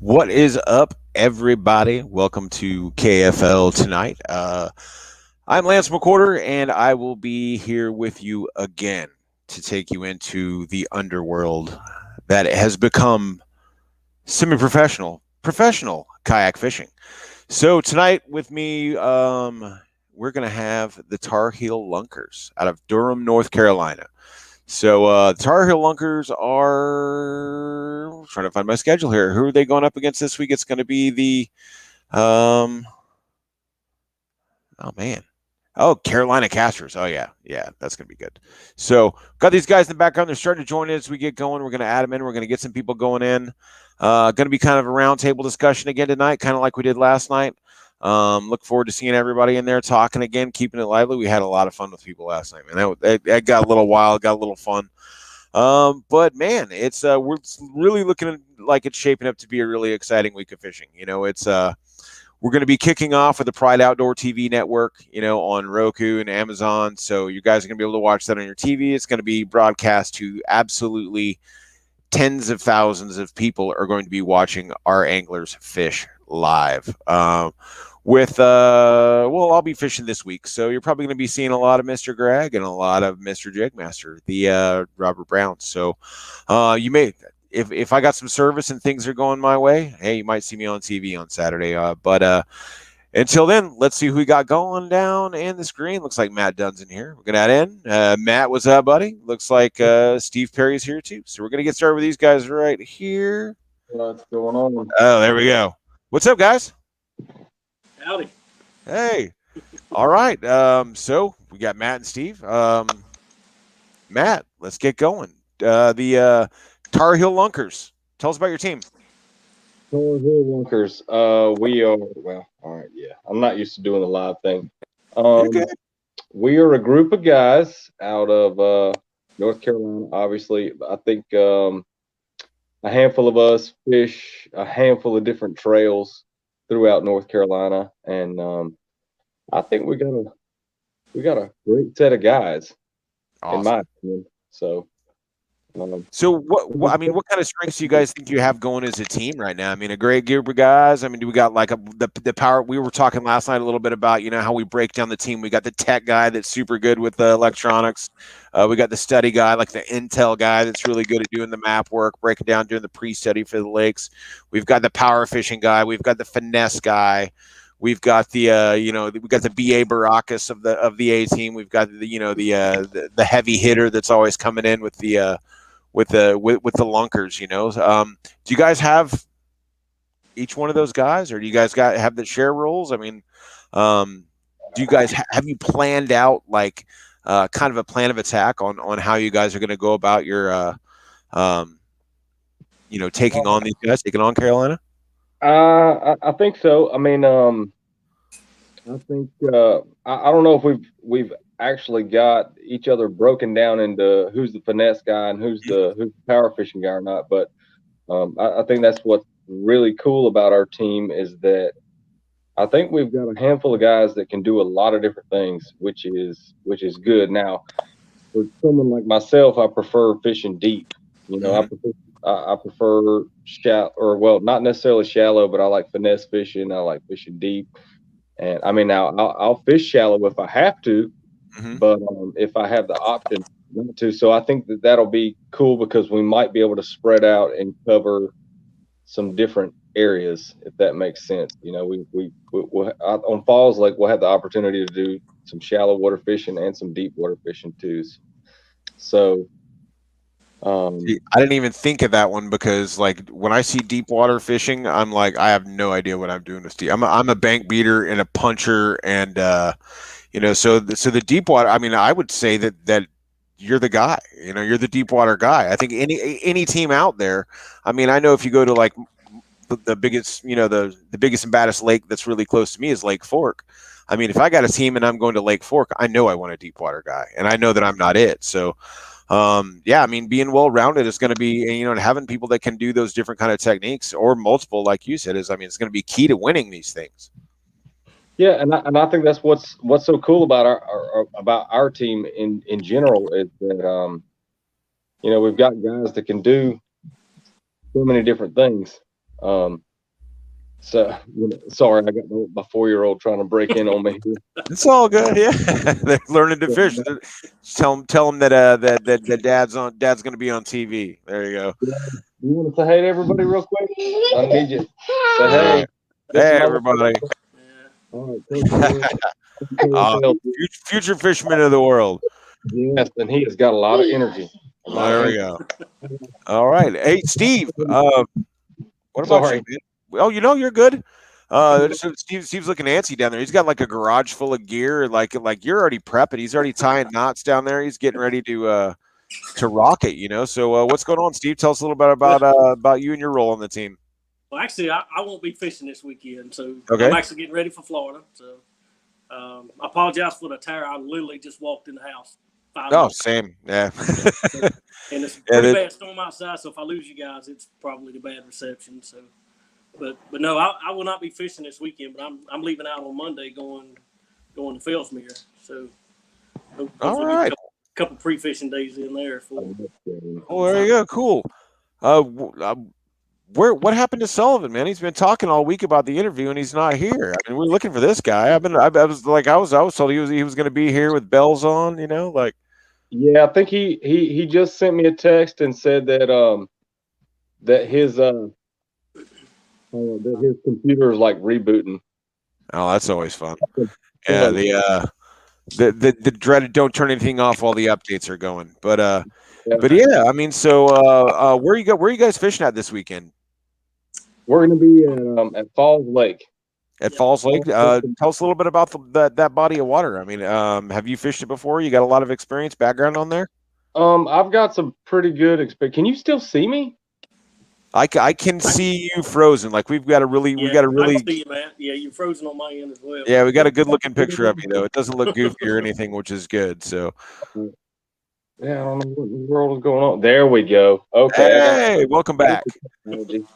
What is up, everybody? Welcome to KFL tonight. I'm Lance McWhorter, and I will be here with you again to take you into the underworld that has become semi-professional, professional kayak fishing. So tonight with me, we're going to have the Tarheel Lunkers out of Durham, North Carolina. So Tar Heel Lunkers are trying to find my schedule here. Who are they going up against this week? It's going to be the oh man. Oh, Carolina Casters. Oh yeah. Yeah, that's going to be good. So, got these guys in the background. They're starting to join in as we get going. We're going to add them in. We're going to get some people going in. Going to be kind of a roundtable discussion again tonight, kind of like we did last night. Look forward to seeing everybody in there talking again, keeping it lively. We had a lot of fun with people last night, man. That got a little wild, got a little fun. But man, it's we're really looking like it's shaping up to be a really exciting week of fishing. It's we're going to be kicking off with the Pride Outdoor TV network, on Roku and Amazon. So you guys are going to be able to watch that on your TV. It's going to be broadcast to absolutely tens of thousands of people are going to be watching our anglers fish live. I'll be fishing this week, so you're probably going to be seeing a lot of Mr. Greg and a lot of Mr. Jigmaster, the Robert Brown. So you may, if I got some service and things are going my way, hey, you might see me on TV on Saturday. But until then, let's see who we got going down in the screen. Looks like Matt Dunn's in here. We're going to add in. Matt, what's up, buddy? Looks like Steve Perry's here too. So we're going to get started with these guys right here. What's going on? Oh, there we go. What's up, guys? Howdy. Hey. All right. So we got Matt and Steve. Matt, let's get going. The Tar Heel Lunkers. Tell us about your team. Tarheel Lunkers. We are all right. Yeah, I'm not used to doing the live thing. You're good. We are a group of guys out of North Carolina. Obviously, I think a handful of us fish a handful of different trails throughout North Carolina, and I think we got a great set of guys, in my Awesome. opinion. So, So what I mean, what kind of strengths do you guys think you have going as a team right now? I mean, a great group of guys. I mean, do we got like the power? We were talking last night a little bit about how we break down the team. We got the tech guy that's super good with the electronics. We got the study guy, like the intel guy that's really good at doing the map work, breaking down, doing the pre-study for the lakes. We've got the power fishing guy. We've got the finesse guy. We've got the we got the BA Baracus of the A team. We've got the heavy hitter that's always coming in with the with the lunkers. Do you guys have each one of those guys, or do you guys have the share roles? I mean, do you guys have you planned out like kind of a plan of attack on how you guys are going to go about your taking on these guys, taking on Carolina? I think so. I mean, I think I don't know if we've actually got each other broken down into who's the finesse guy and who's the power fishing guy or not. But I think that's what's really cool about our team is that I think we've got a handful of guys that can do a lot of different things, which is good. Now, for someone like myself, I prefer fishing deep. Mm-hmm. I prefer shallow, or well, not necessarily shallow, but I like finesse fishing. I like fishing deep. And I mean, now I'll fish shallow if I have to, Mm-hmm. but if I have the option not to, so I think that that'll be cool because we might be able to spread out and cover some different areas, if that makes sense. On Falls Lake we'll have the opportunity to do some shallow water fishing and some deep water fishing too. So, See, I didn't even think of that one because, like, when I see deep water fishing, I'm like, I have no idea what I'm doing with deep. I'm a bank beater and a puncher, and so the deep water. I mean, I would say that you're the guy. You're the deep water guy. I think any team out there. I mean, I know if you go to like the biggest, the biggest and baddest lake that's really close to me is Lake Fork. I mean, if I got a team and I'm going to Lake Fork, I know I want a deep water guy, and I know that I'm not it. So yeah, I mean, being well rounded is going to be, and having people that can do those different kind of techniques or multiple, like you said, I mean, it's going to be key to winning these things. yeah, and I think that's what's so cool about our team in general is that we've got guys that can do so many different things. So, sorry, I got my 4-year-old trying to break in on me. It's all good. Yeah, they're learning to fish. Tell them that dad's going to be on TV. There you go. You want to say hey to everybody real quick? I need you. Say All hey. right. Hey, everybody. All right, Future fisherman of the world. yes, and he has got a lot of energy. There we go. All right. Hey, Steve. What about you, man? Oh, you're good. So Steve's looking antsy down there. He's got like a garage full of gear. Like you're already prepping. He's already tying knots down there. He's getting ready to rock it. So what's going on, Steve? Tell us a little bit about you and your role on the team. Well, actually, I won't be fishing this weekend, so Okay. I'm actually getting ready for Florida. So I apologize for the tire. I literally just walked in the house. Same. Yeah. And it's a pretty bad storm outside, so if I lose you guys, it's probably the bad reception. So, but no, I will not be fishing this weekend. But I'm leaving out on Monday, going to Fellsmere. So, all right, a couple pre-fishing days in there. Oh, there you go. Cool. What happened to Sullivan, man? He's been talking all week about the interview, and he's not here. I mean, we're looking for this guy. I was told he was going to be here with bells on. Like. Yeah, I think he just sent me a text and said that that his computer is like rebooting. Oh, that's always fun. Yeah, the dreaded don't turn anything off while the updates are going. But yeah, I mean, so where are you guys fishing at this weekend? We're going to be at Falls Lake. At Falls Lake, tell us a little bit about that body of water. I mean, have you fished it before? You got a lot of experience, background on there. I've got some pretty good experience. Can you still see me? I can see you frozen. Like we got a really. I see you, Matt. Yeah, you're frozen on my end as well. Yeah, we got a good looking picture of you though. It doesn't look goofy or anything, which is good. So. Yeah, I don't know what in the world is going on. There we go. Okay. Hey, welcome back. Dude,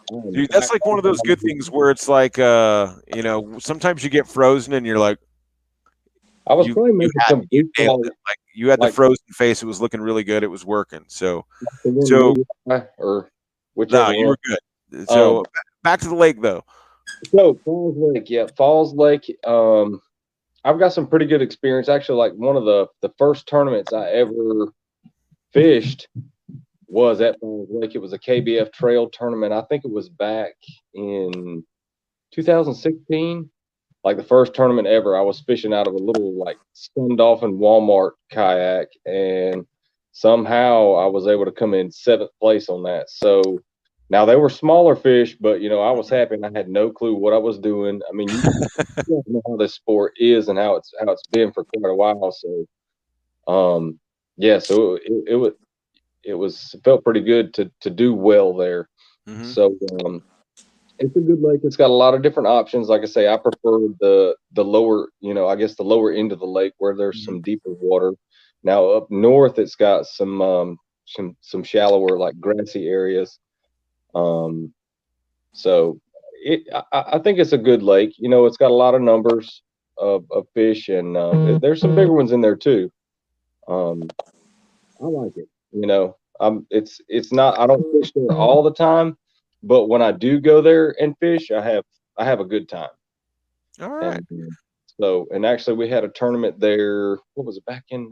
that's like one of those good things where it's like, sometimes you get frozen and you're like, I was probably making some you nailed it. Like you had the frozen face. It was looking really good. It was working. So or whichever. No, you were good. So back to the lake though. So Falls Lake, yeah, Falls Lake. I've got some pretty good experience. Actually, like one of the first tournaments I ever fished was at Falls Lake. It was a KBF trail tournament. I think it was back in 2016. Like the first tournament ever. I was fishing out of a little like Sun Dolphin Walmart kayak, and somehow I was able to come in 7th place on that. So now they were smaller fish, but I was happy and I had no clue what I was doing. I mean, you don't know how this sport is and how it's been for quite a while. So yeah, so it felt pretty good to do well there. Mm-hmm. So it's a good lake. It's got a lot of different options. Like I say, I prefer the lower, I guess the lower end of the lake where there's some deeper water. Now up north, it's got some shallower, like grassy areas. So I think it's a good lake. It's got a lot of numbers of fish, and there's some bigger ones in there too. I like it. It's not. I don't fish there all the time, but when I do go there and fish, I have a good time. All right. And actually, we had a tournament there. What was it, back in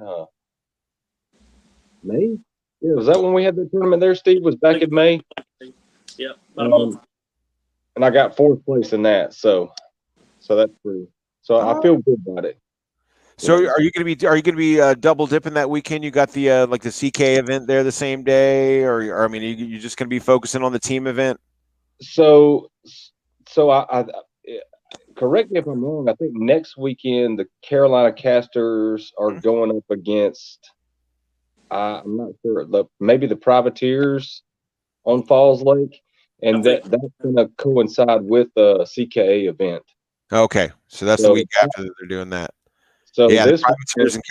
May? Yeah, was that when we had the tournament there, Steve? Was back in May? Yeah, about a month. And I got 4th place in that, so that's pretty. So I feel good about it. So are you going to be double dipping that weekend? You got the like the CK event there the same day, or I mean, you're just going to be focusing on the team event? So I correct me if I'm wrong. I think next weekend the Carolina Casters are going up against. I'm not sure. Maybe the Privateers on Falls Lake, and that's going to coincide with the CKA event. Okay, so that's the week after that they're doing that. So yeah, the Privateers and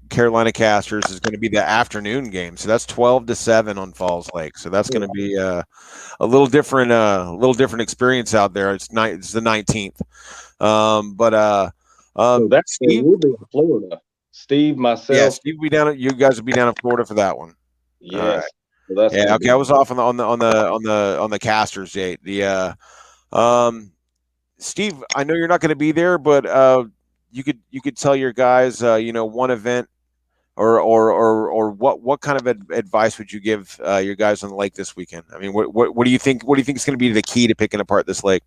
Carolina Casters is going to be the afternoon game. So that's 12 to 7 on Falls Lake. So that's going to be a little different experience out there. It's the 19th. So that's Steve will be in Florida. Steve, myself. Yeah, Steve will be down. You guys will be down in Florida for that one. Yes. Right. So okay. I was off on the Casters date. Steve, I know you're not going to be there, but you could tell your guys, one event or what kind of advice would you give your guys on the lake this weekend? I mean, what do you think? What do you think is going to be the key to picking apart this lake?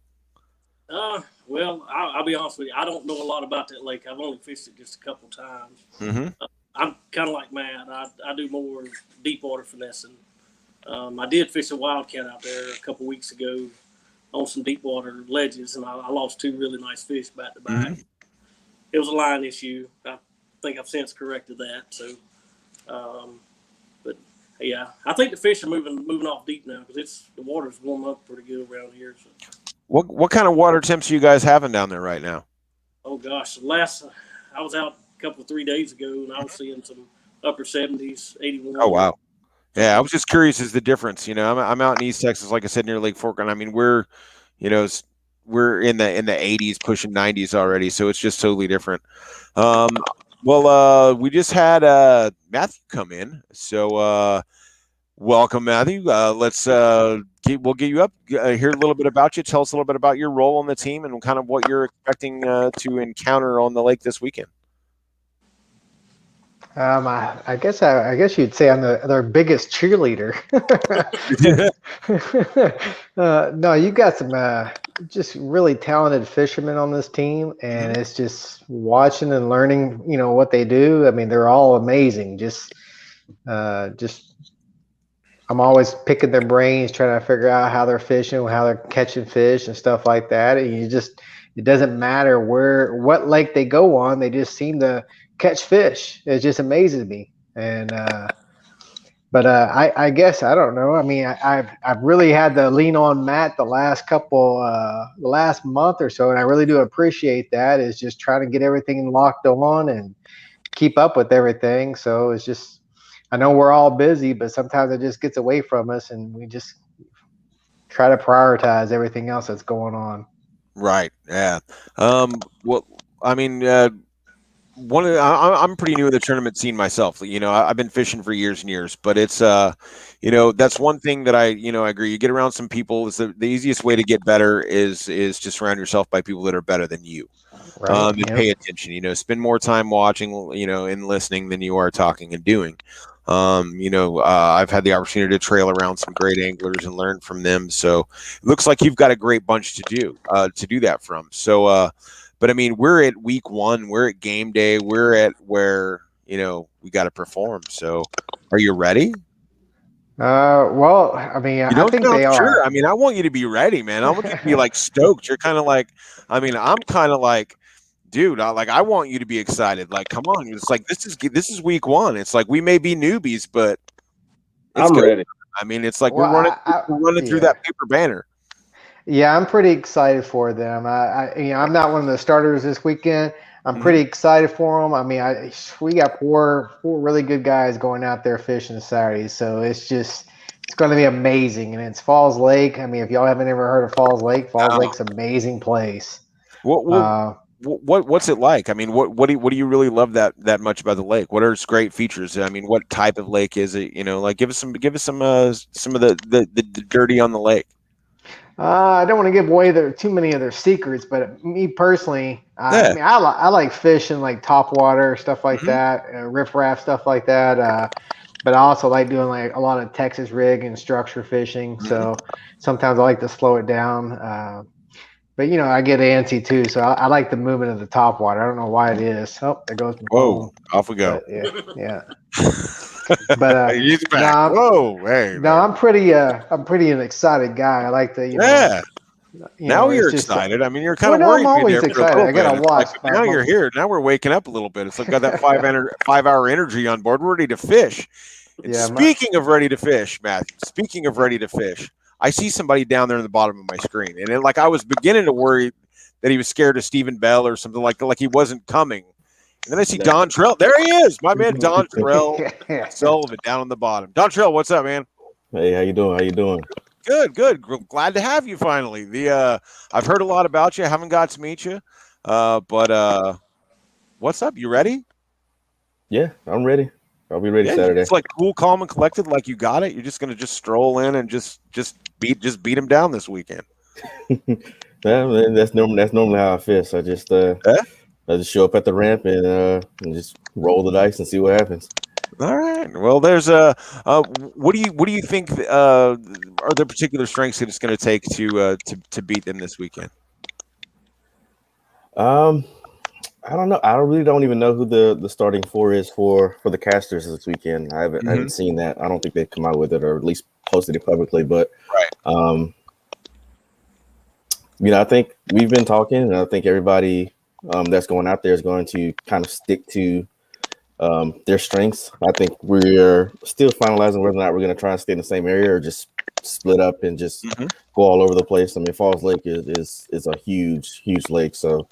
Well, I'll be honest with you. I don't know a lot about that lake. I've only fished it just a couple times. Mm-hmm. I'm kind of like Matt. I do more deep water finessing. I did fish a wildcat out there a couple weeks ago on some deep water ledges, and I lost 2 really nice fish back to back. Mm-hmm. It was a line issue. I think I've since corrected that. So, but yeah, I think the fish are moving off deep now because the water's warming up pretty good around here. So. What kind of water temps are you guys having down there right now? Oh gosh, I was out a couple 3 days ago, and I was seeing some upper 70s, 81. Oh wow. Yeah, I was just curious as the difference. I'm out in East Texas, like I said, near Lake Fork, and I mean we're in the 80s, pushing 90s already, so it's just totally different. We just had Matthew come in, so welcome, Matthew. We'll get you up, hear a little bit about you. Tell us a little bit about your role on the team and kind of what you're expecting to encounter on the lake this weekend. I guess you'd say I'm their biggest cheerleader. No, you got some just really talented fishermen on this team, and it's just watching and learning, what they do. I mean, they're all amazing. Just I'm always picking their brains, trying to figure out how they're fishing, how they're catching fish and stuff like that. And it doesn't matter what lake they go on, they just seem to catch fish. It just amazes me. And I guess I don't know. I mean, I've really had to lean on Matt the last month or so, and I really do appreciate that. Is just trying to get everything locked on and keep up with everything. So it's just, I know we're all busy, but sometimes it just gets away from us, and we just try to prioritize everything else that's going on. Right. Yeah. Well, I mean, I'm pretty new in the tournament scene myself. I've been fishing for years and years, but it's that's one thing that I agree. You get around some people. Is the easiest way to get better is to surround yourself by people that are better than you. Right. And pay attention. Spend more time watching, and listening than you are talking and doing. I've had the opportunity to trail around some great anglers and learn from them. So it looks like you've got a great bunch to do that from. So, but I mean, we're at week 1, we're at game day, we're at where, we got to perform. So are you ready? Well, I mean, I think they are. I mean, I want you to be ready, man. I want you to be like stoked. You're kind of like, I mean, I'm kind of like, dude, I want you to be excited. Like, come on. It's like, this is week 1. It's like, we may be newbies, but I'm ready. I mean, it's like we're running through that paper banner. Yeah, I'm pretty excited for them. I'm not one of the starters this weekend. I'm pretty excited for them. I mean, we got four really good guys going out there fishing Saturday, so it's going to be amazing. And it's Falls Lake. I mean, if y'all haven't ever heard of Falls Lake's an amazing place. What's it like? I mean, what do you really love that much about the lake? What are its great features? I mean, what type of lake is it? Like give us some of the dirty on the lake. I don't want to give away too many of their secrets, but me personally, I mean, I like fishing, like top water stuff like that, riffraff stuff like that. But I also like doing like a lot of Texas rig and structure fishing. So sometimes I like to slow it down. But I get antsy too, so I like the movement of the top water. I don't know why it is. Oh, there goes my phone. Off we go. But, yeah. But he's back. I'm pretty an excited guy. I like to now you're excited. I mean, you're kind of worried. I'm always excited. I gotta watch. Like, now you're here. Now we're waking up a little bit. It's like got that 5-hour energy on board. We're ready to fish. Speaking of ready to fish, Matthew. Speaking of ready to fish, I see somebody down there in the bottom of my screen, and I was beginning to worry that he was scared of Stephen Bell or something like he wasn't coming. And then I see Don Terrell. There he is, my man Don Terrell Sullivan down on the bottom. Don Terrell, what's up, man? Hey, how you doing? Good. Glad to have you finally. I've heard a lot about you. I haven't got to meet you, but what's up? You ready? Yeah, I'm ready. I'll be ready Saturday. It's like cool, calm, and collected. Like you got it. You're just gonna stroll in and just beat him down this weekend. Yeah, man, that's normally how I fish. I just show up at the ramp and just roll the dice and see what happens. All right. Well, there's what do you think are there particular strengths that it's going to take to beat them this weekend? I don't know. I really don't even know who the starting four is for the casters this weekend. I haven't seen that. I don't think they've come out with it or at least posted it publicly. But right. I think we've been talking, and I think everybody that's going out there is going to kind of stick to their strengths. I think we're still finalizing whether or not we're going to try and stay in the same area or just split up and just go all over the place. I mean, Falls Lake is a huge lake, so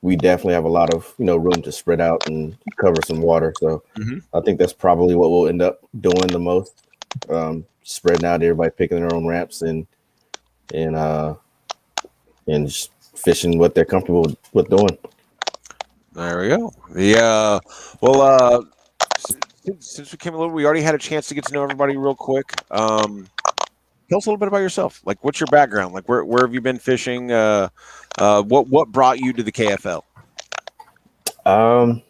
we definitely have a lot of room to spread out and cover some water. So I think that's probably what we'll end up doing the most, spreading out, everybody picking their own ramps and just fishing what they're comfortable with doing. There we go. Since we came a little, we already had a chance to get to know everybody real quick. Tell us a little bit about yourself. Like, what's your background? Like, where have you been fishing? What brought you to the KFL? I'm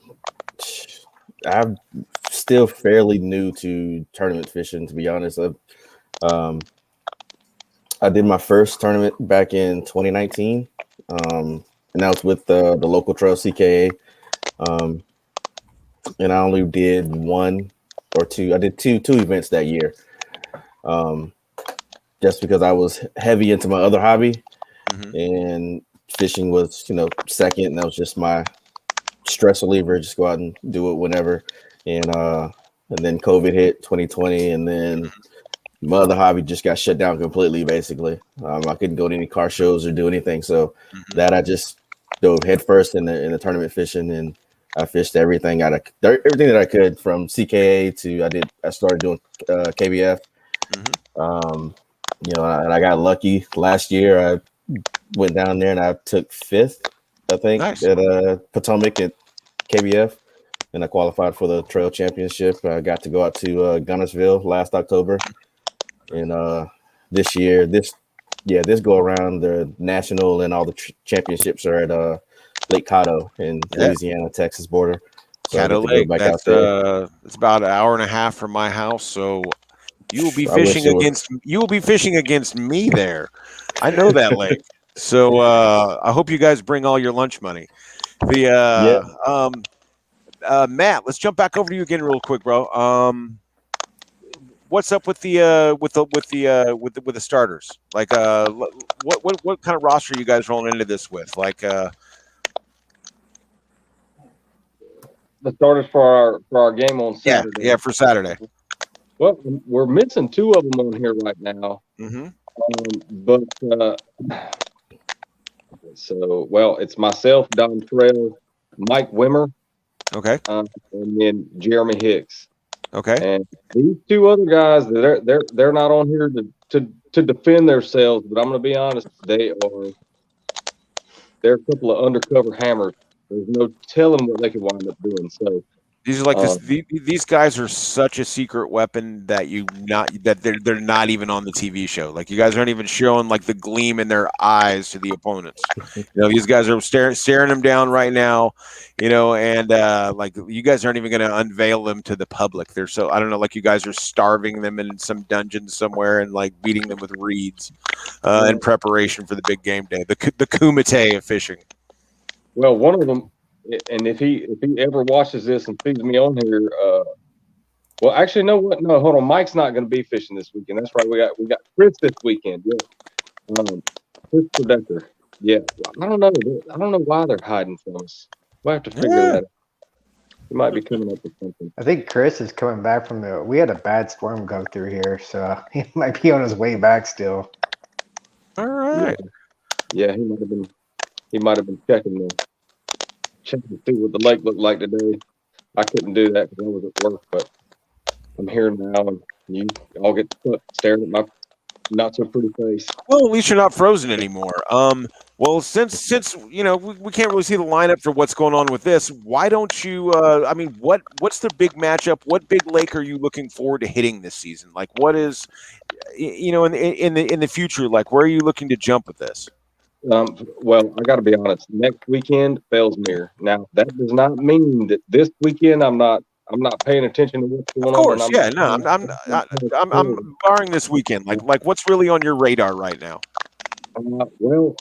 still fairly new to tournament fishing, to be honest. I did my first tournament back in 2019, and that was with the local trail CKA. And I only did one or two. I did two events that year, just because I was heavy into my other hobby, and fishing was second. And that was just my stress reliever. Just go out and do it whenever. And then COVID hit 2020, and then my other hobby just got shut down completely. Basically, I couldn't go to any car shows or do anything. So that I just dove headfirst in the tournament fishing, and I fished everything that I could, from CKA to I started doing KBF. And I got lucky last year. I went down there and I took 5th, I think, at Potomac at KBF, and I qualified for the trail championship. I got to go out to Gunnersville last October, and this go around, the national and all the championships are at Lake Caddo in Louisiana, Texas border. So Caddo Lake. It's about an hour and a half from my house, so you will be fishing against me there. I know that lake. So I hope you guys bring all your lunch money. Matt, let's jump back over to you again real quick, bro. What's up with the starters? Like, what kind of roster are you guys rolling into this with? Like, the starters for our game on Saturday. Yeah, for Saturday. Well, we're missing 2 of them on here right now. It's myself, Don Terrell, Mike Wimmer, okay, and then Jeremy Hicks. Okay. And these 2 other guys, they're not on here to defend themselves, but I'm going to be honest, they're a couple of undercover hammers. There's no telling what they could wind up doing. So these are like these guys are such a secret weapon that they're not even on the TV show. Like, you guys aren't even showing like the gleam in their eyes to the opponents. These guys are staring them down right now. And like, you guys aren't even going to unveil them to the public. They're so, I don't know, like, you guys are starving them in some dungeon somewhere and like beating them with reeds in preparation for the big game day, the kumite of fishing. Well, one of them, and if he ever watches this and sees me on here, well, actually, no, hold on, Mike's not going to be fishing this weekend. That's right, we got Chris this weekend. Yeah, Chris Protector. Yeah, I don't know why they're hiding from us. We'll have to figure that out. He might be coming up with something. I think Chris is coming back we had a bad storm go through here, so he might be on his way back still. All right. Yeah, he might have been checking to see what the lake looked like today. I couldn't do that because I was at work, but I'm here now, and you all get staring at my not so pretty face. Well, at least you're not frozen anymore. Well, since we can't really see the lineup for what's going on with this, why don't you? What's the big matchup? What big lake are you looking forward to hitting this season? Like, what is, in the future? Like, where are you looking to jump with this? Well, I got to be honest. Next weekend, Fellsmere. Now, that does not mean that this weekend I'm not paying attention to what's Of going on, and course, yeah. No, I'm barring this weekend. Like what's really on your radar right now? Well,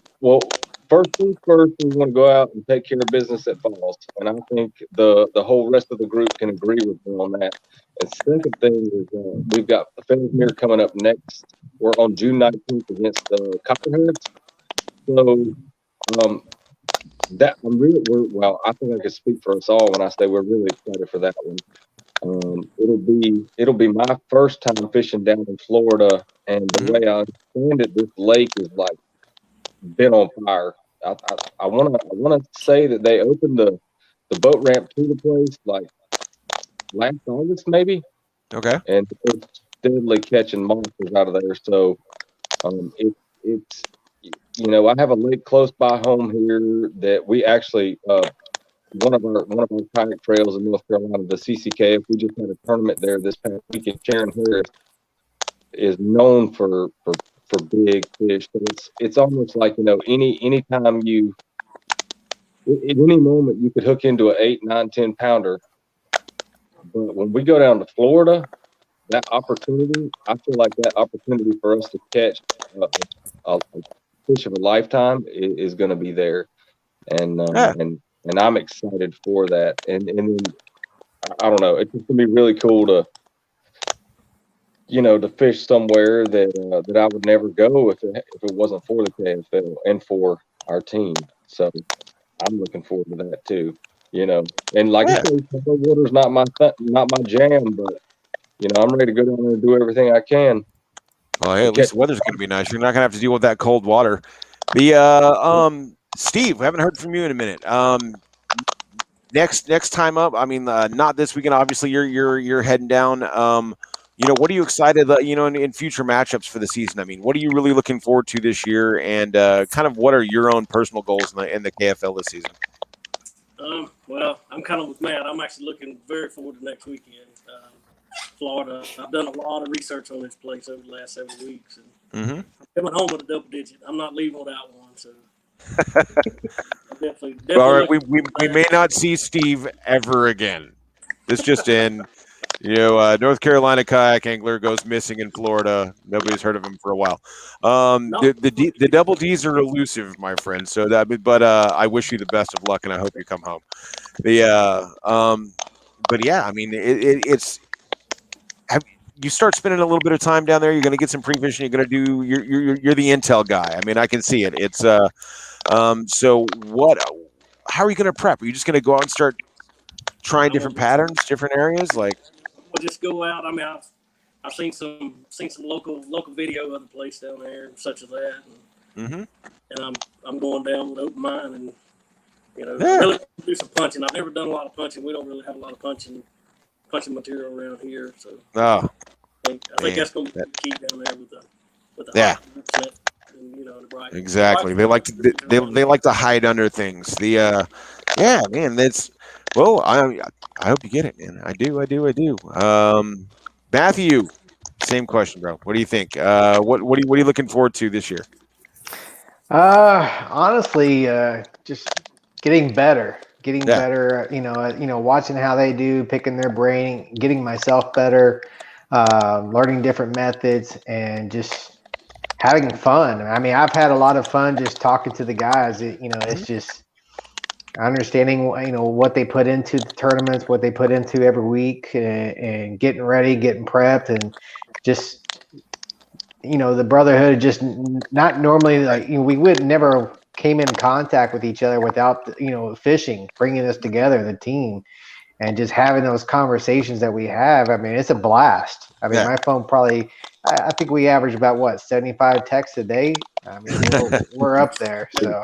first things first, we want to go out and take care of business at Falls, and I think the whole rest of the group can agree with me on that. And second thing is we've got the Fellsmere coming up next. We're on June 19th against the Copperheads. So that I think I can speak for us all when I say we're really excited for that one. It'll be my first time fishing down in Florida, and the way I understand it, this lake is like been on fire. I wanna say that they opened the boat ramp to the place like last August maybe. Okay. And they're steadily catching monsters out of there. So it's I have a lake close by home here that we actually one of our kayak trails in North Carolina, the CCKF. We just had a tournament there this past weekend. Sharon Harris is known for big fish. So it's almost like anytime you at any moment you could hook into an 8, 9, 10 pounder. But when we go down to Florida, that opportunity, I feel like that opportunity for us to catch a fish of a lifetime is going to be there, and I'm excited for that. And then I don't know, it's just gonna be really cool to to fish somewhere that I would never go if it wasn't for the KFL and for our team. So I'm looking forward to that too. And like I say, water's not my jam, but I'm ready to go down there and do everything I can. Well, hey, at least the weather's going to be nice. You're not going to have to deal with that cold water. The Steve, we haven't heard from you in a minute. Next time up, I mean, not this weekend. Obviously, you're heading down. What are you excited? In future matchups for the season. I mean, what are you really looking forward to this year? And kind of what are your own personal goals in the KFL this season? Well, I'm kind of with Matt. I'm actually looking very forward to next weekend. Florida. I've done a lot of research on this place over the last several weeks, and I'm coming home with a double digit. I'm not leaving without one. So definitely. All right, we may not see Steve ever again. This just in. North Carolina kayak angler goes missing in Florida. Nobody's heard of him for a while. The double D's are elusive, my friend. So I wish you the best of luck, and I hope you come home. But yeah, I mean, it's. You start spending a little bit of time down there, you're going to get some pre-fishing. You're going to do. You're the intel guy. I mean, I can see it. It's So what? How are you going to prep? Are you just going to go out and start trying different patterns, different areas? Like, we'll just go out. I mean, I've seen some local video of the place down there, such as that. And I'm going down with open mind and really do some punching. I've never done a lot of punching. We don't really have a lot of punching material around here, so I think that's going to be the key down there with the and, the bright. Exactly. They like to hide under things. Man, that's well. I hope you get it, man. I do. Matthew, same question, bro. What do you think? What are you looking forward to this year? Honestly, just getting better. Watching how they do, picking their brain, getting myself better, learning different methods, and just having fun. I mean, I've had a lot of fun just talking to the guys. It's just understanding, what they put into the tournaments, what they put into every week, and getting ready, getting prepped, and just, the brotherhood, just not normally we would never came in contact with each other without, fishing, bringing us together, the team, and just having those conversations that we have. I mean, it's a blast. I mean, my phone probably, I think we average about 75 texts a day. I mean, we're up there. So,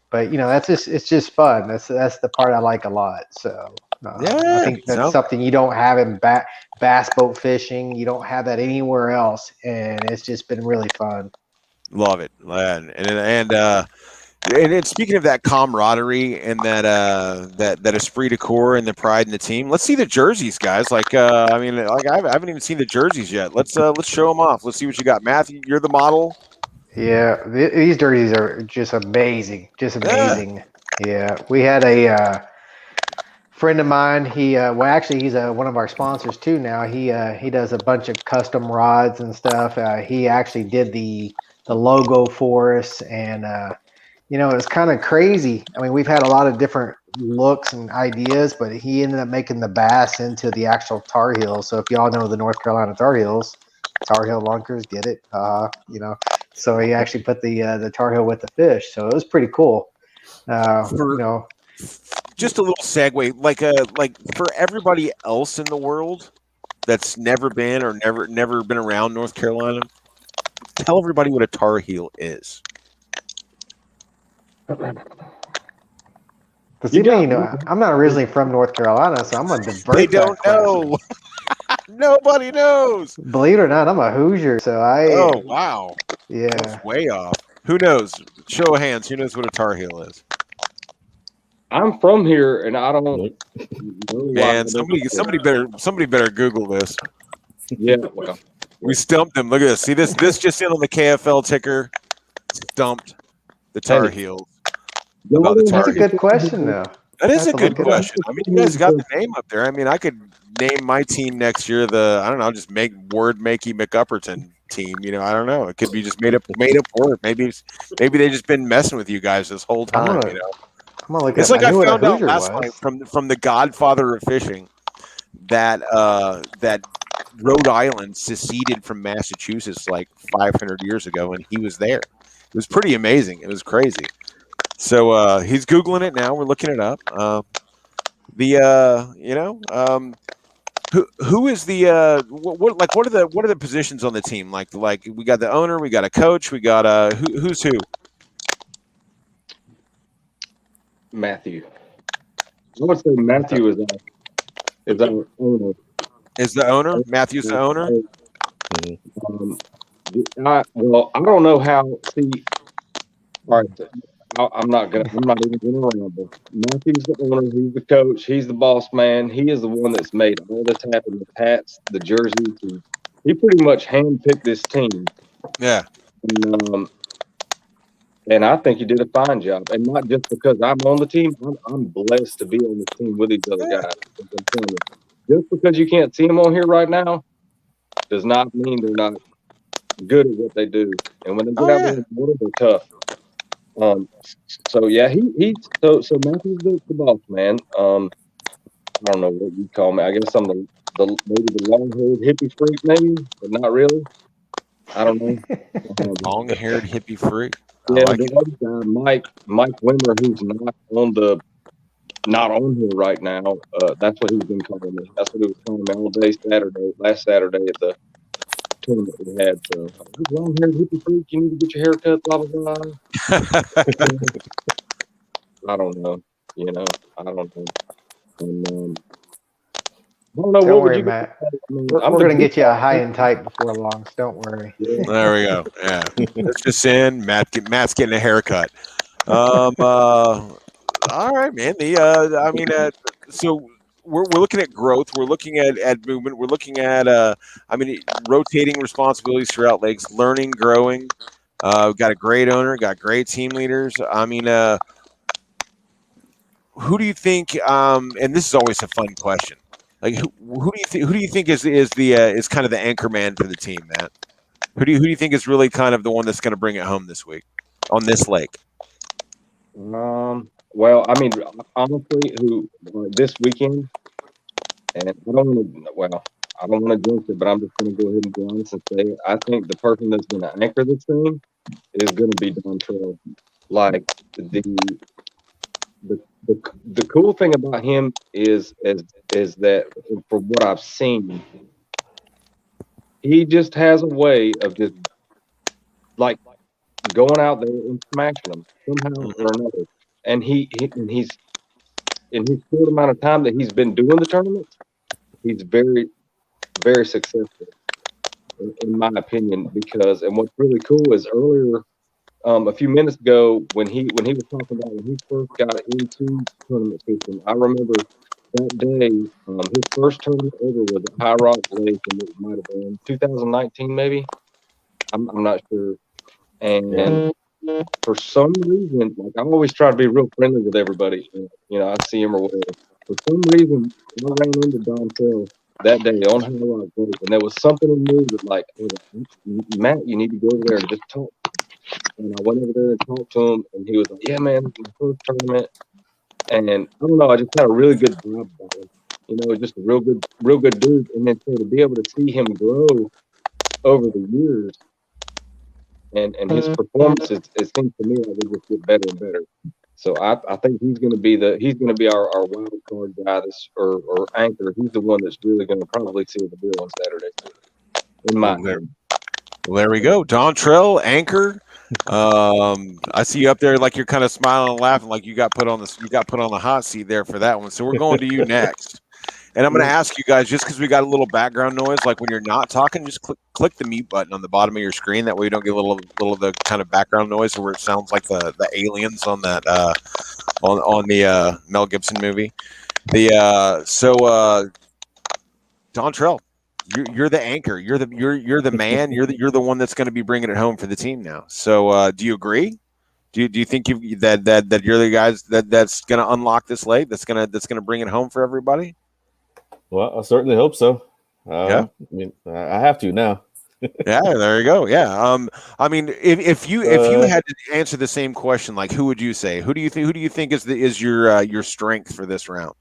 but it's just fun. That's the part I like a lot. So I think that's something you don't have in bass boat fishing. You don't have that anywhere else. And it's just been really fun. Love it. And speaking of that camaraderie and that esprit de corps and the pride in the team, let's see the jerseys, guys. I haven't even seen the jerseys yet. Let's show them off. Let's see what you got, Matthew. You're the model. Yeah, these jerseys are just amazing. Just amazing. Yeah. We had a friend of mine. He's one of our sponsors too now. He does a bunch of custom rods and stuff. He actually did the logo for us, and it's kind of crazy. I mean, we've had a lot of different looks and ideas, but he ended up making the bass into the actual Tar Heels. So if y'all know the North Carolina Tar Heels, Tarheel Lunkers, get it? So he actually put the Tar Heel with the fish. So it was pretty cool. Just a little segue, like for everybody else in the world that's never been or never been around North Carolina, tell everybody what a Tar Heel is. I'm not originally from North Carolina, so I'm gonna divert. They don't know. Nobody knows. Believe it or not, I'm a Hoosier, so Oh wow. Yeah. That's way off. Who knows? Show of hands. Who knows what a Tar Heel is? I'm from here, and I don't know. Man, somebody better Google this. Yeah, well, we stumped them. Look at this. See this just in on the KFL ticker. Stumped the Tar Heels. That's a good question, though. That's a good question. I mean, you guys got the name up there. I mean, I could name my team next year I'll just make Makey McUpperton team. I don't know. It could be just made up word. Maybe they just been messing with you guys this whole time. It's like I found out last night from the Godfather of fishing that Rhode Island seceded from Massachusetts like 500 years ago, and he was there. It was pretty amazing. It was crazy. So he's Googling it now. We're looking it up. Who is the what are the positions on the team? Like we got the owner, we got a coach, we got who's who? Matthew. I would say Matthew is our owner. Is the owner? Matthew's the owner? I don't know how. See, all right. I'm not even gonna ramble. Matthew's the owner. He's the coach. He's the boss man. He is the one that's made all this happen. The hats, the jerseys. He pretty much handpicked this team. Yeah. And I think he did a fine job. And not just because I'm on the team. I'm blessed to be on the team with these other guys. Just because you can't see them on here right now does not mean they're not good at what they do. And when they get out there in the water, they're tough. So Matthew's the boss man. I don't know what you call me. I guess I'm maybe the long-haired hippie freak, maybe, but not really. I don't know. Long-haired hippie freak. Yeah, the other guy, Mike Wimmer, who's not on here right now. That's what he's been calling me. That's what he was calling me all day last Saturday at the tournament we had. So, long-haired hippie freak, you need to get your hair cut, blah blah blah. I don't know. I don't know. And, I don't know. Don't worry, Matt. We're going to get you a high and tight before long, so don't worry. Yeah. There we go. Yeah. Let's just in. Matt's getting a haircut. All right, man. So we're looking at growth. We're looking at movement. We're looking at rotating responsibilities throughout leagues, learning, growing. We've got a great owner, got great team leaders. Who do you think? And this is always a fun question. Like who do you think is kind of the anchor man for the team, Matt? Who do you think is really kind of the one that's going to bring it home this week on this lake? Well, honestly, this weekend, and I don't want to jinx it, but I'm just going to go ahead and be honest and say I think the person that's going to anchor this thing is going to be Dontrell. Like the cool thing about him is that from what I've seen, he just has a way of just like going out there and smashing them somehow or another. And he's in his short amount of time that he's been doing the tournaments, he's very, very successful, in my opinion. Because what's really cool is earlier, a few minutes ago, when he was talking about when he first got into tournament fishing, I remember that day, his first tournament ever was at High Rock Lake, and it might have been 2019, maybe. I'm not sure. And for some reason, like I always try to be real friendly with everybody. You know, I see him or whatever. For some reason, I ran into Dontel that day on Highlight Road, and there was something in me that, like, Matt, you need to go over there and just talk. And I went over there and talked to him, and he was like, "Yeah, man, this is my first tournament." And I don't know, I just had a really good vibe about him. You know, just a real good dude. And then to be able to see him grow over the years, and his performance, it seems to me like they just get better and better. So I think he's going to be our wild card guy, or anchor. He's the one that's really going to probably seal the deal on Saturday. In my opinion. Well, there we go. Dontrell, anchor. I see you up there like you're kind of smiling and laughing, like you got put on the hot seat there for that one. So we're going to you next. And I'm going to ask you guys, just because we got a little background noise, like when you're not talking, just click the mute button on the bottom of your screen. That way you don't get a little of the kind of background noise where it sounds like the aliens on that on the Mel Gibson movie. Dontrell, you're the anchor. You're the man. You're the one that's going to be bringing it home for the team now. So do you agree? Do you think that you're the guys that's going to unlock this leg? That's going to bring it home for everybody? Well, I certainly hope so. Yeah, I mean, I have to now. Yeah, there you go. Yeah. I mean, if you had to answer the same question, like who would you say? Who do you think is your strength for this round?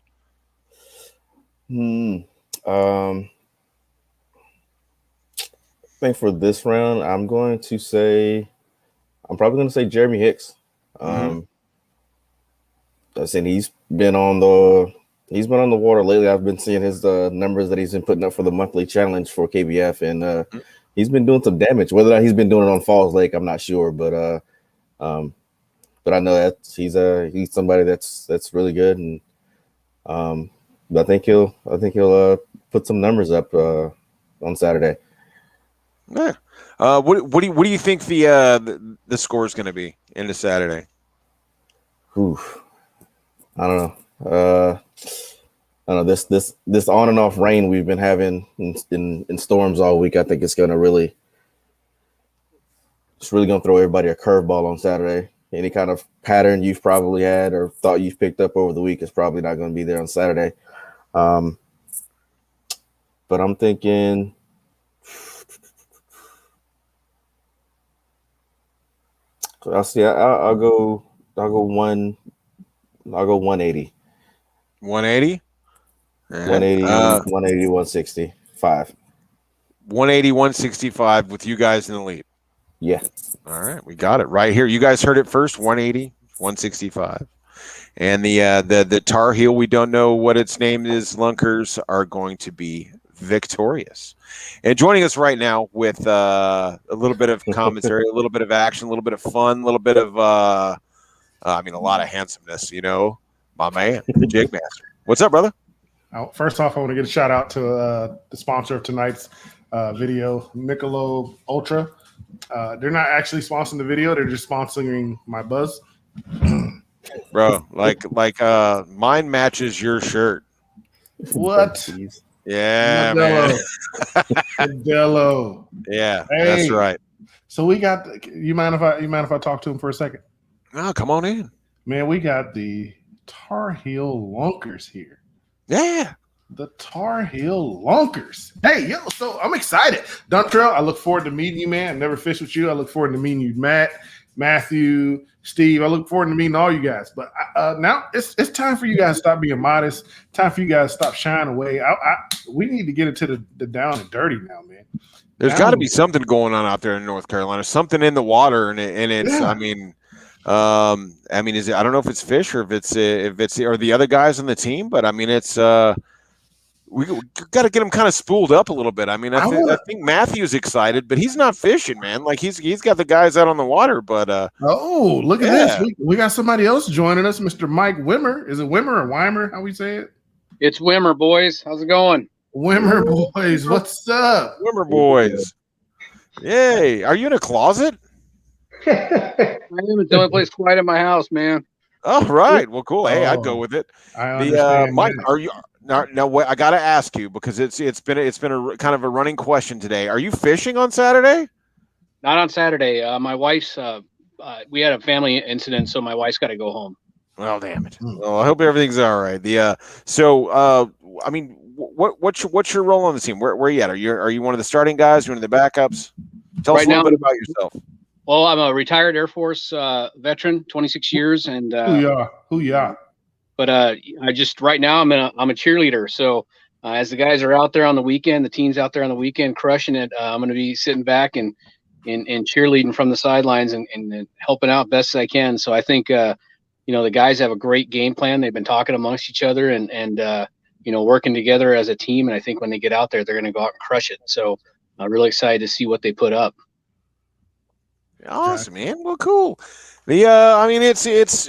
I think for this round, I'm probably going to say Jeremy Hicks. I said he's been on the water lately. I've been seeing his numbers that he's been putting up for the monthly challenge for KBF, and he's been doing some damage. Whether or not he's been doing it on Falls Lake, I'm not sure, but I know that he's somebody that's really good, and I think he'll put some numbers up on Saturday. Yeah. What do you think the score is going to be into Saturday? Oof. I don't know. I don't know, this on and off rain we've been having in storms all week. I think it's going to really going to throw everybody a curveball on Saturday. Any kind of pattern you've probably had or thought you've picked up over the week is probably not going to be there on Saturday. But I'm thinking I'll go 180. 180? 180, 165. 180, 165 with you guys in the lead. Yeah. All right, we got it right here. You guys heard it first. 180, 165. And the Tar Heel, we don't know what its name is, Lunkers, are going to be victorious. And joining us right now with a little bit of commentary, a little bit of action, a little bit of fun, a little bit of a lot of handsomeness, my man, Jig Master. What's up, brother? First off, I want to get a shout out to the sponsor of tonight's video, Michelob Ultra. They're not actually sponsoring the video; they're just sponsoring my buzz. Bro, like mine matches your shirt. What? Yeah, man. Modelo. Yeah, hey, that's right. So we got. You mind if I talk to him for a second? Oh, come on in, man. We got the Tarheel Lunkers here. Yeah. The Tarheel Lunkers. Hey, yo, so I'm excited. Dontrell, I look forward to meeting you, man. I never fished with you. I look forward to meeting you, Matt, Matthew, Steve. I look forward to meeting all you guys. But now it's time for you guys to stop being modest. Time for you guys to stop shying away. We need to get into the down and dirty now, man. There's got to be something going on out there in North Carolina. Something in the water, and it's. Yeah. Is it? I don't know if it's Fish or if it's or the other guys on the team, but it's. We got to get him kind of spooled up a little bit. I think Matthew's excited, but he's not fishing, man. Like he's got the guys out on the water, but look at this. We got somebody else joining us, Mr. Mike Wimmer. Is it Wimmer or Weimer? How we say it? It's Wimmer, boys. How's it going? Wimmer boys, what's up? Wimmer boys. Yay. Are you in a closet? I am. It's the only place quiet in my house, man. All right. Well, cool. Hey, I'd go with it. Mike, are you? Now, I got to ask you because it's been a kind of a running question today. Are you fishing on Saturday? Not on Saturday. My wife's. We had a family incident, so my wife's got to go home. Well, damn it. Well, I hope everything's all right. I mean, what's your role on the team? Where are you at? Are you one of the starting guys? One of the backups? Tell us a little bit about yourself. Well, I'm a retired Air Force veteran, 26 years, and who you are? But I just right now I'm a cheerleader. So as the guys are out there on the weekend, the team's out there on the weekend crushing it. I'm going to be sitting back and cheerleading from the sidelines and helping out best as I can. So I think the guys have a great game plan. They've been talking amongst each other and working together as a team. And I think when they get out there, they're going to go out and crush it. So I'm really excited to see what they put up. Awesome, man. Well, cool. I mean, it seems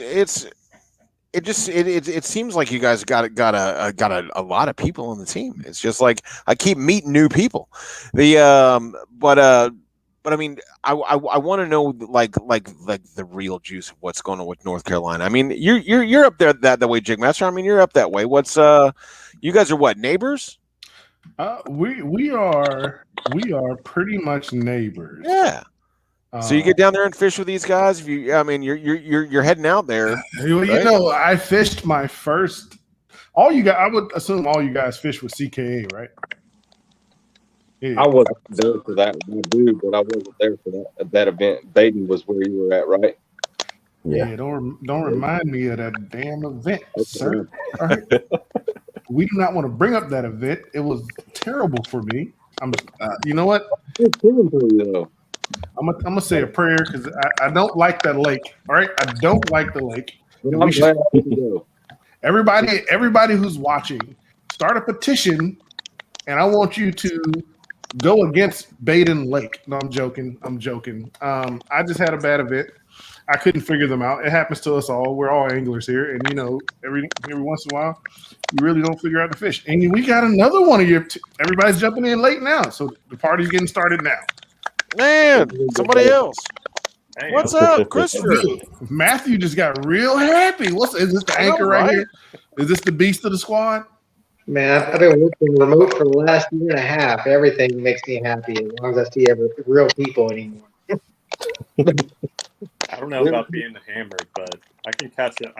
like you guys got a lot of people on the team. It's just like I keep meeting new people. But I mean, I want to know like the real juice of what's going on with North Carolina. I mean, you're up there that way, Jigmaster. I mean, you're up that way. What's you guys are what, neighbors? We are pretty much neighbors. Yeah. So you get down there and fish with these guys. You're heading out there. Right? I fished my first. I would assume all you guys fished with CKA, right? Yeah. I wasn't there for that one, dude, but I wasn't there for that event. Baden was where you were at, right? Yeah. Don't remind me of that damn event, sir. All right. We do not want to bring up that event. It was terrible for me. You know what? It's killing for you though. I'm gonna say a prayer because I don't like that lake. All right, I don't like the lake. Everybody who's watching, start a petition, and I want you to go against Baden Lake. No, I'm joking. I just had a bad event. I couldn't figure them out. It happens to us all. We're all anglers here, and every once in a while, you really don't figure out the fish. And we got another one of everybody's jumping in late now, so the party's getting started now. Man, somebody else. Hey, what's up, Christopher? Matthew just got real happy. Is this the anchor right here? Is this the beast of the squad? Man, I've been working remote for the last year and a half. Everything makes me happy as long as I see real people anymore. I don't know about being hammered, but I can catch a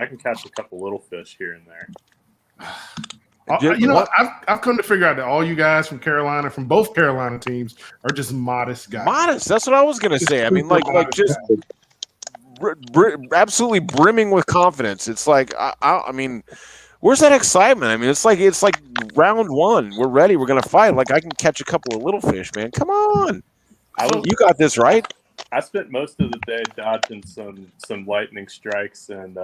couple little fish here and there. I've come to figure out that all you guys from Carolina, from both Carolina teams, are just modest guys. Modest. That's what I was gonna say. I mean, like just absolutely brimming with confidence. It's like I mean, where's that excitement? I mean, it's like round one. We're ready. We're gonna fight. Like I can catch a couple of little fish, man. Come on. You got this, right? I spent most of the day dodging some lightning strikes and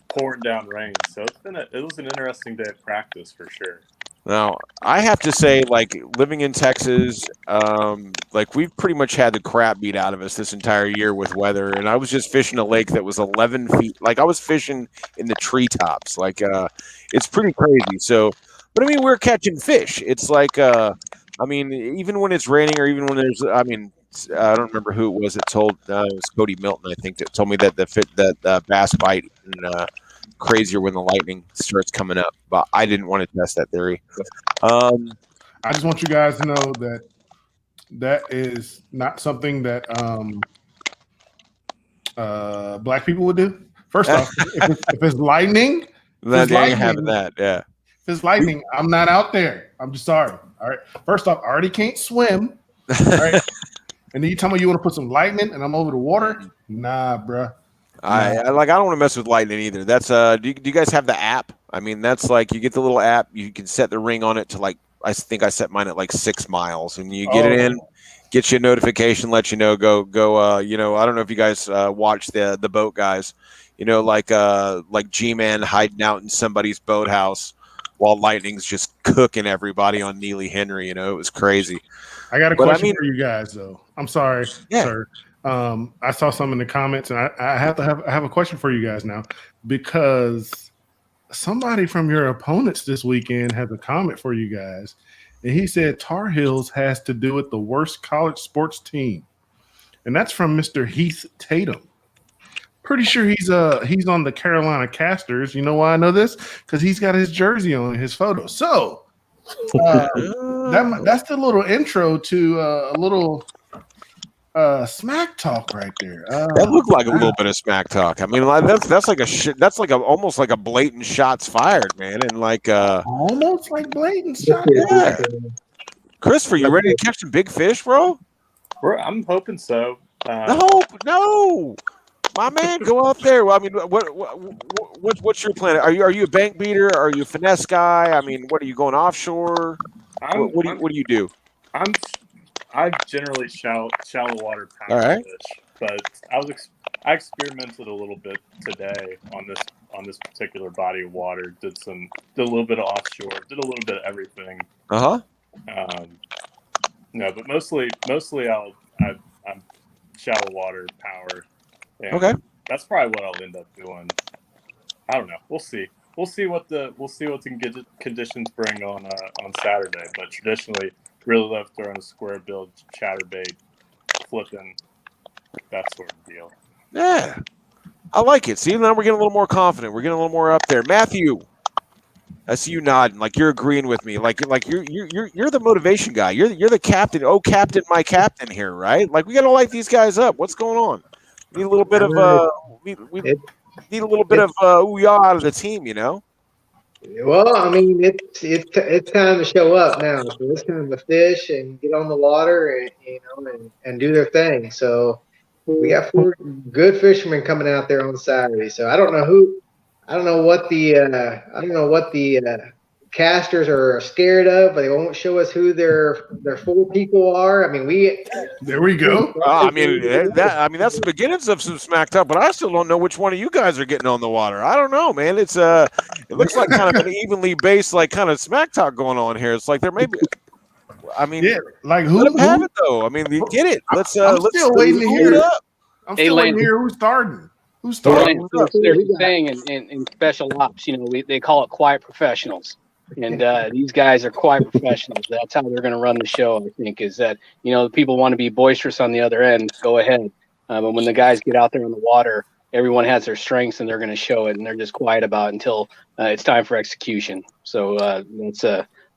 pouring down rain. So it was an interesting day of practice for sure. Now, I have to say, like, living in Texas, we've pretty much had the crap beat out of us this entire year with weather. And I was just fishing a lake that was 11 feet. Like, I was fishing in the treetops. Like, it's pretty crazy. So, but I mean, we're catching fish. It's like, even when it's raining or even when there's, I don't remember who it was that told, it was Cody Milton, I think, that told me that the bass bite and crazier when the lightning starts coming up, but I didn't want to test that theory. I just want you guys to know that is not something that black people would do. First off, if it's lightning, then you having that, yeah. If it's lightning, I'm not out there. I'm just sorry. All right. First off, I already can't swim. All right. And then you tell me you want to put some lightning and I'm over the water? Nah, bruh. I don't want to mess with lightning either. That's do you guys have the app? I mean, that's like you get the little app, you can set the ring on it to like, I think I set mine at like 6 miles, and you get it in, get you a notification, let you know, go. I don't know if you guys watch the boat guys, like G-Man hiding out in somebody's boathouse while lightning's just cooking everybody on Neely Henry. It was crazy. I got a question for you guys though. I'm sorry, sir. I saw some in the comments, and I have a question for you guys now, because somebody from your opponents this weekend has a comment for you guys, and he said Tar Heels has to do with the worst college sports team, and that's from Mr. Heath Tatum. Pretty sure he's on the Carolina Casters. You know why I know this? Because he's got his jersey on his photo. So That's the little intro to a little smack talk right there. That looked like a little bit of smack talk. I mean, like, that's like a shit. That's like almost like a blatant shots fired, man. And like almost like blatant shot. Yeah. Christopher, you ready to catch some big fish, bro? I'm hoping so. No, my man, go out there. Well, I mean, what's your plan? Are you a bank beater? Are you a finesse guy? I mean, what are you going offshore? What do you do? I generally shallow water All right. fish, but I experimented a little bit today on this particular body of water. Did a little bit of offshore, did a little bit of everything. No, but mostly I'm shallow water power. And okay, that's probably what I'll end up doing. I don't know. We'll see. We'll see what the conditions bring on Saturday. But traditionally, really love throwing a square bill, chatterbait, flipping, that sort of deal. Yeah, I like it. See, now we're getting a little more confident. We're getting a little more up there. Matthew, I see you nodding, like you're agreeing with me. Like you're the motivation guy. You're the captain. Oh, captain, my captain here, right? Like we gotta light these guys up. What's going on? We need a little bit of we need a little bit of ooh-yah out of the team, you know. Well, I mean, it's time to show up now. So it's time to fish and get on the water and do their thing. So we got 4 good fishermen coming out there on Saturday. So I don't know what the casters are scared of, but they won't show us who their 4 people are. I mean, there we go. I mean, that's the beginnings of some smack talk, but I still don't know which one of you guys are getting on the water. I don't know, man. It looks like kind of an evenly based, like kind of smack talk going on here. It's like there may be. I mean, yeah, like who? Let them have it though. I mean, get it. Let's still waiting to hear. I'm still waiting to Landon. hear who's starting. Who's starting? There's a saying in special ops, you know, they call it quiet professionals. And these guys are quiet professionals. That's how they're going to run the show, I think, is that, you know, people want to be boisterous on the other end. Go ahead. But when the guys get out there in the water, everyone has their strengths and they're going to show it. And they're just quiet about it until it's time for execution. So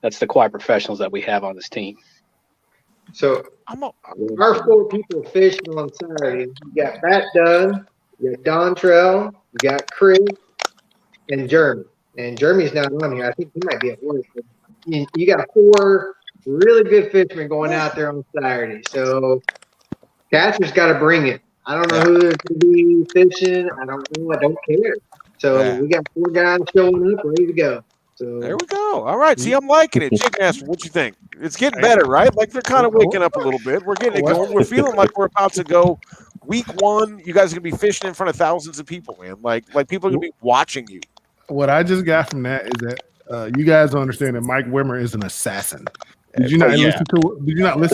that's the quiet professionals that we have on this team. So our 4 people fishing on Saturday. You got Matt Dunn, you got Dontrell, you got Chris, and Jeremy. And Jeremy's not on here. I think he might be at work. You got 4 really good fishermen going out there on Saturday. So catcher's got to bring it. I don't know who's going to be fishing. I don't know. I don't care. So we got 4 guys showing up, ready to go. So there we go. All right. See, I'm liking it. Chick Master, what you think? It's getting better, right? Like they're kind of waking up a little bit. We're getting it going. We're feeling like we're about to go. Week 1, you guys are gonna be fishing in front of thousands of people, man. Like people are gonna be watching you. What I just got from that is that you guys don't understand that Mike Wimmer is an assassin. Did you not listen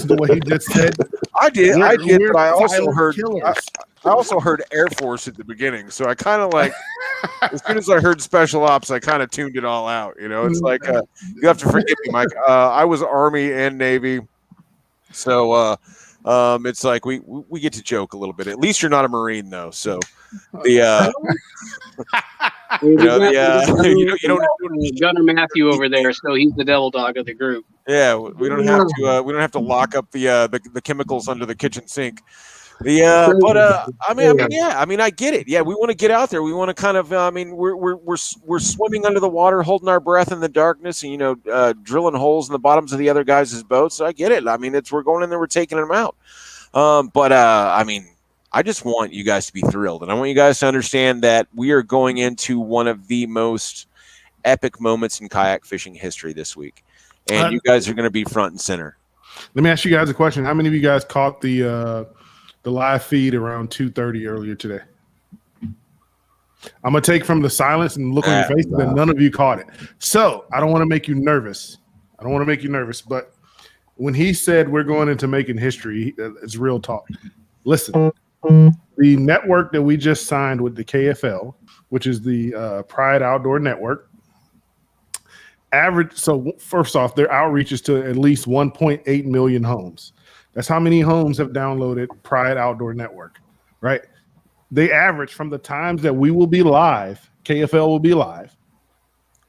to what he just said? I did, but I also heard Air Force at the beginning, so I kind of like as soon as I heard special ops, I kind of tuned it all out. You know, it's like you have to forgive me, Mike. I was Army and Navy, so it's like we get to joke a little bit. At least you're not a Marine, though. So the you don't Gunner Matthew over there, so he's the devil dog of the group. Yeah, we don't have to lock up the chemicals under the kitchen sink. I mean, I get it. Yeah, we want to get out there. We want to kind of. I mean, we're swimming under the water, holding our breath in the darkness, and drilling holes in the bottoms of the other guys' boats. So I get it. I mean, we're going in there, we're taking them out. I mean, I just want you guys to be thrilled, and I want you guys to understand that we are going into one of the most epic moments in kayak fishing history this week, and you guys are going to be front and center. Let me ask you guys a question. How many of you guys caught the live feed around 2:30 earlier today? I'm gonna take from the silence and look on your face that none of you caught it. So I don't want to make you nervous. But when he said we're going into making history, it's real talk. Listen, the network that we just signed with the KFL, which is the Pride Outdoor Network, so first off, their outreach is to at least 1.8 million homes. That's how many homes have downloaded Pride Outdoor Network, right? They average from the times that we will be live, KFL will be live,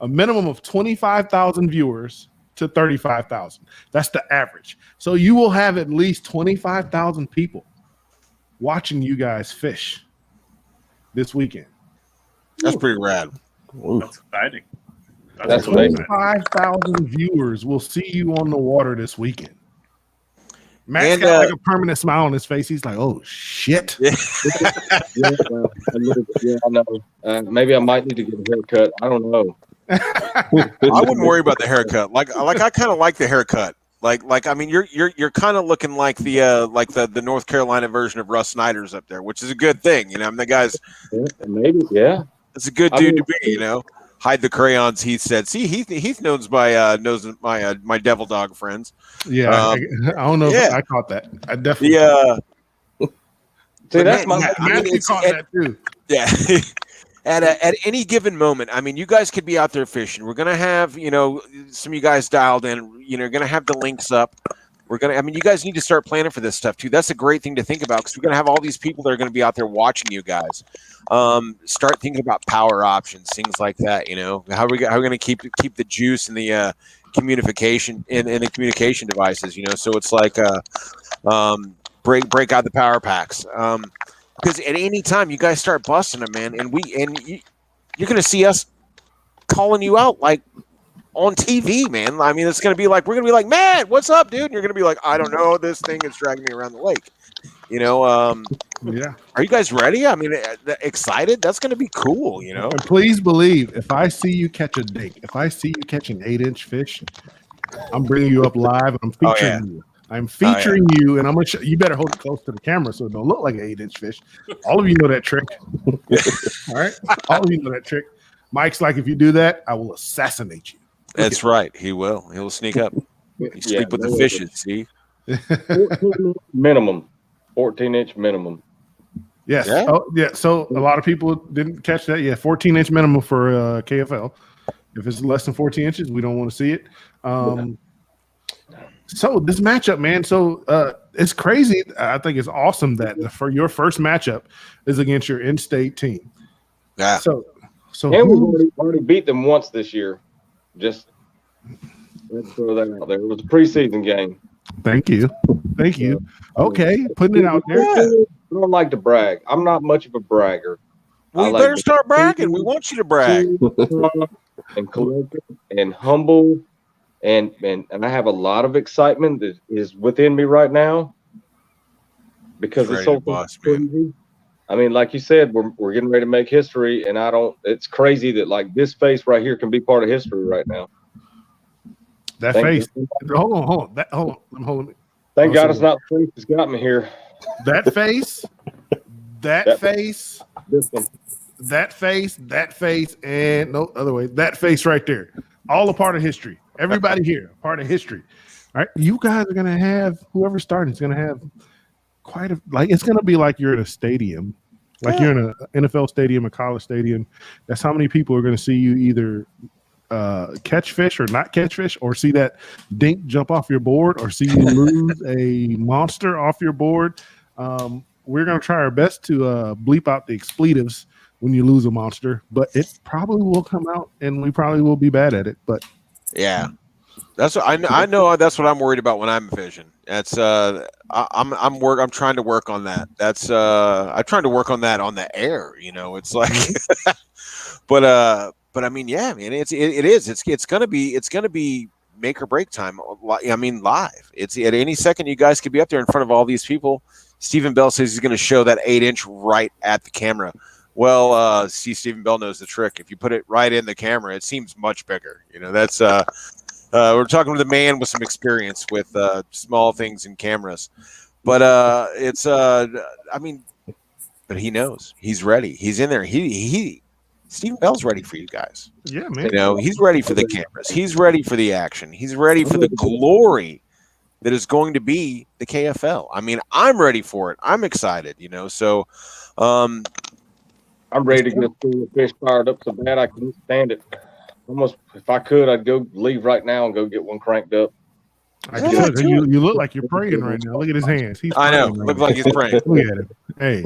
a minimum of 25,000 viewers to 35,000. That's the average. So you will have at least 25,000 people watching you guys fish this weekend. That's pretty rad. That's exciting. That's amazing. 25,000 viewers will see you on the water this weekend. Matt's And, got like a permanent smile on his face. He's like, "Oh shit!" Yeah, I know. Maybe I might need to get a haircut. I don't know. I wouldn't worry about the haircut. Like I kind of like the haircut. Like I mean, you're kind of looking like the North Carolina version of Russ Snyder's up there, which is a good thing. You know, I mean, the guy's maybe, yeah. It's a good dude to be. You know, hide the crayons. He said. See, Heath knows my devil dog friends. Yeah, I don't know if I caught that. I definitely. See, that's Matthew caught that too. Yeah. At any given moment, I mean, you guys could be out there fishing. We're gonna have, some of you guys dialed in. Gonna have the links up. You guys need to start planning for this stuff too. That's a great thing to think about because we're gonna have all these people that are gonna be out there watching you guys. Start thinking about power options, things like that. How are we gonna keep the juice and the communication in the communication devices? So it's like break out the power packs. Because at any time you guys start busting them, man, you're gonna see us calling you out like on TV, man. I mean, it's gonna be like we're gonna be like, "Man, what's up, dude?" And you're gonna be like, "I don't know, this thing is dragging me around the lake." Yeah. Are you guys ready? I mean, excited? That's gonna be cool, And please believe, if I see you catch a dink, if I see you catching 8-inch fish, I'm bringing you up live and I'm featuring you. I'm featuring you, and I'm gonna. You better hold it close to the camera so it don't look like an 8-inch fish. All of you know that trick. All right, all of you know that trick. Mike's like, if you do that, I will assassinate you. That's right. He will. He'll sneak up. Sleep with the fishes. See, 14-inch minimum. Yes. Yeah. Oh, yeah. So a lot of people didn't catch that. Yeah, 14-inch minimum for KFL. If it's less than 14 inches, we don't want to see it. So this matchup, man. So it's crazy. I think it's awesome that for your first matchup is against your in-state team. Yeah. So and we've already beat them once this year. Just let's throw that out there. It was a preseason game. Thank you. Okay, putting it out there. I don't like to brag. I'm not much of a bragger. Well, you better start bragging. We want you to brag. And collected and humble. And I have a lot of excitement that is within me right now because it's so crazy. I mean, like you said, we're getting ready to make history, and it's crazy that like this face right here can be part of history right now. That face. Hold on. I'm holding it. Thank God it's not the face that's got me here. That face. That face. This one. That face, and no other way. That face right there. All a part of history. Everybody here, part of history. All right. You guys are gonna have whoever's starting is gonna have it's gonna be like you're in a stadium. Like you're in an NFL stadium, a college stadium. That's how many people are gonna see you either catch fish or not catch fish, or see that dink jump off your board, or see you lose a monster off your board. We're gonna try our best to bleep out the expletives when you lose a monster, but it probably will come out, and we probably will be bad at it. But yeah, that's what I know. That's what I'm worried about when I'm fishing. That's I'm trying to work on that. That's I'm trying to work on that on the air. It's like, but I mean, yeah, man, it's gonna be make or break time. I mean, live. It's at any second you guys could be up there in front of all these people. Stephen Bell says he's going to show that 8-inch right at the camera. Well, Stephen Bell knows the trick. If you put it right in the camera, it seems much bigger. That's we're talking to the man with some experience with small things in cameras. But but he knows. He's ready. He's in there. Stephen Bell's ready for you guys. Yeah, man. He's ready for the cameras. He's ready for the action. He's ready for the glory that is going to be the KFL. I mean, I'm ready for it. I'm excited, so I'm ready to get the fish fired up so bad I couldn't stand it. Almost, if I could, I'd go leave right now and go get one cranked up. You look like you're praying right now. Look at his hands. I know. Looks like he's praying. Look at him. Hey,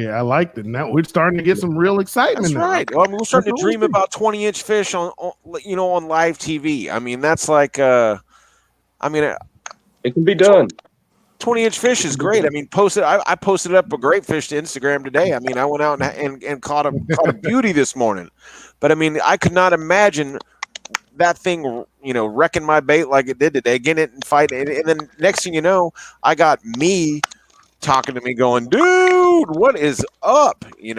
I liked it. Now we're starting to get some real excitement. That's now. right. Well, I mean, we're starting to dream about 20-inch fish on live TV. I mean, that's like, it can be done. 20-inch fish is great. I mean, I posted up a great fish to Instagram today. I mean, I went out and caught a beauty this morning. But I mean, I could not imagine that thing, wrecking my bait like it did today, getting it and fighting. And then next thing you know, I got me talking to me going, dude, what is up? I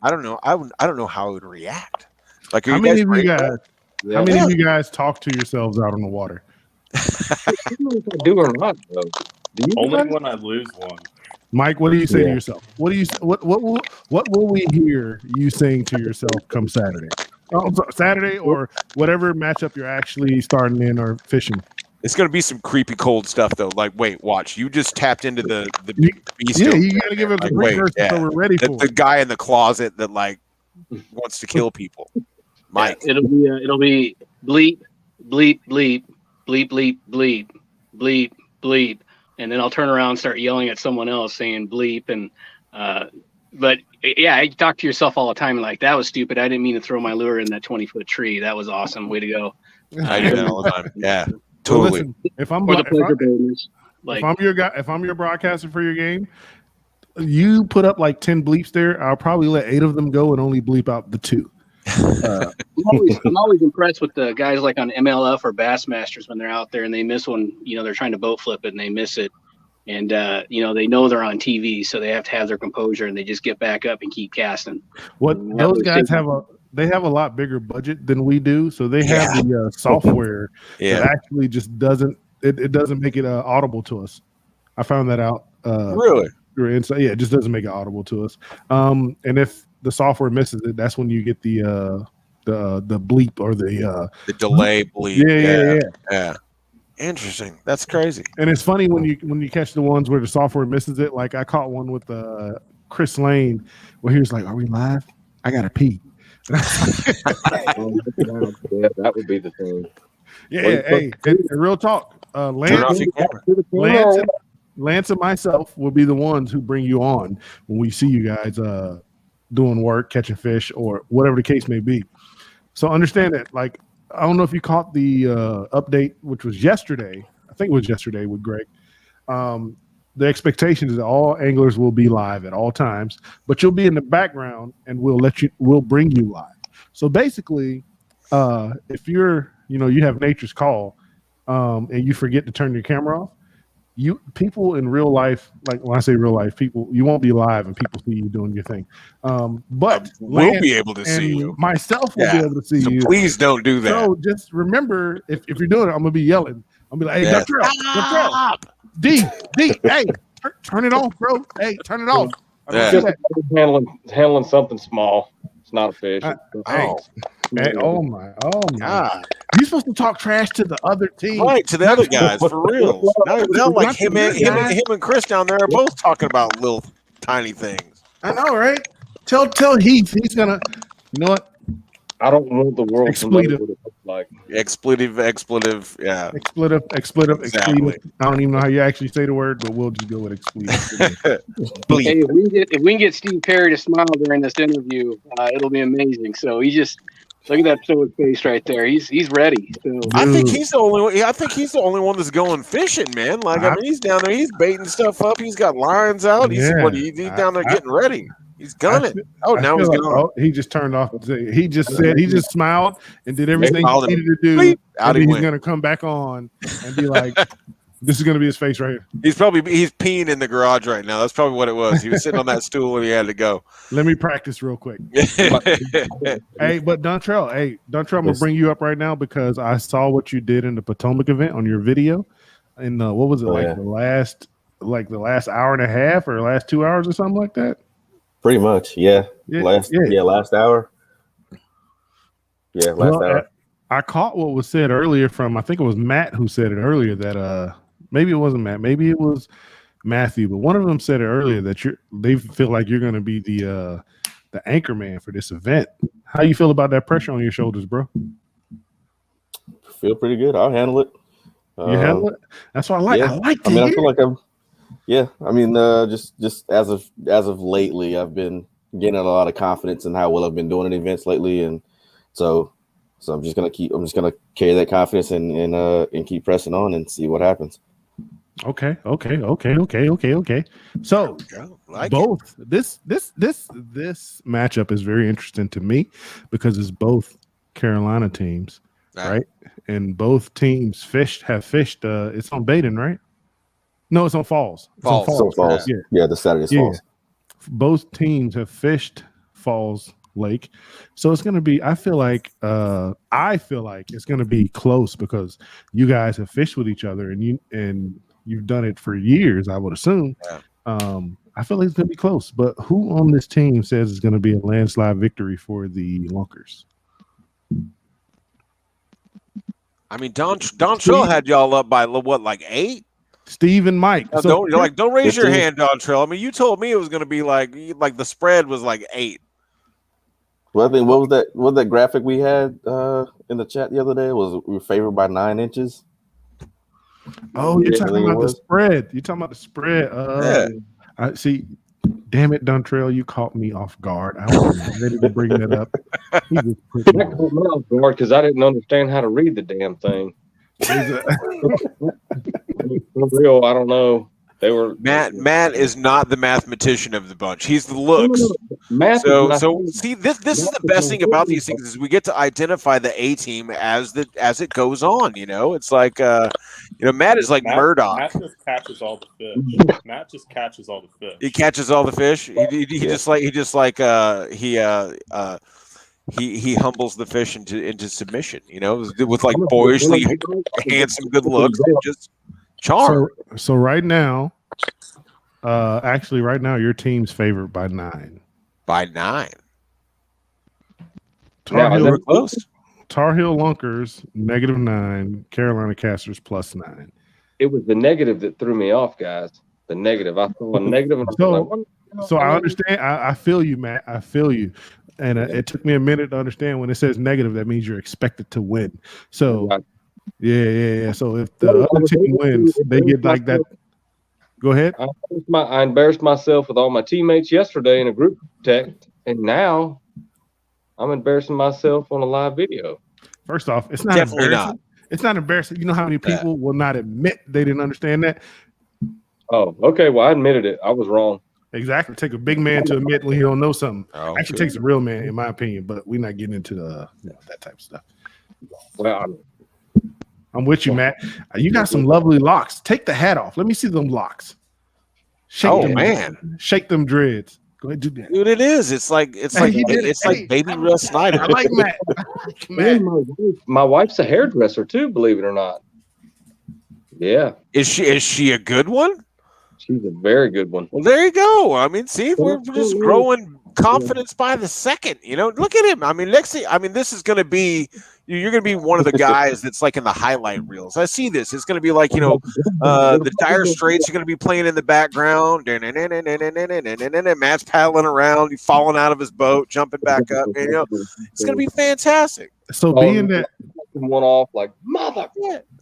don't know. I don't know how I would react. Like, how many of you guys talk to yourselves out on the water? I don't know if I do or not, though. Only when I lose one. Mike, what do you say to yourself? What will we hear you saying to yourself come Saturday? Saturday or whatever matchup you're actually starting in or fishing. It's going to be some creepy cold stuff, though. Like, wait, watch. You just tapped into the beast. Yeah, you got to give it a great verse so we're ready for the guy in the closet that, wants to kill people. Mike. It'll be bleep, bleep, bleep, bleep, bleep, bleep, bleep, bleep. And then I'll turn around and start yelling at someone else saying bleep. And, but yeah, I talk to yourself all the time. Like, that was stupid. I didn't mean to throw my lure in that 20-foot tree. That was awesome. Way to go. I do that all the time. Yeah, totally. Listen, if I'm your broadcaster for your game, you put up like 10 bleeps there. I'll probably let 8 of them go and only bleep out the 2. I'm always impressed with the guys like on MLF or Bassmasters when they're out there and they miss one. They're trying to boat flip it and they miss it, and they know they're on TV, so they have to have their composure and they just get back up and keep casting. Those guys have a lot bigger budget than we do, so they have the software that actually just doesn't make it audible to us. I found that out. Really? Yeah, it just doesn't make it audible to us. And if the software misses it, that's when you get the bleep or the delay bleep. Yeah. Interesting. That's crazy. And it's funny when you catch the ones where the software misses it. Like I caught one with Chris Lane where he was like, "Are we live? I gotta pee." That would be the thing. Hey, real talk. Lance and myself will be the ones who bring you on when we see you guys doing work, catching fish, or whatever the case may be. So understand that, like, I don't know if you caught the update, which was yesterday. I think it was yesterday with Greg. The expectation is that all anglers will be live at all times, but you'll be in the background and we'll bring you live. So basically, if you have nature's call, and you forget to turn your camera off, people in real life, like when I say real life, people, you won't be live and people see you doing your thing. But we'll be able to see you. Myself will be able to see you. Please don't do that. So just remember, if you're doing it, I'm gonna be yelling. I'm gonna be like, "Hey, Dr. D, hey, turn it off, bro. Hey, turn it off." Just handling something small. It's not a fish. Oh my God! You're supposed to talk trash to the other team, right? To the other guys, for real. Now like him and Chris down there are both talking about little tiny things. I know, right? Tell Heath he's gonna. You know what? I don't want the world to know what it looks like. Expletive, yeah. Expletive. Exactly. I don't even know how you actually say the word, but we'll just go with expletive. Hey, if we can get Steve Perry to smile during this interview, it'll be amazing. So he just look at that stoic face right there. He's ready. So. I think he's the only one that's going fishing, man. Like he's down there, he's baiting stuff up. He's got lines out. He's down there getting ready. He's gunning. Now he's gone. He just turned off. He just smiled and did everything he needed to do. And then he's going to come back on and be like, this is going to be his face right here. He's peeing in the garage right now. That's probably what it was. He was sitting on that stool and he had to go. Let me practice real quick. Hey, but Dontrell, I'm going to bring you up right now because I saw what you did in the Potomac event on your video. And what was it, the last hour and a half or last 2 hours or something like that? Pretty much, yeah. Last hour. Yeah, last hour. I caught what was said earlier from, I think it was Matt who said it earlier that maybe it wasn't Matt, maybe it was Matthew, but one of them said it earlier that they feel like you're going to be the anchor man for this event. How you feel about that pressure on your shoulders, bro? Feel pretty good. I'll handle it. You handle it? That's what I like. Yeah. I like. I feel like Yeah, I mean, just as of lately, I've been gaining a lot of confidence in how well I've been doing in events lately, and so I'm just gonna carry that confidence and keep pressing on and see what happens. Okay. So this matchup is very interesting to me because it's both Carolina teams, right? And both teams have fished. It's on Baden, right? No, it's on Falls. It's on Falls. Yeah, the Saturday's Falls. Both teams have fished Falls Lake, so it's going to be. I feel like it's going to be close because you guys have fished with each other, and you've done it for years. I would assume. Yeah. I feel like it's going to be close. But who on this team says it's going to be a landslide victory for the Lunkers? I mean, Dontrell had y'all up by what, like 8? Steve and Mike. So, don't raise your hand, Dontrell. I mean, you told me it was going to be like the spread was like 8. Well, I think what was that graphic we had in the chat the other day? We were favored by 9 inches. Oh, you're talking about the spread. You're talking about the spread. I see. Damn it, Dontrell, you caught me off guard. I was ready to bring that up. I caught me off guard because I didn't understand how to read the damn thing. For real, I don't know. They were Matt is not the mathematician of the bunch. He's the looks. So see, this is the best thing about these things is we get to identify the A team as it goes on. You know, it's like Matt is like Murdoch. Matt just catches all the fish. Matt just catches all the fish. He catches all the fish. He humbles the fish into submission. You know, with like boyishly handsome good looks and just charm. So right now, your team's favored by 9. By 9. Tarheel close. Tarheel Lunkers -9. Carolina Casters +9. It was the negative that threw me off, guys. The negative. I saw a negative. And so I understand. I feel you, Matt. I feel you. And it took me a minute to understand when it says negative, that means you're expected to win. So, yeah. So if the other team wins, they get like that. Go ahead. I embarrassed myself with all my teammates yesterday in a group text, and now I'm embarrassing myself on a live video. First off, it's not definitely embarrassing. It's not embarrassing. You know how many people will not admit they didn't understand that? Oh, okay. Well, I admitted it. I was wrong. Exactly. Take a big man to admit when he don't know something. Actually, takes a real man, in my opinion. But we're not getting into that type of stuff. Well, I'm with you, Matt. You got some lovely locks. Take the hat off. Let me see them locks. Shake them dreads. Go ahead, do that. Dude, it is. It's like baby Russ Snyder. I like Matt. My wife's a hairdresser too, believe it or not. Yeah. Is she a good one? She's a very good one. Well, there you go. I mean, see, we're just growing confidence by the second. You know, look at him. I mean, this is going to be. You're going to be one of the guys that's like in the highlight reels. I see this. It's going to be like, the Dire Straits are going to be playing in the background. Matt's paddling around, falling out of his boat, jumping back up. It's going to be fantastic. So being that one off like mother.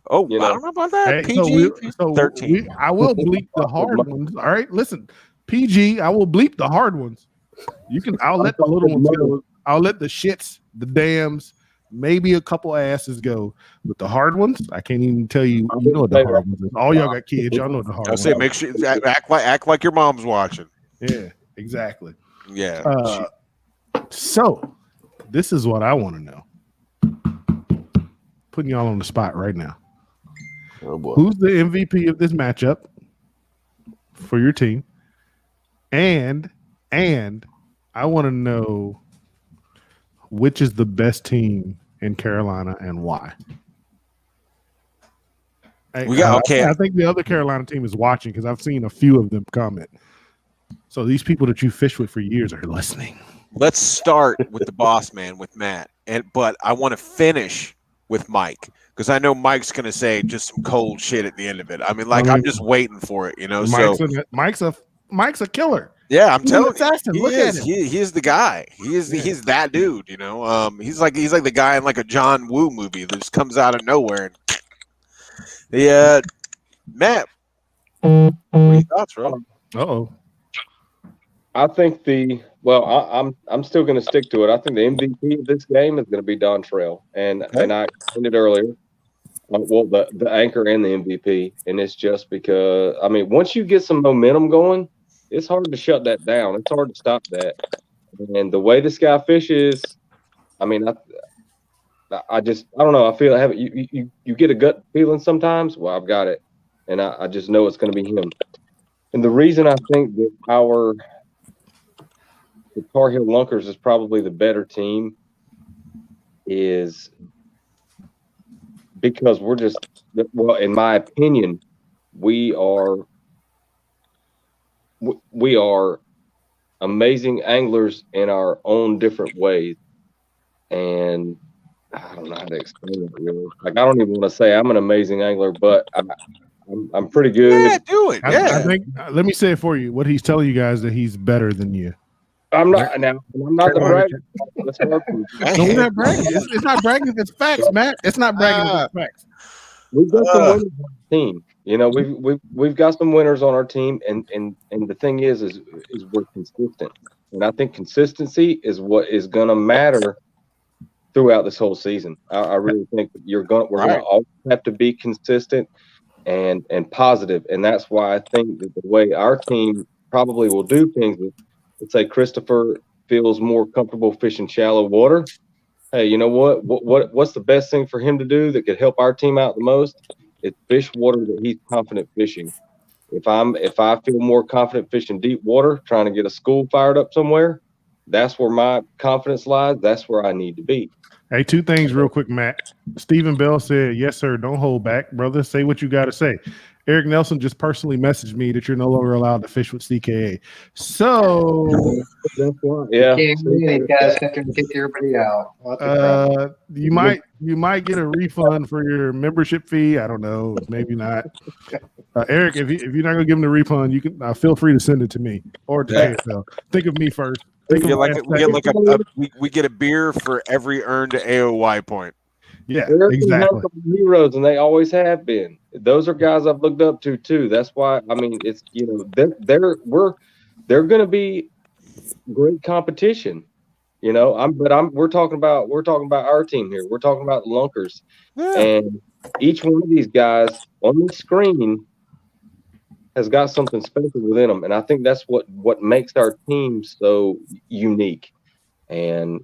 Oh, I don't know about that. Hey, PG 13. I will bleep the hard ones. All right, listen, PG. I will bleep the hard ones. I'll let the little ones go. I'll let the shits, the dams, maybe a couple asses go. But the hard ones, I can't even tell you. You know what the hard ones is. All y'all got kids. Y'all know what the hard ones. I say, make sure act like your mom's watching. Yeah, exactly. Yeah. So this is what I want to know. Putting y'all on the spot right now. Oh boy. Who's the MVP of this matchup for your team? And I want to know which is the best team in Carolina and why. I think the other Carolina team is watching because I've seen a few of them comment. So these people that you fished with for years are listening. Let's start with the boss man, with Matt. But I want to finish with Mike, because I know Mike's going to say just some cold shit at the end of it. I mean, I'm just waiting for it, Mike's a killer. Yeah, I'm telling you, look at him. He is the guy. He's that dude. He's like the guy in like a John Woo movie that just comes out of nowhere. Matt, What are your thoughts, bro? Uh-oh. I think I'm still going to stick to it. I think the MVP of this game is going to be Dontrell, and I explained it earlier. Well, the anchor and the MVP, and it's just because once you get some momentum going, it's hard to shut that down. It's hard to stop that. And the way this guy fishes, I don't know. I feel you get a gut feeling sometimes. Well, I've got it, and I just know it's going to be him. And the reason I think that the Tarheel Lunkers is probably the better team is because in my opinion, we are amazing anglers in our own different ways. And I don't know how to explain it really. Like, I don't even want to say I'm an amazing angler, but I'm pretty good. Yeah, do it. Yeah. I think let me say it for you. What he's telling you guys that he's better than you. I'm not the bragger. No, we're not bragging. It's not bragging. It's facts, Matt. It's not bragging. It's facts. We've got some winners on our team. You know, we've got some winners on our team, and the thing is we're consistent, and I think consistency is what is going to matter throughout this whole season. I really think that we're going to always have to be consistent and positive, and that's why I think that the way our team probably will do things is, let's say Christopher feels more comfortable fishing shallow water. Hey, you know what's the best thing for him to do that could help our team out the most? It's fish water that he's confident fishing. If I feel more confident fishing deep water, trying to get a school fired up somewhere, that's where my confidence lies. That's where I need to be. Hey, two things real quick, Matt. Stephen Bell said, yes, sir, don't hold back, brother. Say what you got to say. Eric Nelson just personally messaged me that you're no longer allowed to fish with CKA. So, yeah, you guys have to kick everybody out. you might get a refund for your membership fee. I don't know, maybe not. Eric, if you're not gonna give him the refund, you can feel free to send it to me or to KFL. Think of me first. We get a beer for every earned AOY point. Yeah, exactly. Heroes, and they always have been. Those are guys I've looked up to too. That's why it's they're going to be great competition. You know, we're talking about our team here. We're talking about Lunkers, and each one of these guys on the screen has got something special within them, and I think that's what makes our team so unique, and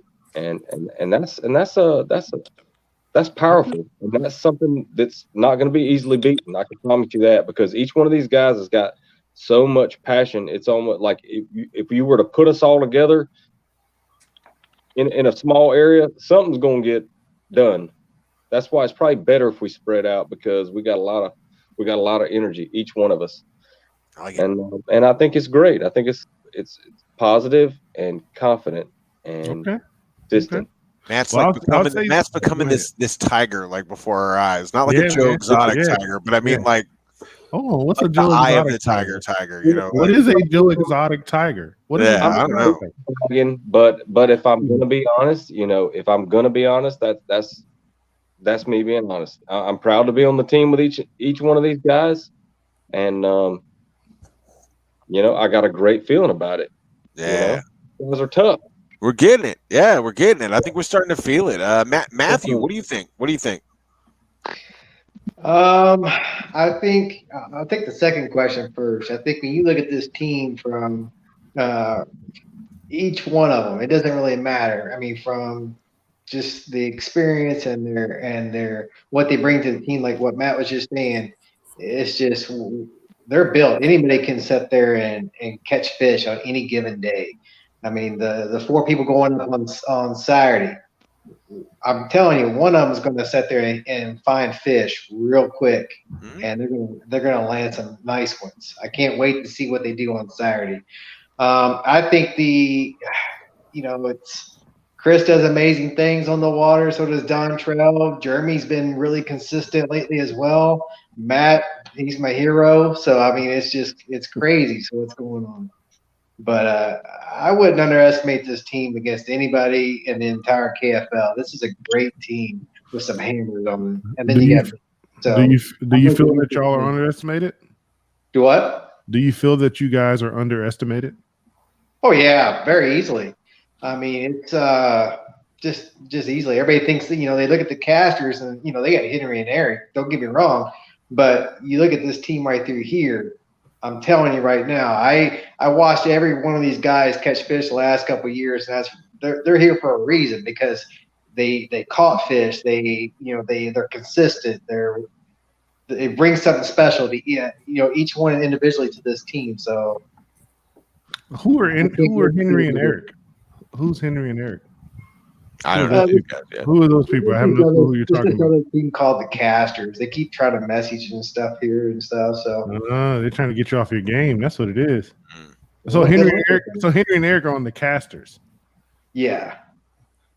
that's powerful, and that's something that's not going to be easily beaten. I can promise you that, because each one of these guys has got so much passion. It's almost like if you were to put us all together in a small area, something's going to get done. That's why it's probably better if we spread out, because we got a lot of energy, each one of us. And I think it's great. I think it's positive and confident and distant. Matt's becoming this tiger like before our eyes. Not like a Joe Exotic tiger, but what's a Joe eye Exotic of the tiger? You know, what is a Joe Exotic tiger? What is I don't know. But if I'm gonna be honest, that's me being honest. I'm proud to be on the team with each one of these guys, and I got a great feeling about it. Yeah, those are tough. We're getting it. Yeah, we're getting it. I think we're starting to feel it. Matthew, what do you think? I think I'll take the second question first. I think when you look at this team from each one of them, it doesn't really matter. I mean, from just the experience and their what they bring to the team, like what Matt was just saying, it's just they're built. Anybody can sit there and catch fish on any given day. I mean, the four people going up on Saturday, I'm telling you, one of them is going to sit there and find fish real quick, and they're going to land some nice ones. I can't wait to see what they do on Saturday. I think it's Chris does amazing things on the water. So does Dontrell. Jeremy's been really consistent lately as well. Matt, he's my hero. So I mean, it's crazy. So what's going on? But I wouldn't underestimate this team against anybody in the entire KFL. This is a great team with some hammers on them. And then do you feel that y'all are underestimated? Do what? Do you feel that you guys are underestimated? Oh yeah, very easily. I mean, it's just easily. Everybody thinks that, they look at the casters and they got Henry and Eric. Don't get me wrong, but you look at this team right through here. I'm telling you right now, I watched every one of these guys catch fish the last couple of years, and they're here for a reason, because they caught fish. They're consistent. They bring something special to each one individually to this team. So who are Henry and Eric? Who's Henry and Eric? I don't know. Who are those people? I have no clue who you're talking about. Another team called the Casters. They keep trying to message and stuff here and stuff. So they're trying to get you off your game. That's what it is. So Henry and Eric are on the Casters. Yeah.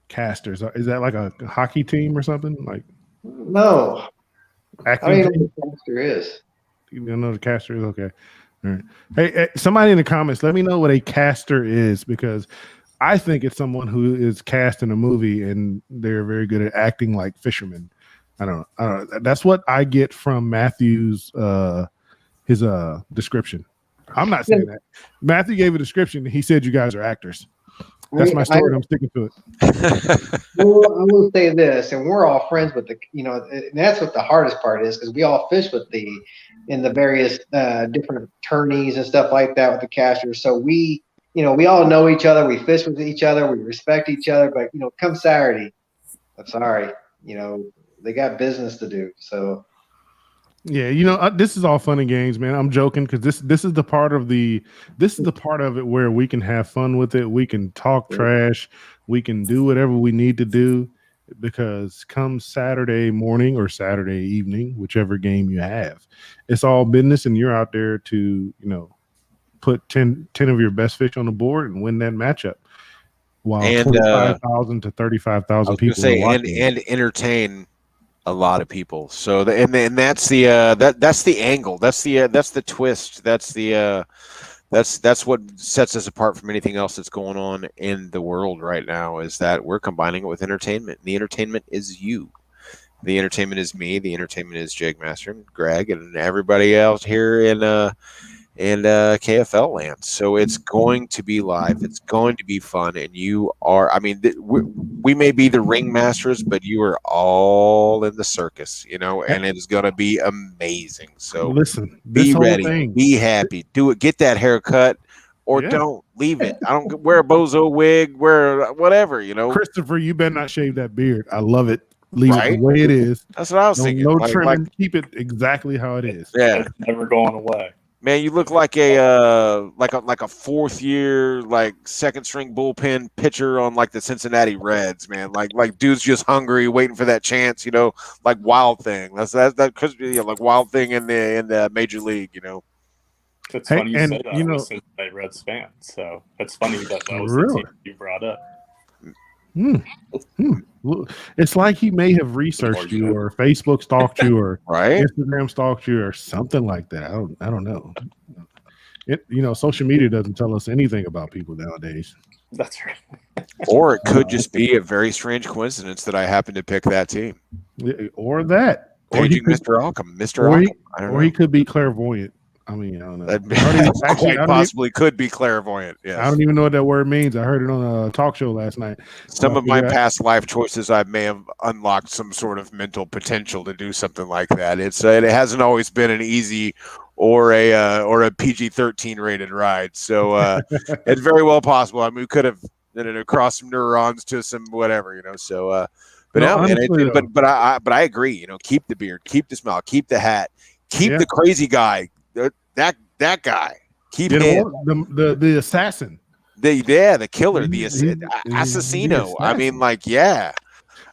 Casters. Is that like a hockey team or something? Like no. I don't know what the Caster is. You don't know the Caster is? Okay. All right. Hey, somebody in the comments, let me know what a caster is, because I think it's someone who is cast in a movie and they're very good at acting like fishermen. I don't know. That's what I get from Matthew's his description. I'm not saying that. Matthew gave a description. He said you guys are actors. That's my story. I'm sticking to it. Well, I will say this, and we're all friends with and that's what the hardest part is, because we all fish in the various different tourneys and stuff like that with the casters. So we all know each other. We fish with each other. We respect each other. But come Saturday, I'm sorry, they got business to do. So. Yeah, this is all fun and games, man. I'm joking, because this is the part of it where we can have fun with it. We can talk trash. We can do whatever we need to do, because come Saturday morning or Saturday evening, whichever game you have, it's all business, and you're out there to put 10 of your best fish on the board and win that matchup. While 25,000 to 35,000 people and entertain a lot of people. So and that's the that's the angle. That's the twist. That's what sets us apart from anything else that's going on in the world right now, is that we're combining it with entertainment. The entertainment is you. The entertainment is me. The entertainment is Jake Master and Greg and everybody else here in KFL land. So it's going to be live. It's going to be fun. And you are, we may be the ringmasters, but you are all in the circus, and it is going to be amazing. So listen, be ready, be happy, do it, get that haircut, or don't leave it. I don't wear a bozo wig, wear whatever, Christopher, you better not shave that beard. I love it. Leave it the way it is. That's what I was thinking. No trimming. Keep it exactly how it is. Yeah. It's never going away. Man, you look like a fourth year, second string bullpen pitcher on the Cincinnati Reds, man. Like dude's just hungry, waiting for that chance, like Wild Thing. That could be like Wild Thing in the major league, It's funny you say that. I'm a Cincinnati Reds fan, so it's funny that was the team you brought up. It's like he may have researched you, or Facebook stalked you, or right? Instagram stalked you, or something like that. I don't know. Social media doesn't tell us anything about people nowadays. That's right. Or it could just be a very strange coincidence that I happen to pick that team. Or that. Paging Mr. Alcom. I don't know. He could be clairvoyant. I don't know. That quite possibly could be clairvoyant. Yes. I don't even know what that word means. I heard it on a talk show last night. Some of my past life choices, I may have unlocked some sort of mental potential to do something like that. It hasn't always been an easy or a PG-13 rated ride. So it's very well possible. We could have across some neurons to some whatever, So, but I agree. Keep the beard, keep the smile, keep the hat, keep the crazy guy. That guy, keep him. The assassin, the killer, the assassino.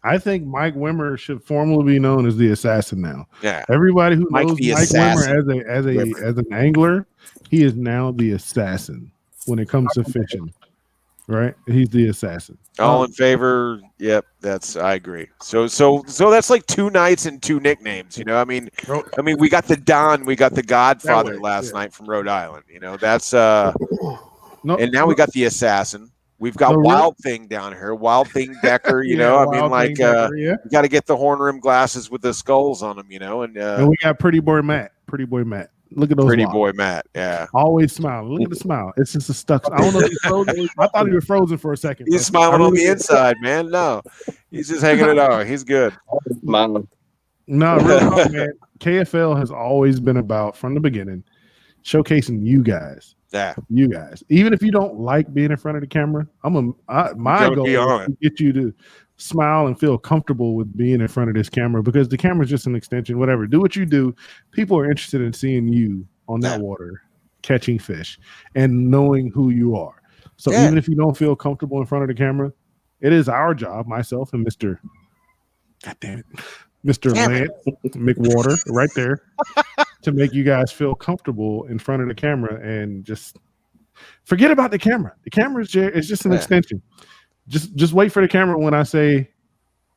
I think Mike Wimmer should formally be known as the assassin now. Yeah, everybody who knows Mike Wimmer as an angler, he is now the assassin when it comes to fishing. Right, he's the assassin. All in favor? Yep, I agree. So that's like 2 nights and 2 nicknames. We got the Don, we got the Godfather last night from Rhode Island. That's and now we got the assassin. We've got Wild Thing down here, Wild Thing Decker. We got to get the horn rim glasses with the skulls on them. And we got Pretty Boy Matt. Look at those Pretty locks. boy Matt. Yeah. Always smiling. Look at the smile. It's just a stuck. I don't know if he's frozen. I thought he was frozen for a second. He's smiling on the inside, man. No, he's just hanging it out. He's good. Smiling. No, real talk, man. KFL has always been about, from the beginning, showcasing you guys. Yeah. You guys. Even if you don't like being in front of the camera, my goal is to get you to smile and feel comfortable with being in front of this camera, because the camera is just an extension. Whatever. Do what you do. People are interested in seeing you on that water catching fish and knowing who you are. So even if you don't feel comfortable in front of the camera, it is our job, myself and Mr. Lance McWhorter right there, to make you guys feel comfortable in front of the camera and just forget about the camera. The camera is just an extension. Just wait for the camera when I say,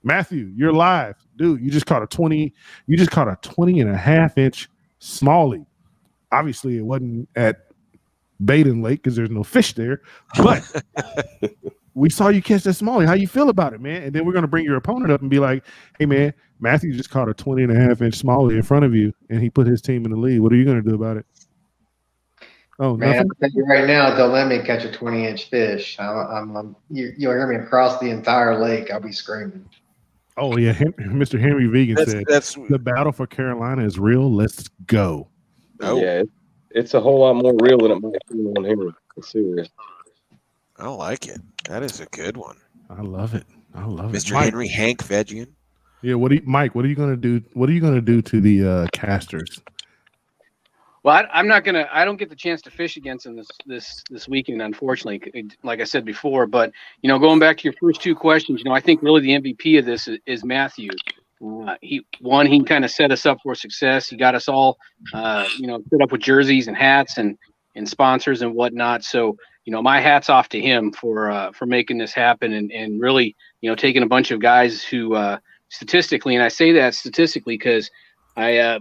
Matthew, you're live. Dude, you just caught a 20 and a half inch smallie. Obviously, it wasn't at Baden Lake because there's no fish there, but we saw you catch that smallie. How you feel about it, man? And then we're going to bring your opponent up and be like, hey, man, Matthew just caught a 20 and a half inch smallie in front of you, and he put his team in the lead. What are you going to do about it? Oh, man, nothing? I'll tell you right now, don't let me catch a 20-inch fish. You'll hear me across the entire lake. I'll be screaming. Oh, yeah. Mr. Henry Vegan said, the battle for Carolina is real. Let's go. Oh. Yeah, it's a whole lot more real than it might be on here. It's serious. I like it. That is a good one. I love it. Mr. Henry Hank Vegian. Yeah, Mike, what are you going to do? What are you going to do to the casters? Well, I don't get the chance to fish against them this weekend, unfortunately, like I said before. But, going back to your first two questions, I think really the MVP of this is Matthew. He kind of set us up for success. He got us all, set up with jerseys and hats and sponsors and whatnot. So, my hat's off to him for making this happen and really, taking a bunch of guys who statistically, and I say that statistically because I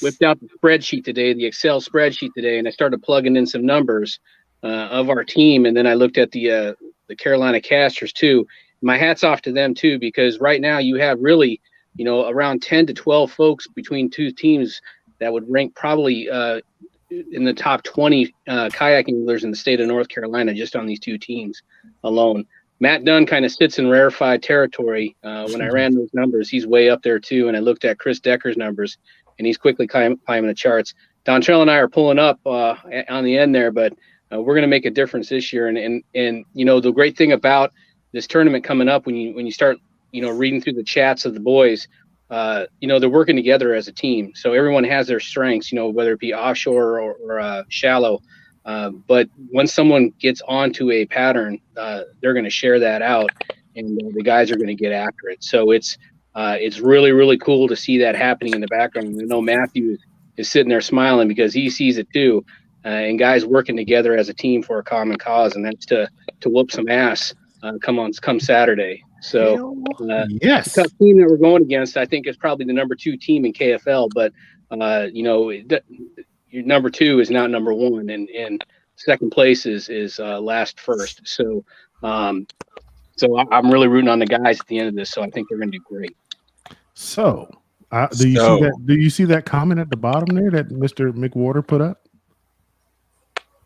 whipped out the spreadsheet today, the Excel spreadsheet today, and I started plugging in some numbers of our team. And then I looked at the Carolina Casters too. My hat's off to them too, because right now you have really, around 10 to 12 folks between two teams that would rank probably in the top 20 kayak anglers in the state of North Carolina, just on these two teams alone. Matt Dunn kind of sits in rarefied territory. When I ran those numbers, he's way up there too. And I looked at Chris Decker's numbers, and he's quickly climbing the charts. Dontrell and I are pulling up on the end there, but we're going to make a difference this year. And the great thing about this tournament coming up, when you start reading through the chats of the boys, they're working together as a team. So everyone has their strengths, whether it be offshore or shallow. But once someone gets onto a pattern, they're going to share that out, and the guys are going to get after it. So it's really, really cool to see that happening in the background. I know Matthew is sitting there smiling because he sees it too, and guys working together as a team for a common cause, and that's to whoop some ass come Saturday. So yes, the tough team that we're going against, I think, is probably the number 2 team in KFL, but your number 2 is not number 1, and second place is last first. So I'm really rooting on the guys at the end of this. So I think they're going to do great. So do you see that comment at the bottom there that Mr. McWhorter put up?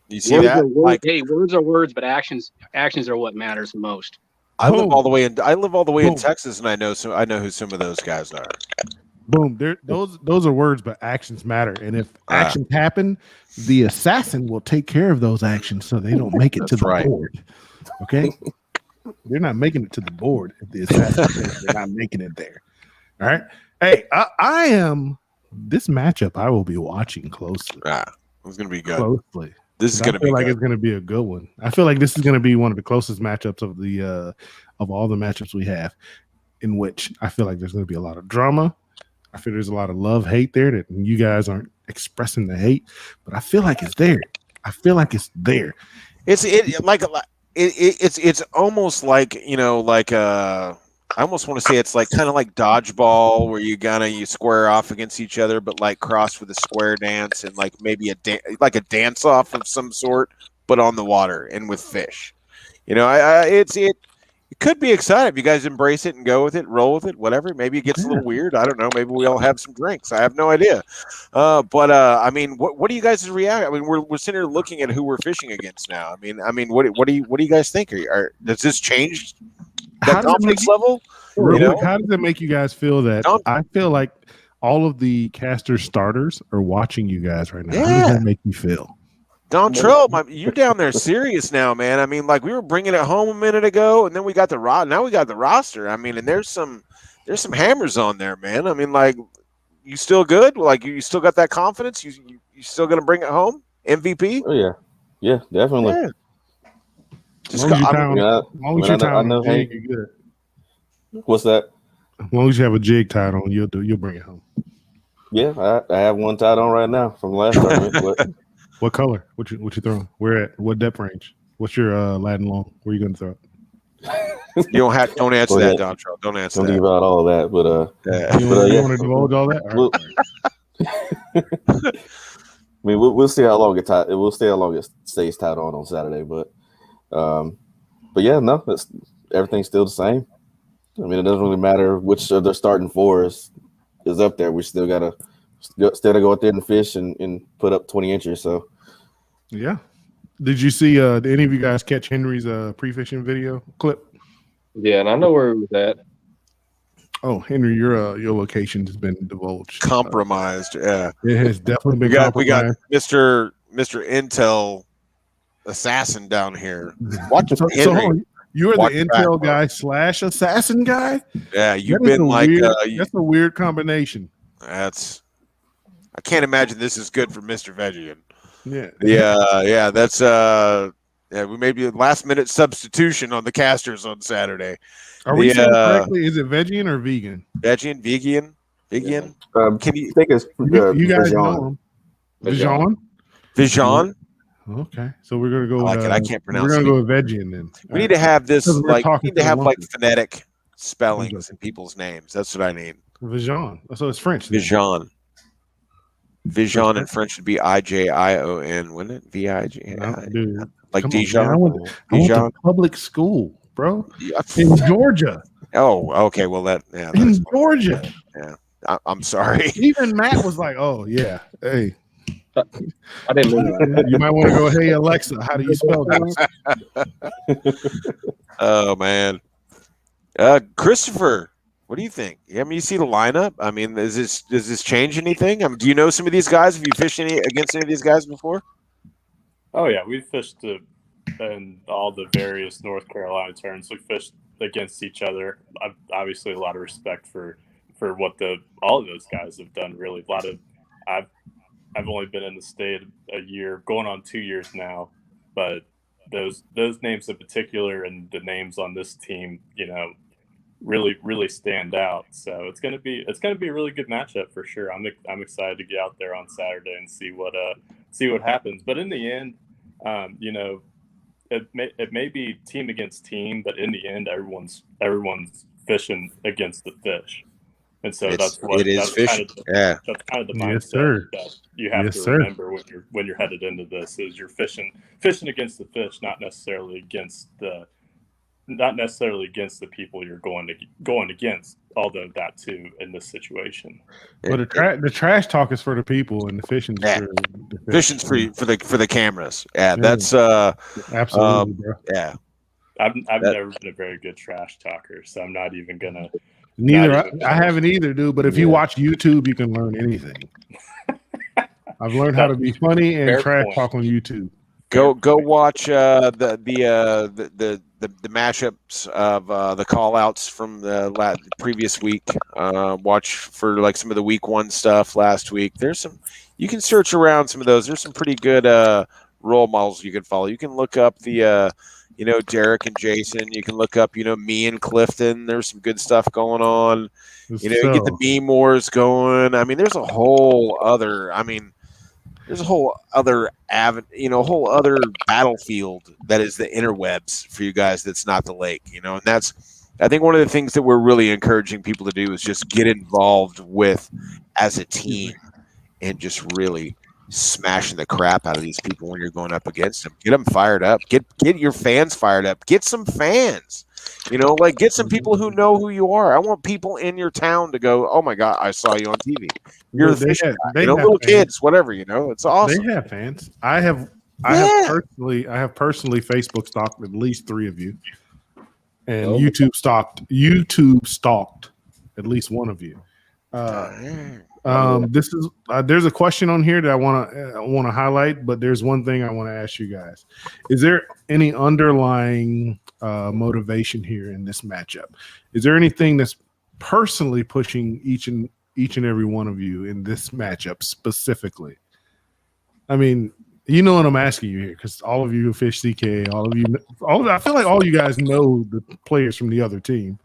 You see that? Hey, words are words, but actions are what matters the most. I live all the way in Texas, and I know who some of those guys are. Boom. Those are words, but actions matter. And if actions happen, the assassin will take care of those actions so they don't make it to the board. Okay? They're not making it to the board if the assassin they're not making it there. All right. Hey, I am this matchup I will be watching closely. It's gonna be good. Closely. This is gonna be like it's gonna be a good one. I feel like this is gonna be one of the closest matchups of all the matchups we have, in which I feel like there's gonna be a lot of drama. I feel there's a lot of love-hate there that you guys aren't expressing the hate, but I feel like it's there. It's almost like I almost want to say it's like kind of like dodgeball, where you square off against each other, but like cross with a square dance and like maybe a dance off of some sort, but on the water and with fish. It could be exciting if you guys embrace it and go with it, roll with it, whatever. Maybe it gets a little weird. I don't know. Maybe we all have some drinks. I have no idea. But I mean, what do you guys react? I mean, we're sitting here looking at who we're fishing against now. I mean, what do you guys think? Does this change that confidence level? How does it make you guys feel that? I feel like all of the caster starters are watching you guys right now. Yeah. How does that make you feel? Dontrell, you're down there serious now, man. I mean, like we were bringing it home a minute ago, and then we got the roster. I mean, and there's some hammers on there, man. I mean, like you still good? Like you still got that confidence? You still gonna bring it home? MVP? Oh yeah, definitely. Yeah. As long as you're tied on a jig, you're good. What's that? As long as you have a jig tied on, you'll bring it home. Yeah, I have one tied on right now from last tournament. What color? What you throwing? Where at? What depth range? What's your Latin long? Where are you going to throw it? You don't answer that, Dontrell. Don't answer that. Don't leave out all of that, but you want to divulge all that? I mean, we'll see how long we'll see how long it stays tied on Saturday, but yeah, no, everything's still the same. I mean, it doesn't really matter which of the starting four is up there. We still gotta go out there and fish and put up 20 inches. So, yeah. Did you see? Did any of you guys catch Henry's pre-fishing video clip? Yeah, and I know where he was at. Oh, Henry, your location has been divulged. Compromised. Yeah, it has definitely been. We got Mr. Intel assassin down here. Watch Henry. You are the intel guy / assassin guy. Yeah, you've been like that's a weird combination. I can't imagine this is good for Mr. Vegian. Yeah. That's we made a last minute substitution on the casters on Saturday. Are we saying correctly? Is it vegan or vegan? Vegan. Can you think it's you guys know him? Vision? Okay, so we're gonna go. I can't pronounce. We're gonna go with Vegian then. We need to have this like phonetic spellings in people's names. That's what I need. Vision. So it's French. Vision. Vision in French would be IJION, wouldn't it? VIJ. Like Dijon. I went to public school, bro. In Georgia. Oh, okay. Well, in Georgia. Yeah, I'm sorry. Even Matt was like, "Oh yeah, hey." I didn't mean you might want to go, "Hey Alexa, how do you spell this?" Oh man, Christopher, what do you think? I mean, you see the lineup. I mean, does this change anything? I mean, do you know some of these guys? Have you fished against any of these guys before? Oh yeah, we fished in all the various North Carolina tournaments. We fished against each other. Obviously, a lot of respect for what all of those guys have done. Really, I've only been in the state a year, going on 2 years now, but those names in particular and the names on this team, really stand out. So it's gonna be a really good matchup for sure. I'm excited to get out there on Saturday and see what happens. But in the end, it may be team against team, but in the end, everyone's fishing against the fish. And so that's kind of the mindset that you have to remember when you're headed into this is you're fishing against the fish, not necessarily against the people you're going against, although that too in this situation. But the trash talk is for the people and the fishing's for the cameras. Yeah, that's absolutely, bro. Yeah. I've never been a very good trash talker, so I'm not even gonna. I haven't either, dude. But if you watch YouTube, you can learn anything. I've learned how to be funny and trash talk on YouTube. Go watch the matchups of the call outs from the previous week. Watch for like some of the week 1 stuff last week. There's some you can search around some of those. There's some pretty good role models you can follow. You can look up the Derek and Jason. You can look up, me and Clifton. There's some good stuff going on. You get the meme wars going. I mean, there's a whole other whole other battlefield that is the interwebs for you guys. That's not the lake, and that's, I think one of the things that we're really encouraging people to do is just get involved with as a team and just really smashing the crap out of these people when you're going up against them. Get them fired up. Get your fans fired up. Get some fans. You know, like get some people who know who you are. I want people in your town to go, "Oh my God, I saw you on TV. You're the fishing guy." You know, little kids, whatever. You know, it's awesome. They have fans. I have personally Facebook stalked at least 3 of you, and YouTube stalked at least one of you. This is there's a question on here that I want to highlight, but there's one thing I want to ask you guys: is there any underlying motivation here in this matchup? Is there anything that's personally pushing each and every one of you in this matchup specifically? I mean, you know what I'm asking you here, because all of you who fish CK, I feel like all you guys know the players from the other team.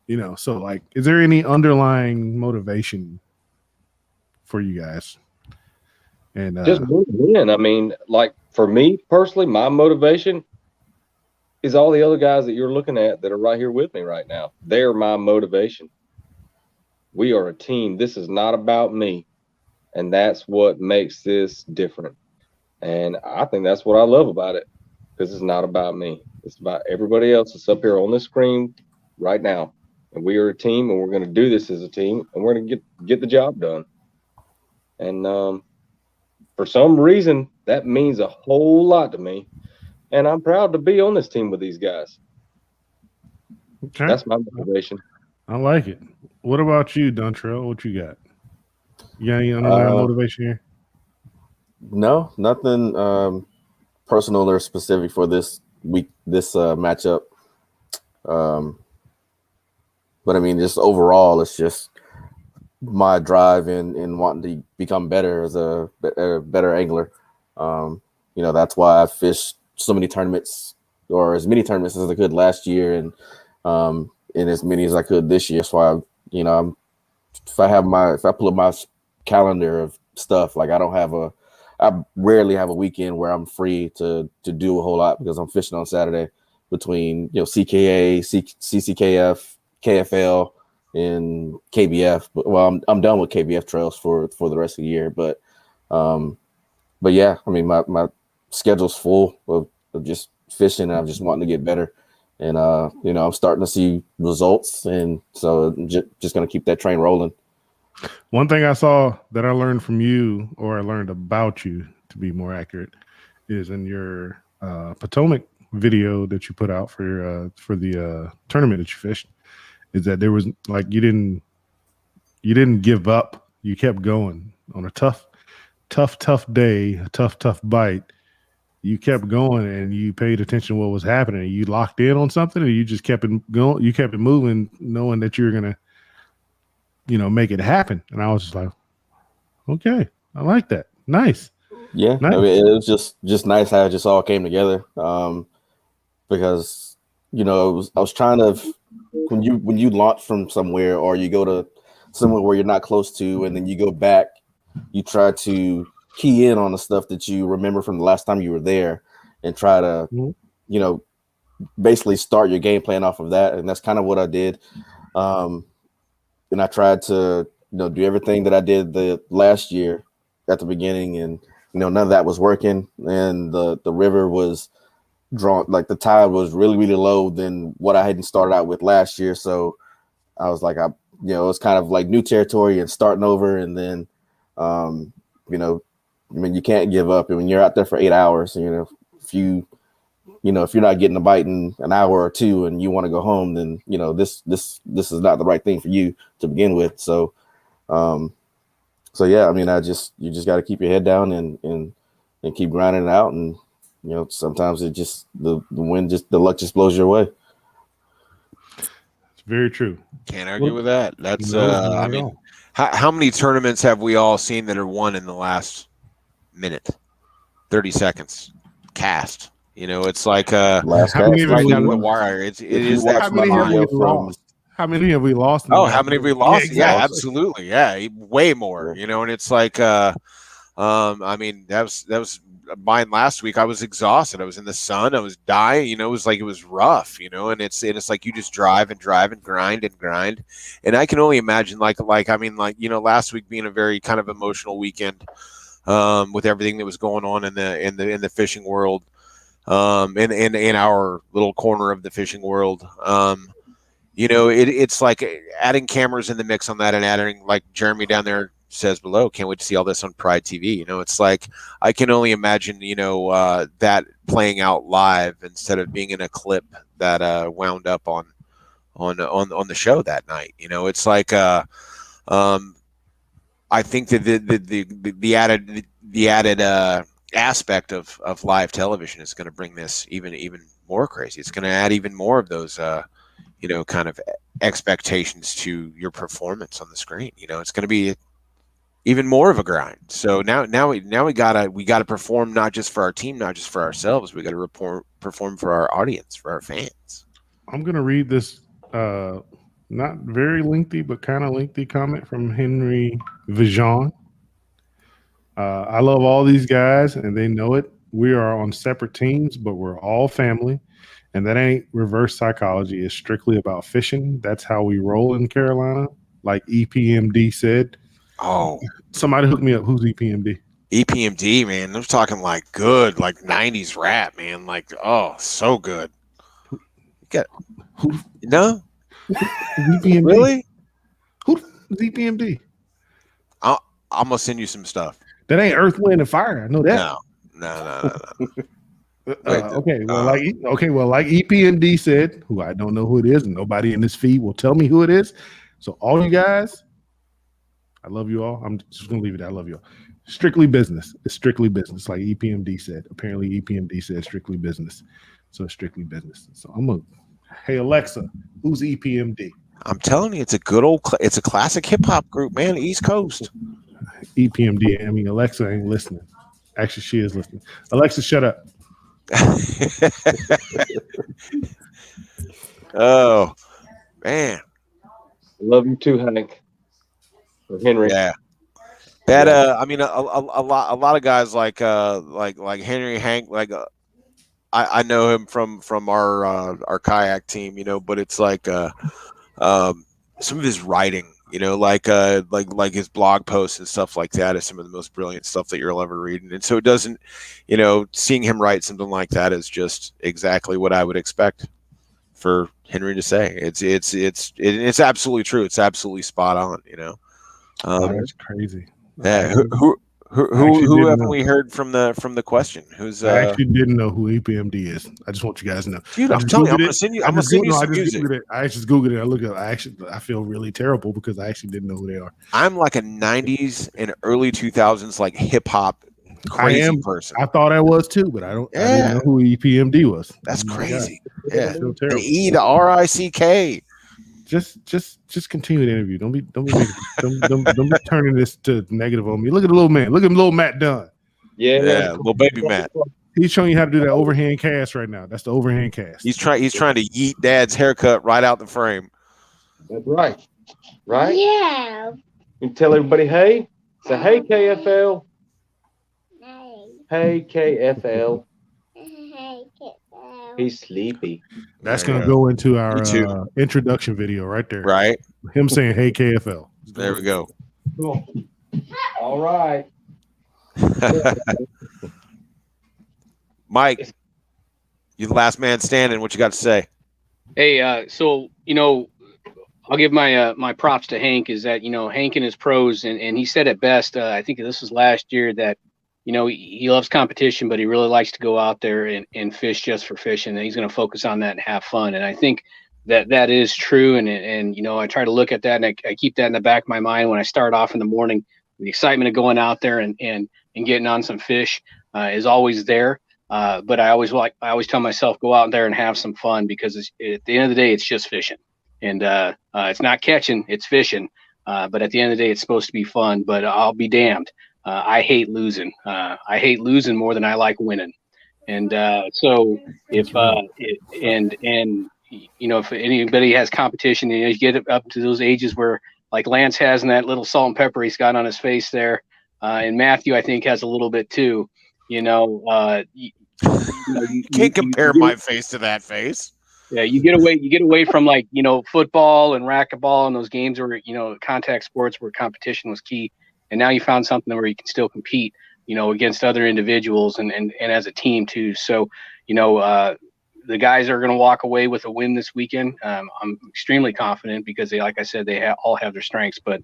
You know, so like, is there any underlying motivation for you guys? And just win. I mean, like for me personally, my motivation is all the other guys that you're looking at that are right here with me right now. They're my motivation. We are a team. This is not about me. And that's what makes this different. And I think that's what I love about it, because it's not about me. It's about everybody else that's up here on the screen right now. And we are a team, and we're going to do this as a team, and we're going to get the job done. And for some reason, that means a whole lot to me. And I'm proud to be on this team with these guys. Okay. That's my motivation. I like it. What about you, Dontrell? What you got? You got any underlying motivation here? No, nothing personal or specific for this week, this matchup. But I mean, just overall, it's just my drive in wanting to become better as a better angler. You know, that's why I fished so many tournaments, or as many tournaments as I could last year, and as many as I could this year. That's why if I pull up my calendar of stuff, like I rarely have a weekend where I'm free to do a whole lot, because I'm fishing on Saturday between, you know, CKA, CCKF, KFL, and KBF. But well, I'm done with KBF trails for the rest of the year. But yeah, I mean, my schedule's full of just fishing, and I'm just wanting to get better. And you know, I'm starting to see results, and so just gonna keep that train rolling. One thing I saw that I learned from you, or I learned about you, to be more accurate, is in your Potomac video that you put out for the tournament that you fished, is that there was like you didn't give up. You kept going on a tough day, a tough bite. You kept going, and you paid attention to what was happening. You locked in on something, and you just kept it going. You kept it moving, knowing that you were gonna, you know, make it happen. And I was just like, okay, I like that. Nice. Yeah, nice. I mean, it was just nice how it just all came together. Because, you know, I was trying to, when you launch from somewhere, or you go to somewhere where you're not close to, and then you go back, you try to key in on the stuff that you remember from the last time you were there, and try to, you know, basically start your game plan off of that. And that's kind of what I did. And I tried to, you know, do everything that I did the last year at the beginning, and, you know, none of that was working. And the river was drawn, like the tide was really, really low than what I hadn't started out with last year. So I was like, you know, it's kind of like new territory and starting over. And then, you know, I mean, you can't give up. And when you're out there for 8 hours, you know, if you're not getting a bite in an hour or two and you want to go home, then, you know, this is not the right thing for you to begin with. So, yeah, I mean, you just got to keep your head down and keep grinding it out. And, you know, sometimes it just, the luck just blows your way. It's very true. Can't argue with that. That's, I mean, how many tournaments have we all seen that are won in the last minute, 30 seconds cast? You know, it's like right down to the wire. It is that. How many have we lost? How many have we lost? Oh, how many have we lost? Yeah, exactly. Yeah, absolutely. Yeah, way more. You know, and it's like, I mean, that was mine last week. I was exhausted. I was in the sun. I was dying. You know, it was rough. You know, and it's like you just drive and grind. And I can only imagine, like I mean, like, you know, last week being a very kind of emotional weekend, with everything that was going on in the fishing world. in our little corner of the fishing world. It's like adding cameras in the mix on that, and adding, like Jeremy down there says below, can't wait to see all this on Pride TV. It's like I can only imagine that playing out live instead of being in a clip that wound up on the show that night. It's like I think that the added aspect of live television is going to bring this even more crazy. It's going to add even more of those kind of expectations to your performance on the screen. It's going to be even more of a grind. So now we gotta perform, not just for our team, not just for ourselves. We got to perform for our audience, for our fans. I'm gonna read this not very lengthy, but kind of lengthy comment from Henry Vijon. I love all these guys, and they know it. We are on separate teams, but we're all family. And that ain't reverse psychology. It's strictly about fishing. That's how we roll in Carolina. Like EPMD said. Oh, somebody hook me up. Who's EPMD? EPMD, man. I'm talking like good, like 90s rap, man. Like, oh, so good. No? EPMD? Really? Who's EPMD? I'm going to send you some stuff. That ain't Earth, Wind, and Fire. I know that. No. Okay, well, like EPMD said, who I don't know who it is, and nobody in this feed will tell me who it is. So all you guys, I love you all. I'm just gonna leave it. I love you all. Strictly business. It's strictly business, like EPMD said. Apparently, EPMD said strictly business. So it's strictly business. So hey Alexa, who's EPMD? I'm telling you, it's a good old. It's a classic hip hop group, man. East Coast. EPMD. I mean, Alexa ain't listening. Actually, she is listening. Alexa, shut up. Oh man, love you too, Hank. Or Henry. Yeah, that I mean, a lot of guys like Henry, Hank, like I know him from our kayak team, but it's like some of his writing, like his blog posts and stuff like that is some of the most brilliant stuff that you'll ever read. And so it doesn't, seeing him write something like that is just exactly what I would expect for Henry to say. It's absolutely true. It's absolutely spot on. That's crazy. Yeah. Who haven't we heard from the question? I actually didn't know who EPMD is. I just want you guys to know. Dude, I'm telling you, I'm gonna send you some music. I just Googled it. I feel really terrible because I actually didn't know who they are. I'm like a 90s and early 2000s like hip hop crazy person. I thought I was too, but I didn't know who EPMD was. That's crazy. Yeah. The E, the RICK. Just continue the interview. Don't be turning this to negative on me. Look at the little man. Look at little Matt Dunn. Yeah, little baby Matt. He's showing you how to do that overhand cast right now. That's the overhand cast. He's trying to yeet Dad's haircut right out the frame. That's right. Right? Yeah. You tell everybody, hey. Say, hey, KFL. Hey, KFL. He's sleepy. That's going to go into our introduction video right there. Right. Him saying, hey, KFL. There we go. Cool. All right. Mike, you're the last man standing. What you got to say? Hey, so, I'll give my props to Hank is that, Hank and his pros, and he said it best. I think this was last year that, he loves competition, but he really likes to go out there and fish just for fishing. And he's going to focus on that and have fun. And I think that is true. And I try to look at that, and I keep that in the back of my mind when I start off in the morning. The excitement of going out there and getting on some fish is always there. But I always tell myself, go out there and have some fun, because at the end of the day, it's just fishing. And it's not catching, it's fishing. But at the end of the day, it's supposed to be fun. But I'll be damned. I hate losing. I hate losing more than I like winning. And so if if anybody has competition, you get up to those ages where, like Lance has in that little salt and pepper he's got on his face there, and Matthew I think has a little bit too. You can't compare my face to that face. Yeah, you get away from football and racquetball and those games where contact sports where competition was key. And now you found something where you can still compete. against other individuals and as a team too. So, the guys are going to walk away with a win this weekend. I'm extremely confident because like I said, they all have their strengths, but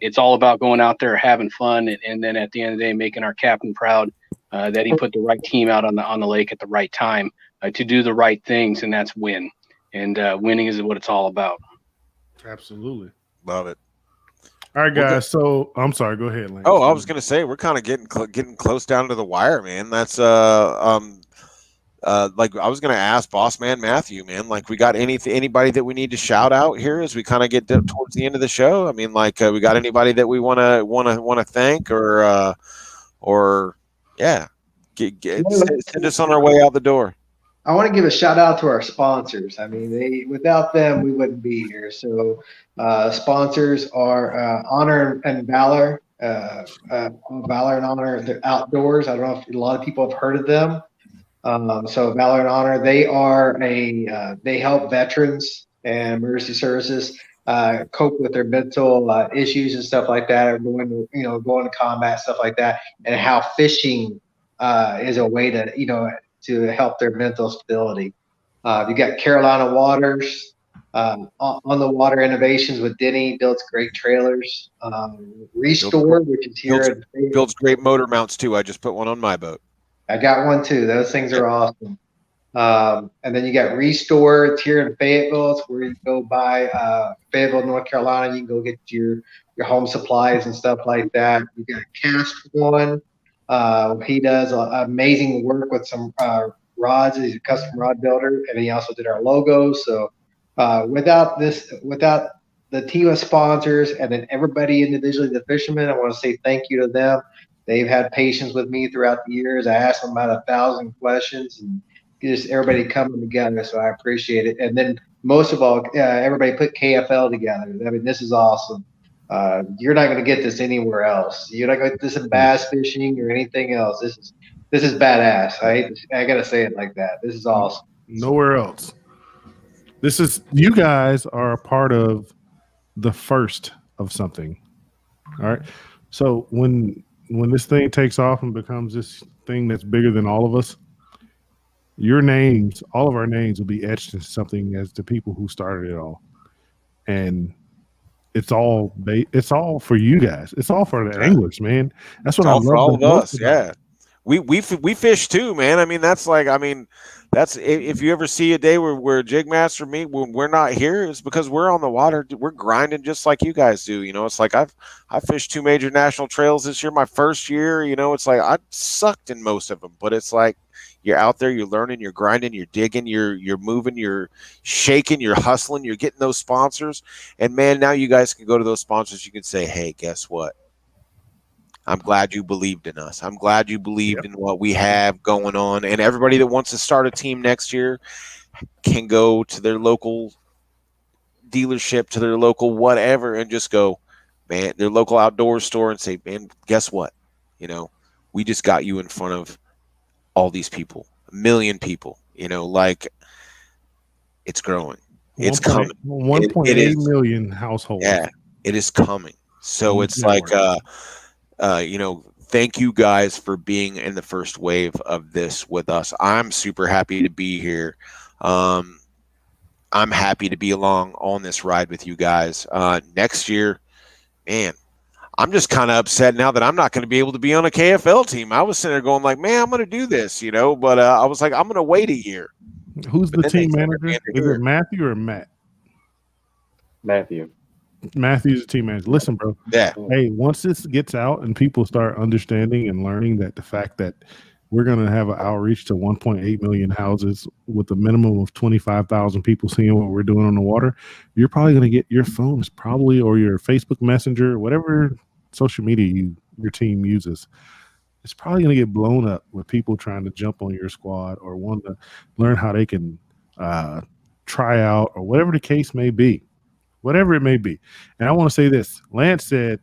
it's all about going out there, having fun. And then at the end of the day, making our captain proud that he put the right team out on the lake at the right time to do the right things. And that's win. And winning is what it's all about. Absolutely. Love it. All right, guys. So I'm sorry. Go ahead, Lance. Oh, I was gonna say we're kind of getting close down to the wire, man. That's like I was gonna ask Boss Man Matthew, man. Like, we got anybody that we need to shout out here as we kind of get towards the end of the show? I mean, like, we got anybody that we want to thank or yeah, send us on our way out the door. I want to give a shout out to our sponsors. I mean, without them, we wouldn't be here. So, sponsors are Honor and Valor, Valor and Honor. They're outdoors. I don't know if a lot of people have heard of them. So, Valor and Honor, they are they help veterans and emergency services cope with their mental issues and stuff like that, or going to combat, stuff like that, and how fishing is a way to help their mental stability. You got Carolina Waters, on the water innovations with Denny, builds great trailers. Restore, which is here. Builds great motor mounts too. I just put one on my boat. I got one too. Those things are awesome. And then you got Restore. It's here in Fayetteville. It's where you go by Fayetteville, North Carolina. You can go get your home supplies and stuff like that. You got Cast One. He does amazing work with some rods. He's a custom rod builder, and he also did our logos. So without the team of sponsors and then everybody individually, the fishermen, I want to say thank you to them. They've had patience with me throughout the years. I asked them about 1,000 questions, and just everybody coming together. So I appreciate it. And then most of all, everybody put KFL together. I mean, this is awesome. You're not going to get this anywhere else. You're not going to get this in bass fishing or anything else. This is badass. I got to say it like that. This is awesome. Nowhere else. You guys are a part of the first of something. All right. So when this thing takes off and becomes this thing that's bigger than all of us, your names, all of our names will be etched into something as the people who started it all. And it's all for you guys. It's all for the anglers, man. That's what I love. For all of us, yeah. We fish too, man. I mean, that's if you ever see a day where Jigmaster meet when we're not here, it's because we're on the water. We're grinding just like you guys do. It's like I fished 2 major national trails this year. My first year, it's like I sucked in most of them, but it's like you're out there, you're learning, you're grinding, you're digging, you're moving, you're shaking, you're hustling, you're getting those sponsors. And man, now you guys can go to those sponsors. You can say, hey, guess what? I'm glad you believed in us. I'm glad you believed in what we have going on. And everybody that wants to start a team next year can go to their local dealership, to their local whatever, and just go, man, their local outdoor store and say, man, guess what? We just got you in front of all these people, 1 million people, like it's growing. It's coming. 1.8 million households. Yeah, it is coming. So it's like, thank you guys for being in the first wave of this with us. I'm super happy to be here. I'm happy to be along on this ride with you guys. Next year, man, I'm just kind of upset now that I'm not going to be able to be on a KFL team. I was sitting there going like, man, I'm going to do this, but I was like, I'm going to wait a year. Who's the team manager? Is it Matthew or Matt? Matthew. Matthew's the team manager. Listen, bro. Yeah. Hey, once this gets out and people start understanding and learning that the fact that we're going to have an outreach to 1.8 million houses with a minimum of 25,000 people seeing what we're doing on the water, you're probably going to get your phones or your Facebook Messenger, whatever social media your team uses. It's probably going to get blown up with people trying to jump on your squad or want to learn how they can try out or whatever the case may be. Whatever it may be. And I want to say this. Lance said,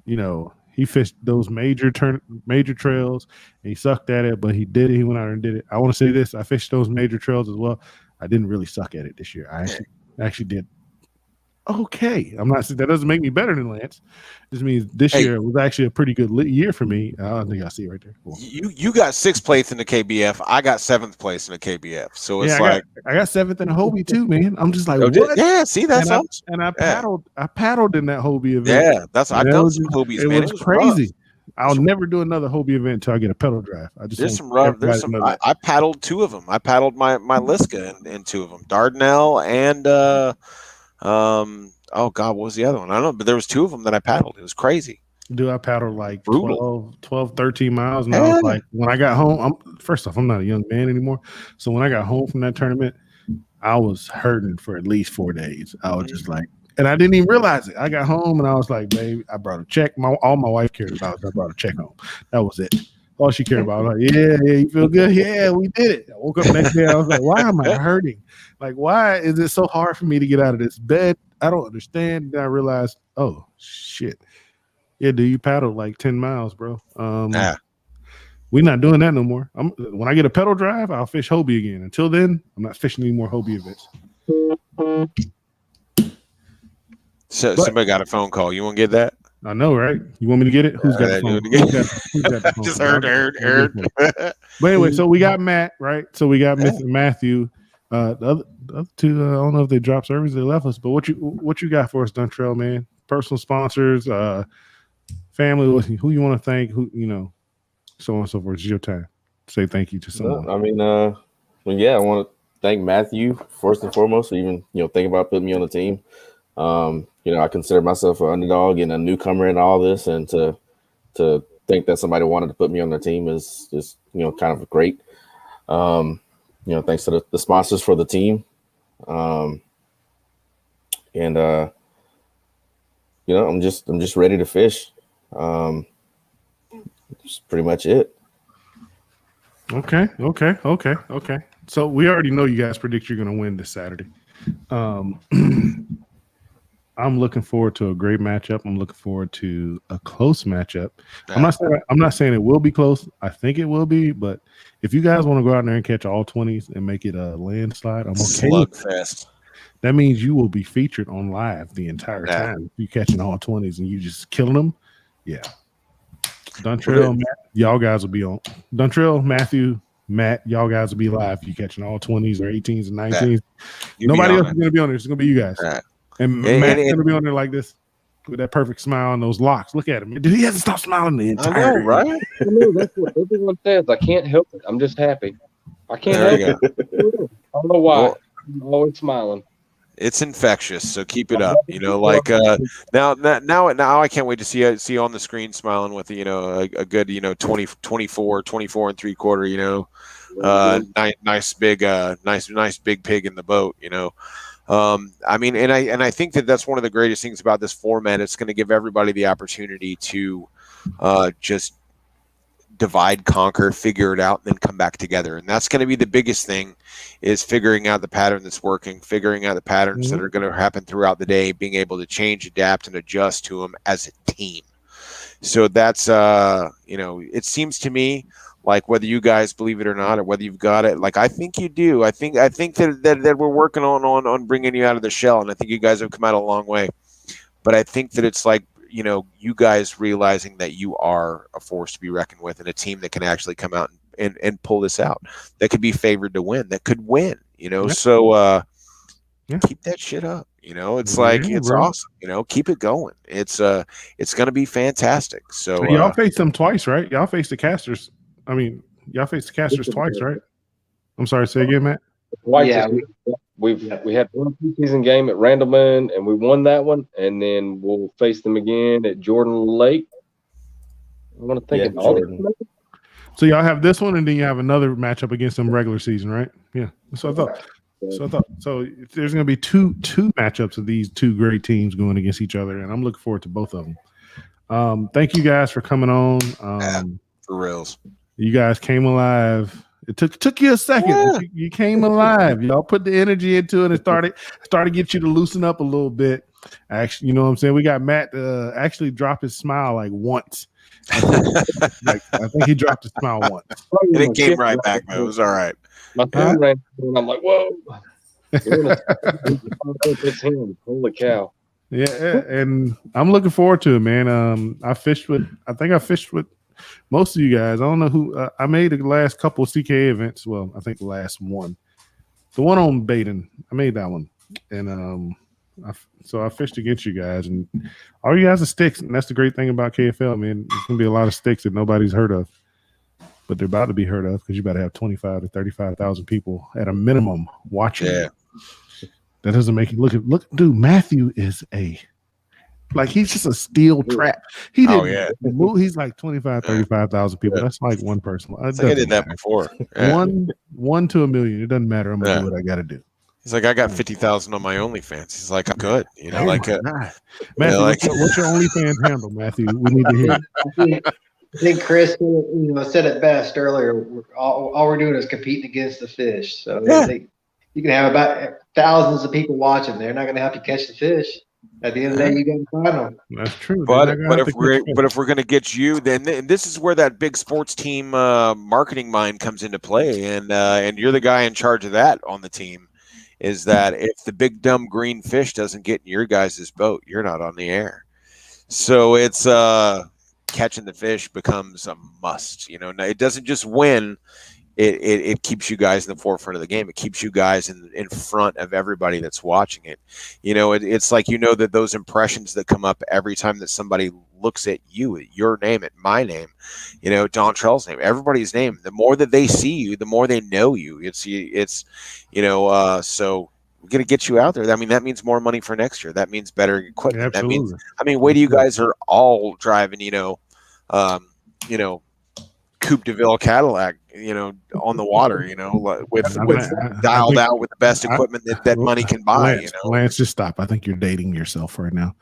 he fished those major trails and he sucked at it, but he did it. He went out and did it. I want to say this. I fished those major trails as well. I didn't really suck at it this year. I actually did okay. I'm not. That doesn't make me better than Lance. This means this year was actually a pretty good year for me. I think I see it right there. Cool. You got 6th place in the KBF. I got 7th place in the KBF. So it's I got 7th in a Hobie too, man. I'm just like, what? Yeah, see, that's awesome. I paddled in that Hobie event. Yeah, I've done some Hobies, man. It was crazy. I'll never do another Hobie event until I get a pedal drive. I paddled 2 of them. I paddled my Liska in 2 of them, Dardanelle and oh God, what was the other one? I don't know, but there was 2 of them that I paddled. It was crazy. Dude, I paddled like 12, 13 miles. And I was like, when I got home, first off, I'm not a young man anymore. So when I got home from that tournament, I was hurting for at least 4 days. I was just like, and I didn't even realize it. I got home and I was like, babe, I brought a check. All my wife cared about was I brought a check home. That was it. All she cared about. I was like, yeah, you feel good? Yeah, we did it. I woke up the next day. I was like, why am I hurting? Like, why is it so hard for me to get out of this bed? I don't understand. Then I realized, oh, shit. Yeah, dude, you paddled like 10 miles, bro. We're not doing that no more. When I get a pedal drive, I'll fish Hobie again. Until then, I'm not fishing any more Hobie events. So somebody got a phone call. You want to get that? I know, right? You want me to get it? Who's got the phone? Who's got the phone? Just heard. But anyway, so we got Matt, right? So we got Mr. Matthew. The other 2, I don't know if they dropped service, they left us. But what you got for us, Duntrell, man? Personal sponsors, family, who you want to thank, who so on and so forth. It's your time. Say thank you to someone. I mean, I want to thank Matthew first and foremost for even thinking about putting me on the team. I consider myself an underdog and a newcomer in all this, and to think that somebody wanted to put me on their team is just kind of great. Thanks to the sponsors for the team, I'm just ready to fish. That's pretty much it. Okay. So we already know you guys predict you're going to win this Saturday. I'm looking forward to a great matchup. I'm looking forward to a close matchup. I'm not saying it will be close. I think it will be, but if you guys want to go out there and catch all 20s and make it a landslide, I'm okay. Slugfest. That means you will be featured on live the entire time. If you catching all 20s and you just killing them, yeah. Duntrell, Matt, y'all guys will be on. Duntrell, Matthew, Matt, y'all guys will be live. If you catching all 20s or 18s and 19s. Nobody else is going to be on there. It's going to be you guys. And Matt's going to be on there like this with that perfect smile and those locks. Look at him. He hasn't stopped smiling the entire time. Right? I know, that's what everyone says. I can't help it. I'm just happy. I can't help it. I don't know why. Well, I'm always smiling. It's infectious, so keep it up. Now I can't wait to see you on the screen smiling with a good 24 and 3/4. Nice big pig in the boat. I think that's one of the greatest things about this format. It's going to give everybody the opportunity to just divide, conquer, figure it out, and then come back together. And that's going to be the biggest thing, is figuring out the pattern that's working, figuring out the patterns that are going to happen throughout the day, being able to change, adapt, and adjust to them as a team. So that's, it seems to me like, whether you guys believe it or not, or whether you've got it, like, I think you do. I think that we're working on bringing you out of the shell, and I think you guys have come out a long way. But I think that it's like, you guys realizing that you are a force to be reckoned with, and a team that can actually come out and pull this out, that could be favored to win, that could win, so keep that shit up. It's it's awesome. Keep it going. It's going to be fantastic. So y'all faced them twice, right? Y'all faced the casters. I mean, y'all faced the casters twice, right? I'm sorry, say again, Matt. Twice. Yeah. We had one preseason game at Randleman, and we won that one, and then we'll face them again at Jordan Lake. I want to think of Jordan. So y'all have this one, and then you have another matchup against them regular season, right? Yeah. So I thought. So there's going to be two matchups of these two great teams going against each other, and I'm looking forward to both of them. Thank you guys for coming on. For reals. You guys came alive. It took you a second. Yeah. You came alive. Y'all put the energy into it and started to get you to loosen up a little bit. Actually, you know what I'm saying? We got Matt actually drop his smile like once. I think he dropped his smile once. And it came right back, man. It was all right. My phone ran, and I'm like, whoa. It's him. Holy cow. Yeah, and I'm looking forward to it, man. I think I fished with most of you guys. I don't know who I made the last couple of CKA events. Well, I think the last one, the one on Baden, I made that one, and so I fished against you guys, and all you guys are sticks, and that's the great thing about KFL, man. There's gonna be a lot of sticks that nobody's heard of, but they're about to be heard of because you better have 25 to 35,000 people at a minimum watching. Yeah. That doesn't make you look, dude. Matthew is he's just a steel trap. He didn't move. He's like 25, 35,000 people. That's like one person. I did that before. Yeah. One to a million. It doesn't matter. I'm gonna do what I gotta do. He's like, I got 50,000 on my OnlyFans. He's like, I'm good. You know, Matthew, what's your OnlyFans handle, Matthew? We need to hear it. I think Chris, said it best earlier. All we're doing is competing against the fish. So you can have about thousands of people watching. They're not going to help you catch the fish. At the end of the day, you got to find them. That's true. But if we're going to get you, then this is where that big sports team marketing mind comes into play, and you're the guy in charge of that on the team. Is that if the big dumb green fish doesn't get in your guys' boat, you're not on the air. So it's catching the fish becomes a must. You know, now, it doesn't just win. It keeps you guys in the forefront of the game. It keeps you guys in front of everybody that's watching it. You know, it's like, that those impressions that come up every time that somebody looks at you, at your name, at my name, Dontrell's name, everybody's name. The more that they see you, the more they know you. So we're going to get you out there. I mean, that means more money for next year. That means better equipment. Absolutely. That means, wait till you guys are all driving, Coupe de Ville Cadillac, on the water, with dialed out with the best equipment that money can buy. Lance, just stop. I think you're dating yourself right now.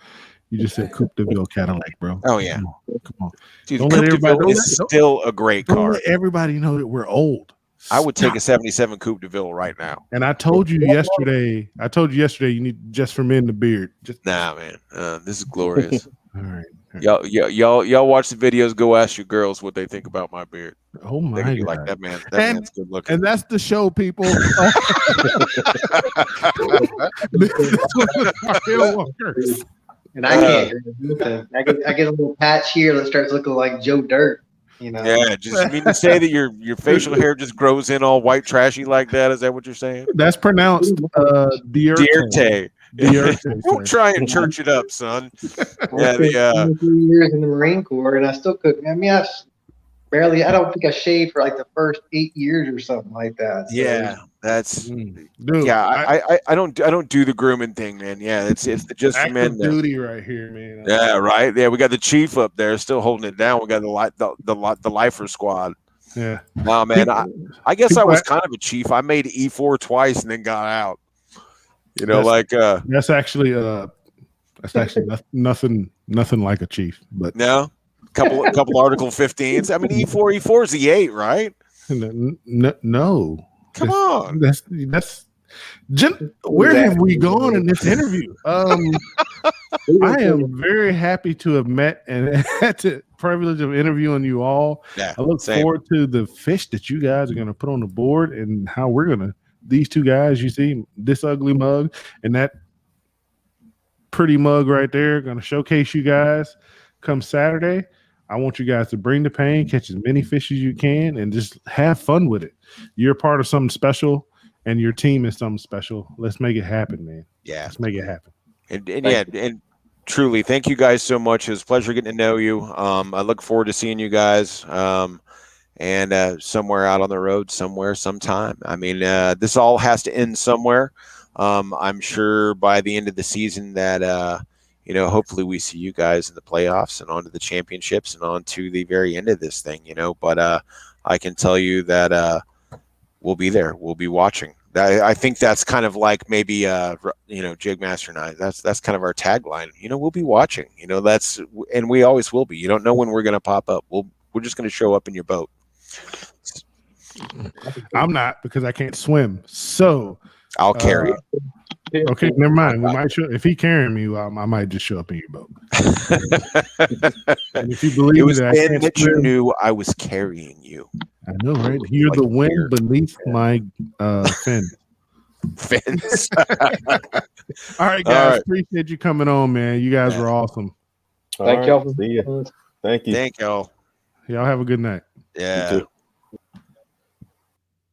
You just said Coupe de Ville Cadillac, bro. Oh yeah, come on. Dude, Coupe de Ville is still a great car. Let everybody know that we're old. I would take a 77 Coupe de Ville right now. And I told you yesterday. You need just for men the beard. Nah, man. This is glorious. All right. Y'all watch the videos. Go ask your girls what they think about my beard. Oh my God! Like that man. That man's good looking. And that's the show, people. And I can't. I get a little patch here that starts looking like Joe Dirt. Yeah, to say that your facial hair just grows in all white trashy like that. Is that what you're saying? That's pronounced Dierte. Don't try and church it up, son. Yeah, 3 years in the Marine Corps, and I still couldn't. I mean, I don't think I shaved for like the first 8 years or something like that. So. Yeah, that's dude. Yeah, I don't do the grooming thing, man. Yeah, it's just for men. Duty right here, man. Yeah, right. Yeah, we got the chief up there still holding it down. We got the lifer squad. Yeah. No, man. I guess I was kind of a chief. I made E4 twice and then got out. That's actually nothing like a chief, but no, couple Article 15s. I mean, E4 is the 8, right? No, come on. That's where have we gone in this interview? I am very happy to have met and had the privilege of interviewing you all. Yeah, I look forward to the fish that you guys are going to put on the board and how we're going to. These two guys, you see, this ugly mug and that pretty mug right there, going to showcase you guys come Saturday. I want you guys to bring the pain, catch as many fish as you can, and just have fun with it. You're part of something special, and your team is something special. Let's make it happen, man. Yeah. Let's make it happen. And truly, thank you guys so much. It was a pleasure getting to know you. I look forward to seeing you guys. And somewhere out on the road, sometime. I mean, this all has to end somewhere. I'm sure by the end of the season that, hopefully we see you guys in the playoffs and on to the championships and on to the very end of this thing, But I can tell you that we'll be there. We'll be watching. I think that's kind of like maybe, Jigmaster and I. That's kind of our tagline. We'll be watching. And we always will be. You don't know when we're going to pop up. We're just going to show up in your boat. I'm not because I can't swim. So I'll carry it. Okay, never mind. We might if he carrying me, I might just show up in your boat. And if you believe it was that you knew I was carrying you. I know, right? You're the wind beneath my fin. Fins. All right, guys. All right. Appreciate you coming on, man. You guys were awesome. Thank y'all. See you. Thank you. Thank y'all. Y'all have a good night. Yeah. You too.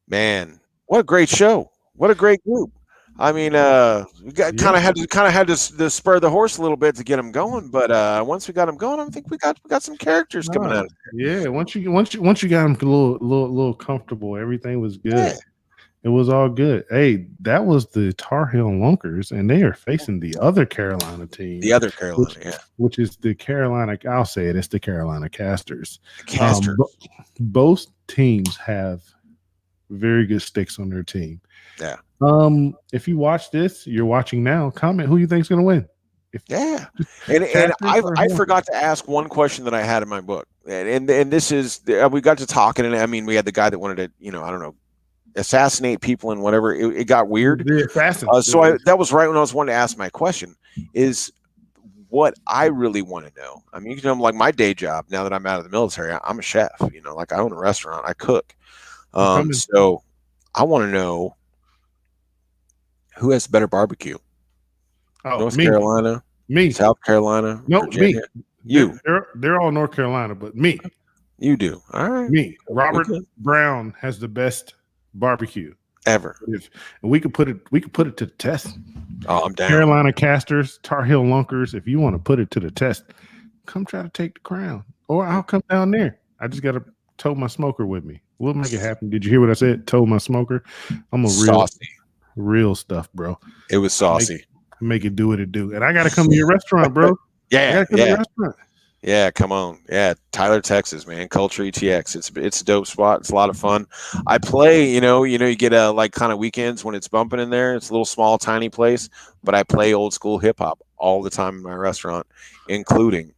Man, what a great show. What a great group. I mean, we got kind of had to spur the horse a little bit to get them going, but once we got them going, I think we got some characters coming out. Yeah, once you got them a little comfortable, everything was good. Yeah. It was all good. Hey, that was the Tarheel Lunkers, and they are facing the other Carolina team. The other Carolina, which is the Carolina. I'll say it. It's the Carolina Casters. Both teams have very good sticks on their team. Yeah. If you watch this, you're watching now. Comment who you think's going to win. And I forgot to ask one question that I had in my book, and this is we got to talking, and I mean we had the guy that wanted to I don't know assassinate people and whatever. It got weird. That was right when I was wanting to ask my question. Is what I really want to know. I mean, like my day job now that I'm out of the military, I'm a chef. Like I own a restaurant, I cook. So I want to know who has better barbecue. North Carolina, me, South Carolina, no, Virginia. me. You. They're all North Carolina, but me. You do. All right. Me. Robert Brown has the best barbecue ever. We could put it to the test. Oh, I'm down. Carolina Casters, Tarheel Lunkers. If you want to put it to the test, come try to take the crown, or I'll come down there. I just got to tow my smoker with me. We'll make it happen. Did you hear what I said? Tow my smoker. I'm a real stuff, bro. It was saucy. Make it do what it do. And I got to come to your restaurant, bro. Yeah. Yeah, come on. Yeah, Tyler, Texas, man. Culture ETX. It's a dope spot. It's a lot of fun. I play, you get like kind of weekends when it's bumping in there. It's a little small, tiny place, but I play old school hip hop all the time in my restaurant, including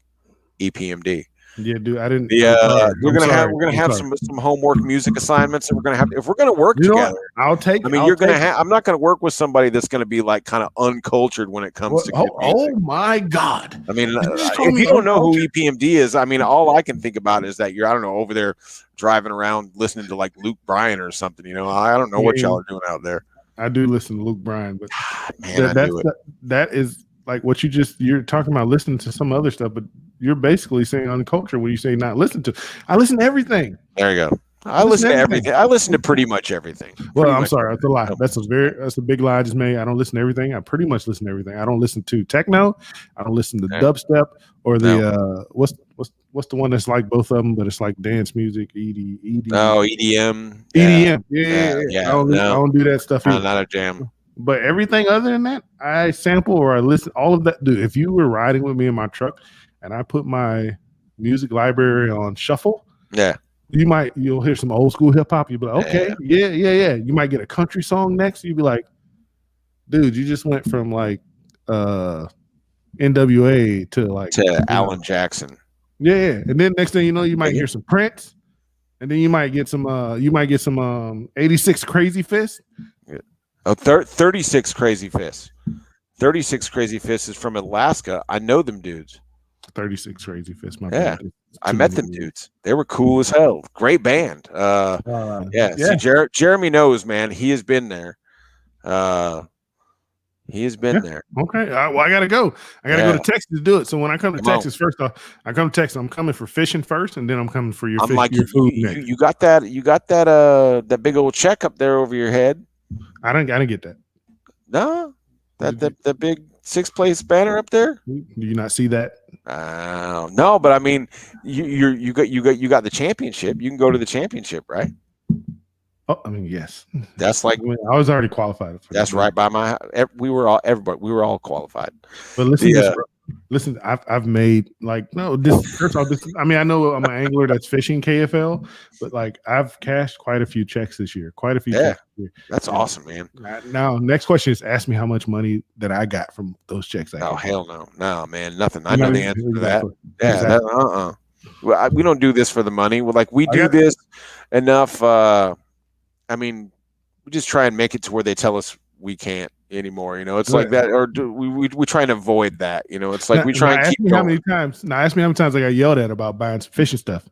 EPMD. Yeah, dude. I didn't. We're gonna have some homework music assignments that we're gonna have. If we're gonna work together, I'll take. I mean, I'm not gonna work with somebody that's gonna be like kind of uncultured when it comes to. Oh my God! I mean, if you don't know who EPMD is, I mean, all I can think about is that you're, I don't know, over there driving around listening to like Luke Bryan or something. I don't know what y'all are doing out there. I do listen to Luke Bryan, but man, that is like what you're talking about, listening to some other stuff, but you're basically saying on culture when you say not listen to. I listen to everything. There you go. I listen to everything. I listen to pretty much everything. Well, I'm sorry, that's a lie. That's a big lie I just made. I don't listen to everything. I pretty much listen to everything. I don't listen to techno. I don't listen to dubstep or the what's the one that's like both of them, but it's like dance music, EDM. Oh, EDM. EDM. Yeah. I don't do that stuff either. Not a jam. But everything other than that, I sample or I listen. All of that, dude. If you were riding with me in my truck and I put my music library on shuffle, you'll hear some old school hip hop. You'll be like, okay, yeah. You might get a country song next. You'll be like, dude, you just went from like NWA to Alan Jackson. Yeah. And then next thing you know, you might hear some Prince, and then you might get some 86 Crazy Fist. Yeah. Oh, 36 Crazy Fists. 36 Crazy Fists is from Alaska. I know them dudes. 36 Crazy Fists. I met them dudes. They were cool as hell. Great band. See, Jeremy knows, man. He has been there. He has been there. Okay. Well, I gotta go. I gotta go to Texas to do it. So when I come to Texas, first off, I come to Texas. I'm coming for fishing first, and then I'm coming for your food. You got that? You got that big old check up there over your head? I didn't get that. No, that big 6th place banner up there. Do you not see that? No, but I mean, you got the championship. You can go to the championship, right? Oh, I mean, yes. That's like I was already qualified. That's right by my. We were all qualified. But listen, I've made first off, I mean, I know I'm an angler that's fishing KFL, but like I've cashed quite a few checks this year. Quite a few checks this year. That's awesome, man. Now, next question is ask me how much money that I got from those checks. Hell no, man, nothing. I know the answer to that. Yeah, we don't do this for the money. We do this enough. I mean, we just try and make it to where they tell us we can't anymore. It's like that, or we try and avoid that. It's like we try and keep going. Ask me how many times I got yelled at about buying some fishing stuff.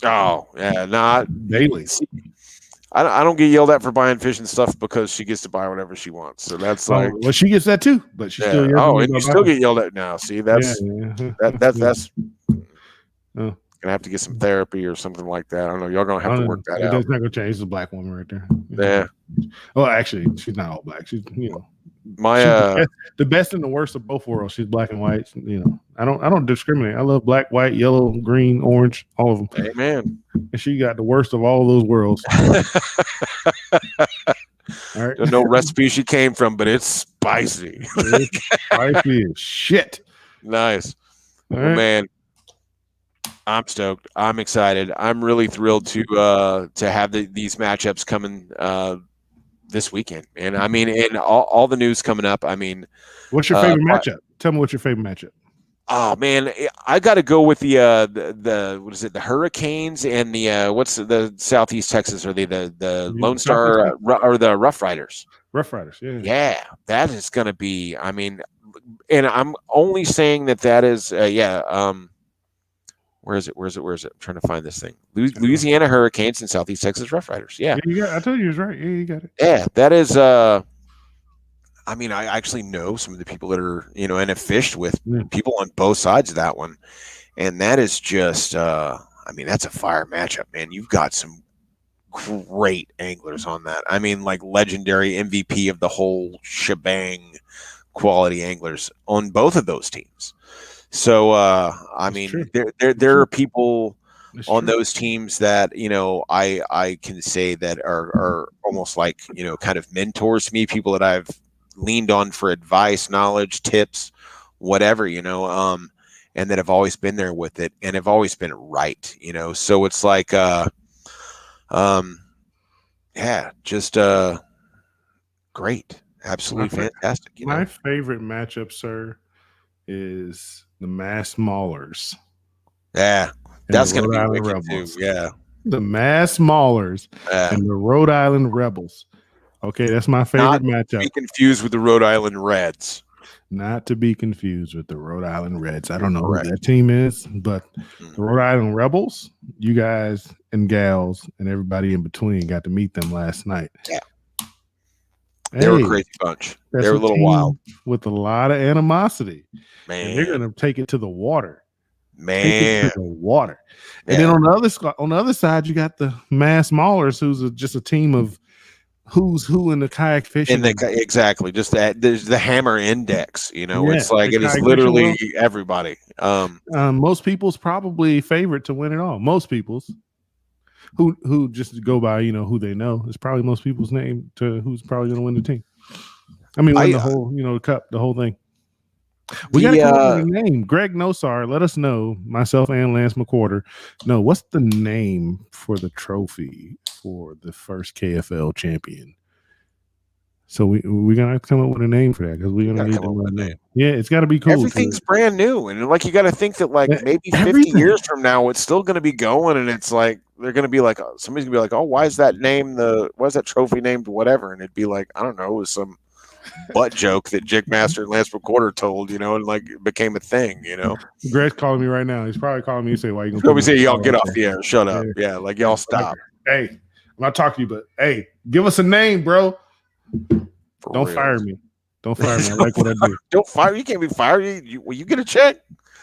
Oh yeah, not daily. I don't get yelled at for buying fishing stuff because she gets to buy whatever she wants. So that's like, well, she gets that too, but she still yeah. Oh, and you still get yelled at now. See, that's that's Oh. gonna have to get some therapy or something like that. I don't know. Y'all gonna have to work that out. That's not gonna change. It's a black woman right there. Yeah. Well, actually, she's not all black. She's my she's the best and the worst of both worlds. She's black and white. I don't discriminate. I love black, white, yellow, green, orange, all of them. Amen. And she got the worst of all those worlds. All right. Don't know recipe she came from, but it's spicy. It's spicy as shit. Nice. All well, right. Man, I'm stoked. I'm excited. I'm really thrilled to have these matchups coming this weekend. And I mean, and all the news coming up. I mean, what's your favorite matchup? Tell me what's your favorite matchup. Oh man, I got to go with the what is it? The Hurricanes and the what's the Southeast Texas? Are they the Lone Star or the Rough Riders? Rough Riders, yeah. Yeah, that is going to be. I mean, and I'm only saying that is Where is it? I'm trying to find this thing. Louisiana Hurricanes and Southeast Texas Rough Riders. Yeah. I told you it was right. Yeah, you got it. Yeah, that is. I mean, I actually know some of the people that are, and have fished with people on both sides of that one, and that is just. I mean, that's a fire matchup, man. You've got some great anglers on that. I mean, like legendary MVP of the whole shebang, quality anglers on both of those teams. So, I mean, there are people on those teams that, I can say that are almost like, kind of mentors to me, people that I've leaned on for advice, knowledge, tips, whatever, and that have always been there with it and have always been right, so it's like, just, great. Absolutely fantastic. My favorite matchup, sir, is the Mass Maulers. Yeah, that's going to be wicked too. Yeah, the Mass Maulers and the Rhode Island Rebels. Okay, that's my favorite matchup. Not to be confused with the Rhode Island Reds. Not to be confused with the Rhode Island Reds. I don't know who that team is, but the Rhode Island Rebels, you guys and gals and everybody in between got to meet them last night. Yeah. They were a crazy bunch. They were a little wild. With a lot of animosity. Man. And they're going to take it to the water. Man. Take it to the water. And then on the other side, you got the Mass Maulers, who's just a team of who's who in the kayak fishing. Exactly. Just that there's the hammer index, it's like it is literally everybody. Most people's probably favorite to win it all. Most people's who just go by, who they know. It's probably most people's name to who's probably going to win the team. I mean, win the whole, cup, the whole thing. We got to come up with a name. Greg Nosar, let us know, myself and Lance McWhorter, what's the name for the trophy for the first KFL champion? So we're going to have to come up with a name for that because we're going to need to know a name. Yeah, it's got to be cool. Everything's brand new. And like, you got to think that like maybe 50 years from now, it's still going to be going. And it's like, they're going to be like, somebody's going to be like, oh, why is that trophy named whatever? And it'd be like, I don't know, it was some butt joke that Jig Master and Lance McWhorter told, and like it became a thing, Greg's calling me right now. He's probably calling me and say, why are you going to probably say, y'all get off the air. Shut up. Yeah, like y'all stop. Hey, I'm not talking to you, but hey, give us a name, bro. Don't fire me. Don't fire me. I like what I do. Don't fire. You can't be fired. You get a check.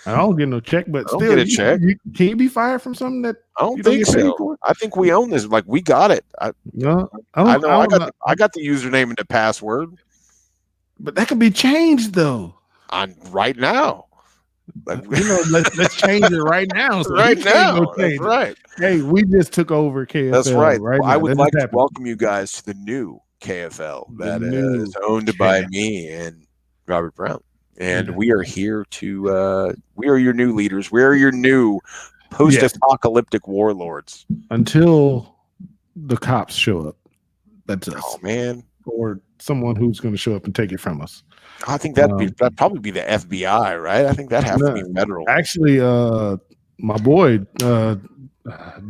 I don't get no check, but still, get a check. Can you be fired from something that I don't think so? I think we own this. Like we got it. I got the username and the password, but that can be changed though. Right now. Let's change it right now. So right now, that's right. Hey, we just took over KFL. That's right. Well, I would like to welcome you guys to the new KFL that is owned by me and Robert Brown. And we are here to we are your new leaders. We are your new post-apocalyptic warlords. Until the cops show up. That's us. Oh man. Or someone who's going to show up and take it from us. I think that'd probably be the FBI, right? I think that has to be federal. Actually, my boy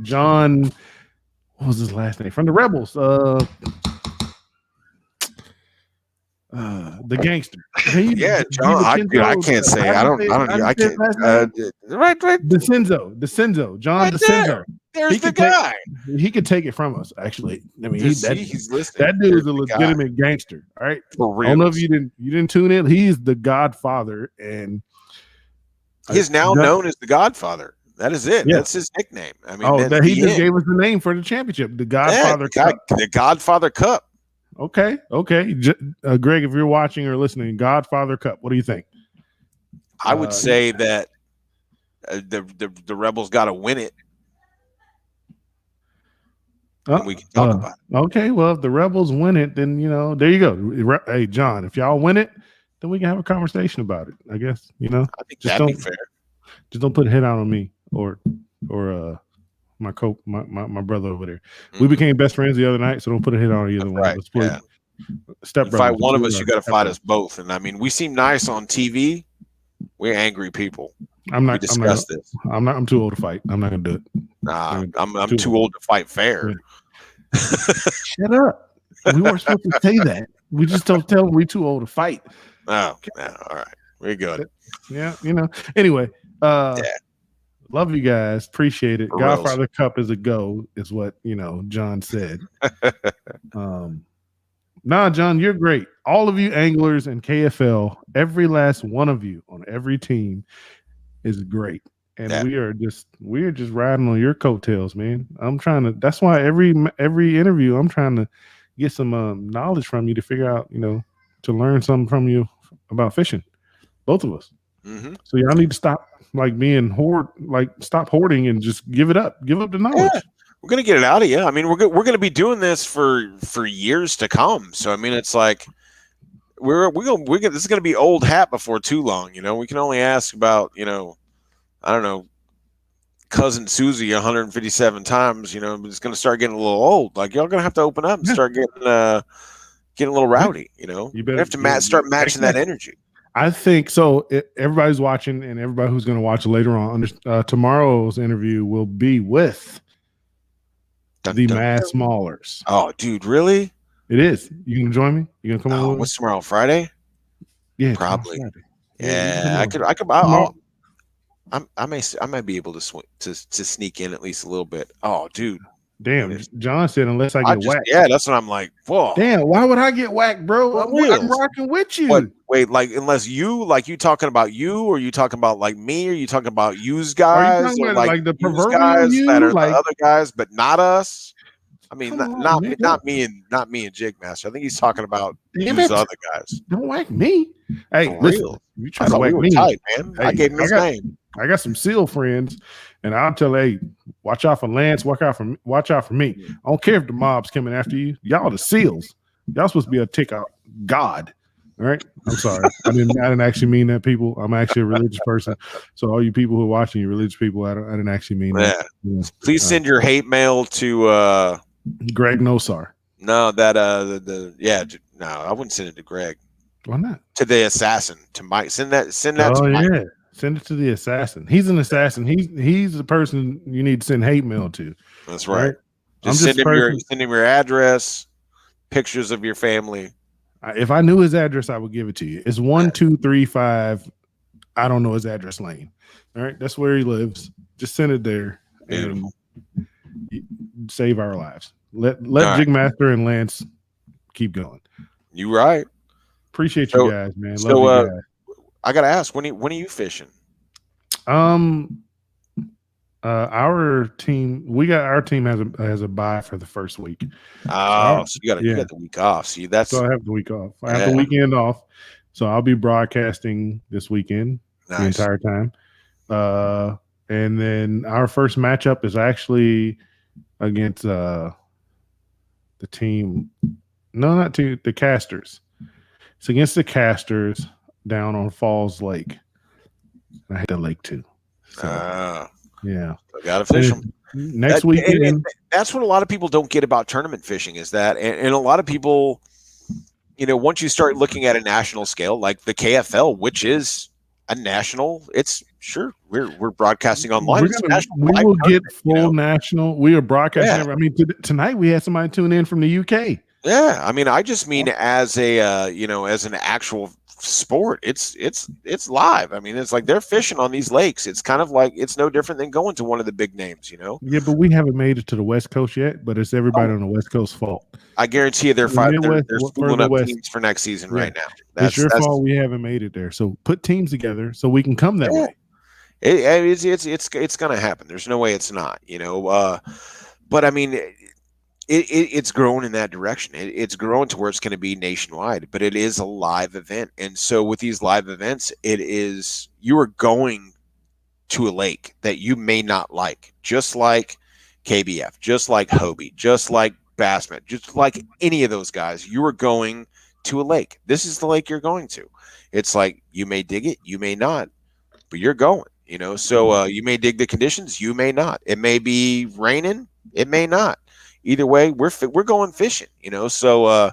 John, what was his last name? From the Rebels. The gangster. John. I can't say. I can't. Right. DeCenzo. John DeCenzo. There's the guy. He could take it from us. Actually, I mean, he's listening. That dude is a legitimate gangster. All right, for real. I don't know if you didn't tune in. He's the Godfather, and he's now known as the Godfather. That is it. Yeah. That's his nickname. I mean, he just gave us the name for the championship, the Godfather Cup. The Godfather Cup. Okay. Greg, if you're watching or listening, Godfather Cup. What do you think? I would say that the Rebels got to win it. And we can talk about it. Okay, well, if the Rebels win it, then there you go. Hey, John, if y'all win it, then we can have a conversation about it. I guess I think that'd be fair. Just don't put a hit out on me or my brother over there. We became best friends the other night, so don't put a hit on either one. Right. Yeah. Step fight one of us, you got to fight us both. And I mean, we seem nice on TV. We're angry people. We discussed this. I'm too old to fight. I'm not gonna do it. Nah, I'm too old to fight fair. Yeah. Shut up. We weren't supposed to say that. We just don't tell them we too old to fight. Oh, yeah, all right. We're good. Yeah, Anyway, love you guys. Appreciate it. Godfather Cup is a go, is what John said. Nah, John, you're great. All of you anglers in KFL, every last one of you on every team is great. And we're just riding on your coattails, man. That's why every interview I'm trying to get some knowledge from you to figure out, to learn something from you about fishing. Both of us. Mm-hmm. So y'all need to stop stop hoarding and just give it up. Give up the knowledge. Yeah. We're gonna get it out of you. I mean, we're gonna be doing this for years to come. So I mean, it's like this is gonna be old hat before too long. We can only ask about I don't know, cousin Susie 157 times. It's gonna start getting a little old. Like y'all gonna have to open up and start getting a little rowdy. You better have to start matching that energy. I think so. Everybody's watching, and everybody who's going to watch later on. Tomorrow's interview will be with the Mass Maulers. Oh, dude, really? It is. You gonna join me? You gonna come on? What's tomorrow? Friday? Yeah, probably. Friday. Yeah, I could. I might be able to sneak in at least a little bit. Oh, dude. Damn, John said unless I get whacked. Yeah, that's what I'm like. Whoa. Damn, why would I get whacked, bro? I'm rocking with you. What? Wait, unless you talking about you, or you talking about like me, or you talking about yous guys, or like the proverbial guys that are the other guys, but not us. I mean, not me and Jigmaster. I think he's talking about these other guys. Don't whack me. Hey, listen, you try to whack me, tight, man. Hey, I gave him his name. I got some SEAL friends, and I'll tell watch out for Lance, watch out for me. I don't care if the mob's coming after you. Y'all the SEALs. Y'all supposed to be a take-out God. All right. I'm sorry. I didn't actually mean that, people. I'm actually a religious person. So all you people who are watching, you religious people, I didn't actually mean that. Yeah. Please send your hate mail to Greg Nosar. No, that no, I wouldn't send it to Greg. Why not? To the assassin, to Mike. Send that to Mike. Yeah. Send it to the assassin. He's an assassin. He's the person you need to send hate mail to. That's right. Just send him your address, pictures of your family. If I knew his address, I would give it to you. It's 1235. I don't know his address lane. All right, that's where he lives. Just send it there and save our lives. Let Jigmaster and Lance keep going. You right. Appreciate you guys, man. Love you guys. I gotta ask, when are you fishing? Our team has a bye for the first week. Oh, so you got the week off. See, so I have the week off. I have the weekend off, so I'll be broadcasting this weekend the entire time. And then our first matchup is actually against the team. No, not the Casters. It's against the Casters down on Falls Lake. I hit the lake too. So, yeah. I gotta fish them. Next weekend. And that's what a lot of people don't get about tournament fishing is that, and a lot of people, once you start looking at a national scale, like the KFL, which is a national, it's sure we're broadcasting online. We will get full national. We are broadcasting. Yeah. I mean, tonight we had somebody tune in from the UK. Yeah, I mean, I just mean as a as an actual sport. It's live. I mean, it's like they're fishing on these lakes. It's kind of like it's no different than going to one of the big names, you know. Yeah, but we haven't made it to the West Coast yet. But it's everybody on the West Coast fault. I guarantee you, they're spooling up teams for next season right now. It's your fault we haven't made it there. So put teams together so we can come that way. It's going to happen. There's no way it's not, you know. But I mean, it's growing in that direction. It's growing to where it's going to be nationwide. But it is a live event, and so with these live events, you are going to a lake that you may not like, just like KBF, just like Hobie, just like Bassman, just like any of those guys. You are going to a lake. This is the lake you're going to. It's like you may dig it, you may not, but you're going. You know, so you may dig the conditions, you may not. It may be raining, it may not. Either way, we're going fishing. You know, so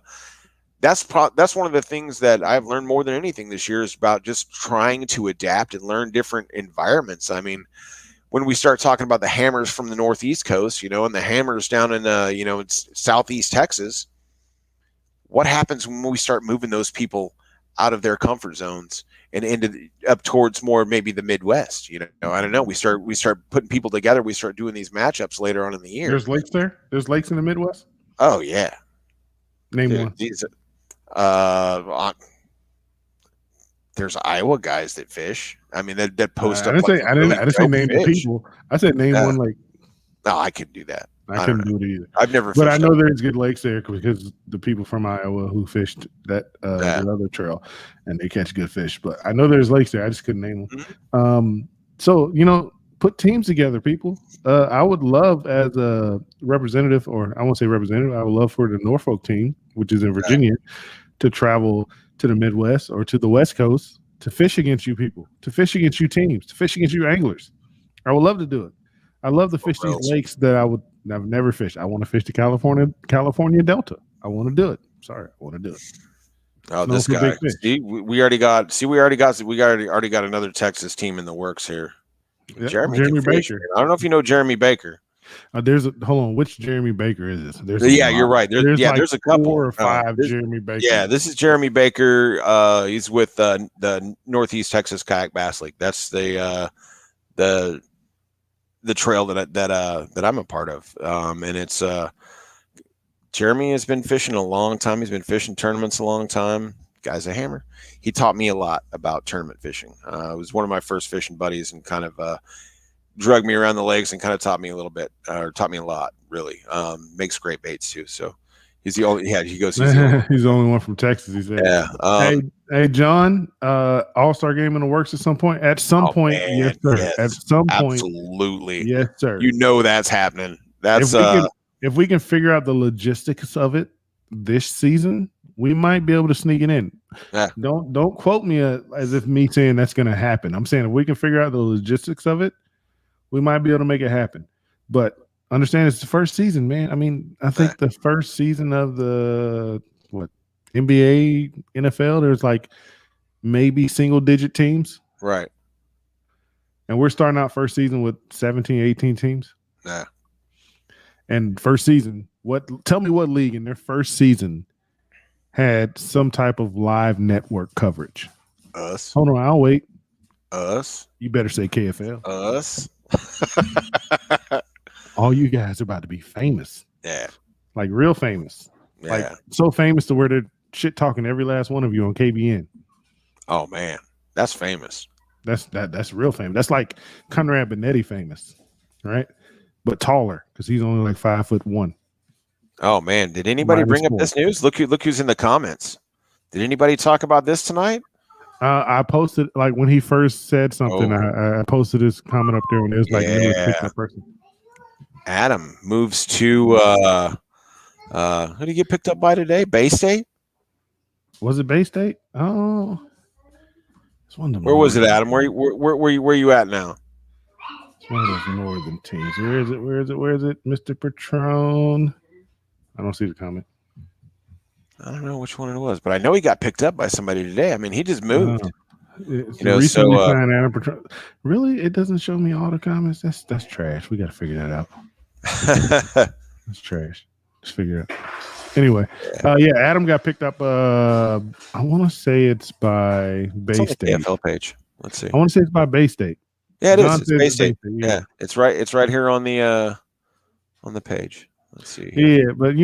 that's one of the things that I've learned more than anything this year is about just trying to adapt and learn different environments. I mean, when we start talking about the hammers from the Northeast coast, you know, and the hammers down in it's Southeast Texas, what happens when we start moving those people out of their comfort zones and up towards more maybe the Midwest? You know, I don't know. We start putting people together. We start doing these matchups later on in the year. There's lakes there. There's lakes in the Midwest. Oh yeah. Name one. There's Iowa guys that fish. I mean, that post up. I didn't say name the people. I said name one lake. No, I couldn't do that. I couldn't do it either. I've never. But I know there's good lakes there because the people from Iowa who fished that other trail, and they catch good fish. But I know there's lakes there. I just couldn't name them. Mm-hmm. So put teams together, people. I would love as a representative, or I won't say representative. I would love for the Norfolk team, which is in Virginia, to travel to the Midwest or to the West Coast to fish against you people, to fish against you teams, to fish against you anglers. I would love to do it. I love to fish these lakes that I've never fished. I want to fish the California Delta. I want to do it. Sorry, I want to do it. Oh, this guy. See, we already got another Texas team in the works here. Yep, Jeremy Baker. I don't know if you know Jeremy Baker. Hold on. Which Jeremy Baker is this? You're right. There's a couple 4 or 5 Jeremy Baker. Yeah, this is Jeremy Baker. He's with the Northeast Texas Kayak Bass League. That's the trail that I'm a part of. And it's Jeremy has been fishing a long time. He's been fishing tournaments a long time. Guy's a hammer. He taught me a lot about tournament fishing. It was one of my first fishing buddies and kind of drug me around the lakes and kind of taught me a little bit, or taught me a lot, really. Makes great baits too. So he's the only, he goes, he's the only one from Texas. He said, yeah. Hey, John, All-Star game in the works at some point? At some point, man, yes, sir. Yes, at some point. Absolutely. Yes, sir. You know that's happening. That's if we can figure out the logistics of it this season, we might be able to sneak it in. Yeah. Don't quote me as if me saying that's going to happen. I'm saying if we can figure out the logistics of it, we might be able to make it happen. But understand it's the first season, man. I mean, I think the first season of the NBA, NFL, there's like maybe single-digit teams. Right. And we're starting out first season with 17, 18 teams. Yeah. And first season, tell me what league in their first season had some type of live network coverage? Us. Hold on, I'll wait. Us. You better say KFL. Us. All you guys are about to be famous. Yeah. Like real famous. Yeah. Like so famous to where they're shit talking every last one of you on KBN. Oh man, that's famous. That's real famous. That's like Conrad Benetti famous, right? But taller because he's only like 5'1". Oh man, did anybody bring up this news? Look who's in the comments. Did anybody talk about this tonight? I posted like when he first said something. I posted his comment up there when it was like that person. Adam moves to who did he get picked up by today? Bay State? Was it Bay State? Oh, it's one of them. Where was it, Adam? Where you at now? It's one of those northern teams. Where is it? Mr. Patron. I don't see the comment. I don't know which one it was, but I know he got picked up by somebody today. I mean, he just moved. Really? It doesn't show me all the comments? That's trash. We got to figure that out. That's trash. Just figure it out. Anyway, yeah, Adam got picked up. I want to say it's by Bay State. KFL page. Let's see. I want to say it's by Bay State. Yeah, it John is. It's Bay State. Yeah, it's right here on the page. Let's see. Yeah, but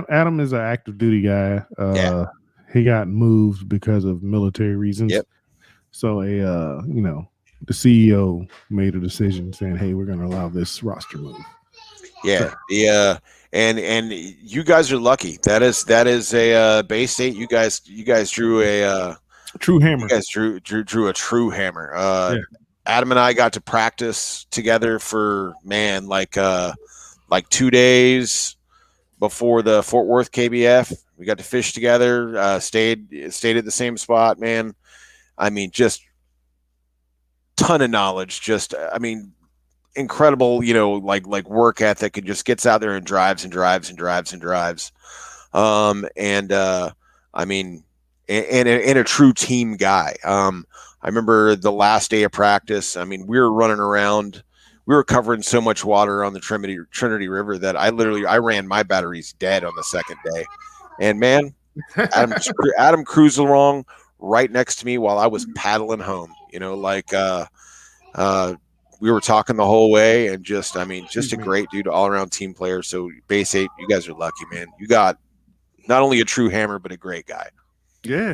Adam is an active duty guy. He got moved because of military reasons. Yep. So the CEO made a decision saying, "Hey, we're going to allow this roster move." Yeah. And you guys are lucky. That is a Bay State. You guys drew a true hammer. You guys drew a true hammer. Adam and I got to practice together for like 2 days before the Fort Worth KBF. We got to fish together. Stayed at the same spot. Man, I mean, just ton of knowledge. Just incredible, like work ethic, and just gets out there and drives. And a true team guy. I remember the last day of practice. I mean, we were running around. We were covering so much water on the Trinity River that I ran my batteries dead on the second day. And man, Adam cruised along right next to me while I was paddling home. We were talking the whole way, and just a great dude, all around team player. So Bay State, you guys are lucky, man. You got not only a true hammer, but a great guy. Yeah.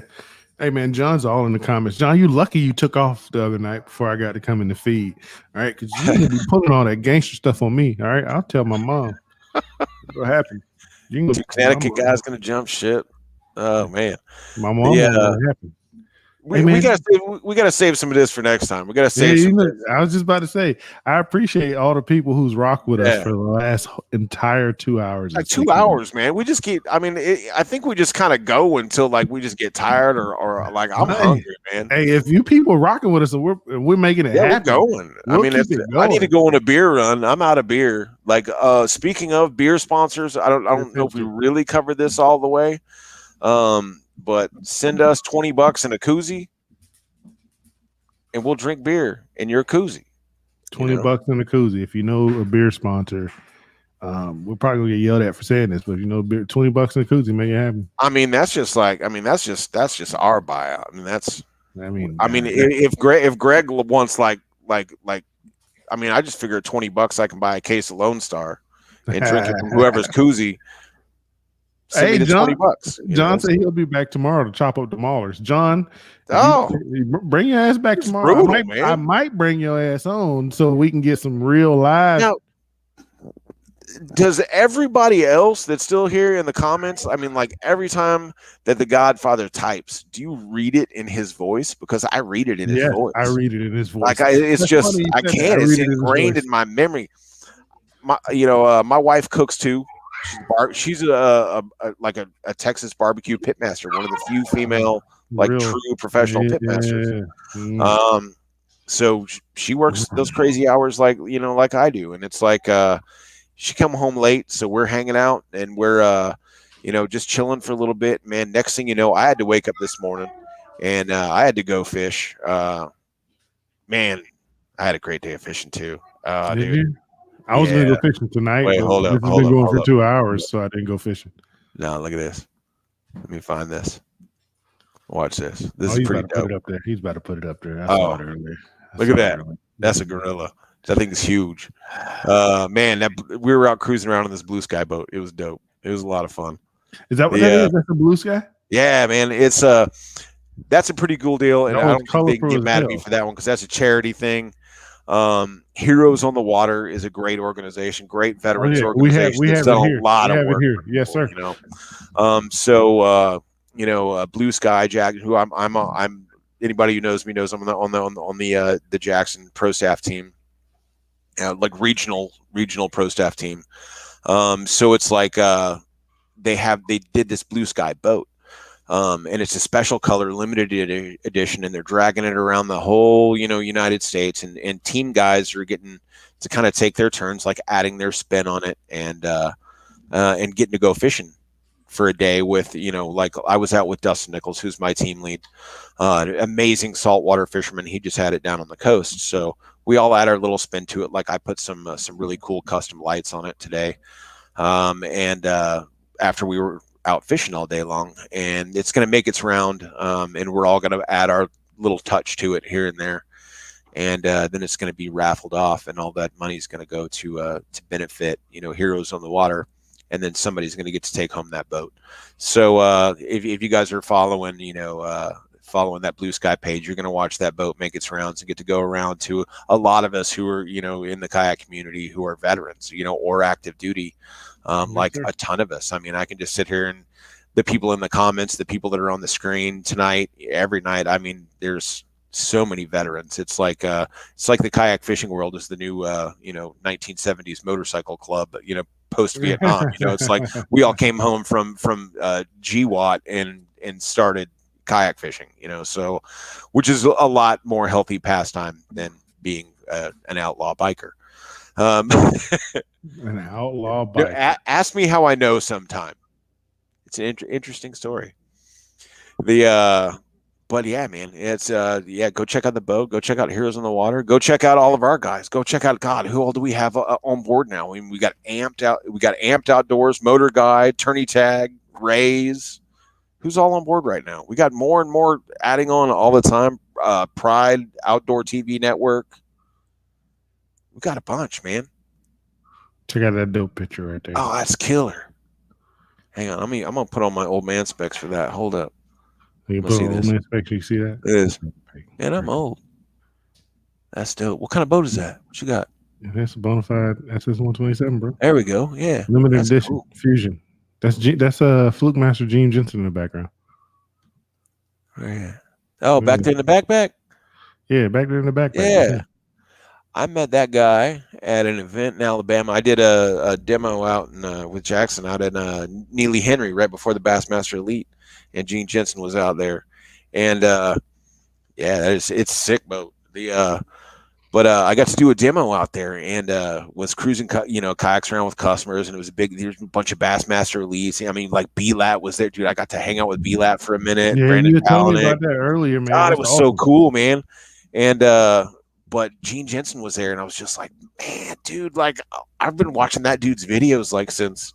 Hey man, John's all in the comments. John, you lucky you took off the other night before I got to come in the feed. All right, because you're gonna be pulling all that gangster stuff on me. All right, I'll tell my mom what happened. Connecticut guy's gonna jump ship. Oh man, my mom. Yeah, what happened. We gotta save some of this for next time. We gotta save. I was just about to say, I appreciate all the people who's rocked with us for the last entire 2 hours. Like 2 hours, man. We just keep. I mean, I think we just kind of go until like we just get tired or like I'm hungry, man. Hey, if you people rocking with us and we're making it happen, we're going. I need to go on a beer run. I'm out of beer. Like, speaking of beer sponsors, I don't know if we really covered this all the way. But send us $20 in a koozie, and we'll drink beer in your koozie. $20 in a koozie. If you know a beer sponsor, we're probably gonna get yelled at for saying this, but if you know beer, $20 in a koozie, make it happen. That's just our buyout. If Greg wants I just figured $20 I can buy a case of Lone Star and drink it from whoever's koozie. Hey, John. John said he'll be back tomorrow to chop up the maulers. John, bring your ass back tomorrow. Brutal, I might bring your ass on so we can get some real live. Now, does everybody else that's still here in the comments? Like every time that the Godfather types, do you read it in his voice? Because I read it in his voice. I read it in his voice. Like it's ingrained in my memory. My wife cooks too. She's a Texas barbecue pitmaster, one of the few female true professional pitmasters. So she works those crazy hours like I do, and it's like she come home late, so we're hanging out and we're just chilling for a little bit. Man, next thing you know, I had to wake up this morning and I had to go fish. Man, I had a great day of fishing too. Did you? I was going to go fishing tonight. Wait, hold up. I've been going for 2 hours, so I didn't go fishing. No, look at this. Let me find this. Watch this. This is pretty dope. Put it up there. He's about to put it up there. Look at that. That's a gorilla. That thing is huge. Man, we were out cruising around on this blue sky boat. It was dope. It was a lot of fun. Is that what that is? That's a blue sky? Yeah, man. That's a pretty cool deal, and I don't think they can get mad at me for that one because that's a charity thing. Heroes on the Water is a great organization, great veterans organization. We have done a lot of work here. Yes, sir. Blue Sky Jack, who I'm anybody who knows me knows I'm on the Jackson pro staff team, like regional pro staff team. So it's like they did this Blue Sky boat. And it's a special color limited edition, and they're dragging it around the whole, United States, and team guys are getting to kind of take their turns, like adding their spin on it and getting to go fishing for a day with, like I was out with Dustin Nichols, who's my team lead, amazing saltwater fisherman. He just had it down on the coast. So we all add our little spin to it. Like I put some really cool custom lights on it today. After we were out fishing all day long, and it's going to make its round, and we're all going to add our little touch to it here and there, and then it's going to be raffled off, and all that money is going to go to benefit, Heroes on the Water, and then somebody's going to get to take home that boat. So if you guys are following, following that Blue Sky page, you're going to watch that boat make its rounds and get to go around to a lot of us who are, in the kayak community who are veterans, or active duty, like a ton of us. I mean, I can just sit here and the people in the comments, the people that are on the screen tonight, every night. I mean, there's so many veterans. It's like the kayak fishing world is the new, 1970s motorcycle club, post Vietnam. It's like we all came home from GWAT and started kayak fishing, so which is a lot more healthy pastime than being an outlaw biker. An outlaw biker. Ask me how I know sometime. It's an interesting story. But yeah, man, it's go check out the boat, go check out Heroes on the Water, go check out all of our guys, go check out, God, who all do we have on board now? I mean, we got Amped Outdoors, Motor Guide, Tourney Tag, Rays. Who's all on board right now? We got more and more adding on all the time. Pride Outdoor TV Network. We got a bunch, man. Check out that dope picture right there. Oh, that's killer. Hang on, I'm gonna put on my old man specs for that. Hold up. You put on old man specs, you see that? It is. Man, I'm old. That's dope. What kind of boat is that? What you got? Yeah, that's a bona fide SS-127, bro. There we go. Yeah. Limited edition Fusion. That's Fluke Master Gene Jensen in the background. Yeah. Oh, back there in the backpack? Yeah, back there in the backpack. Yeah. I met that guy at an event in Alabama. I did a demo out with Jackson out in Neely Henry right before the Bassmaster Elite, and Gene Jensen was out there. And it's a sick boat. But I got to do a demo out there and was cruising, kayaks around with customers, and it was there's a bunch of Bassmaster Elites. I mean, like B-Lat was there, dude. I got to hang out with B-Lat for a minute. Yeah, Brandon you told me about that earlier, man. God, it was so cool, man. And but Gene Jensen was there, and I was just like, man, dude, like I've been watching that dude's videos since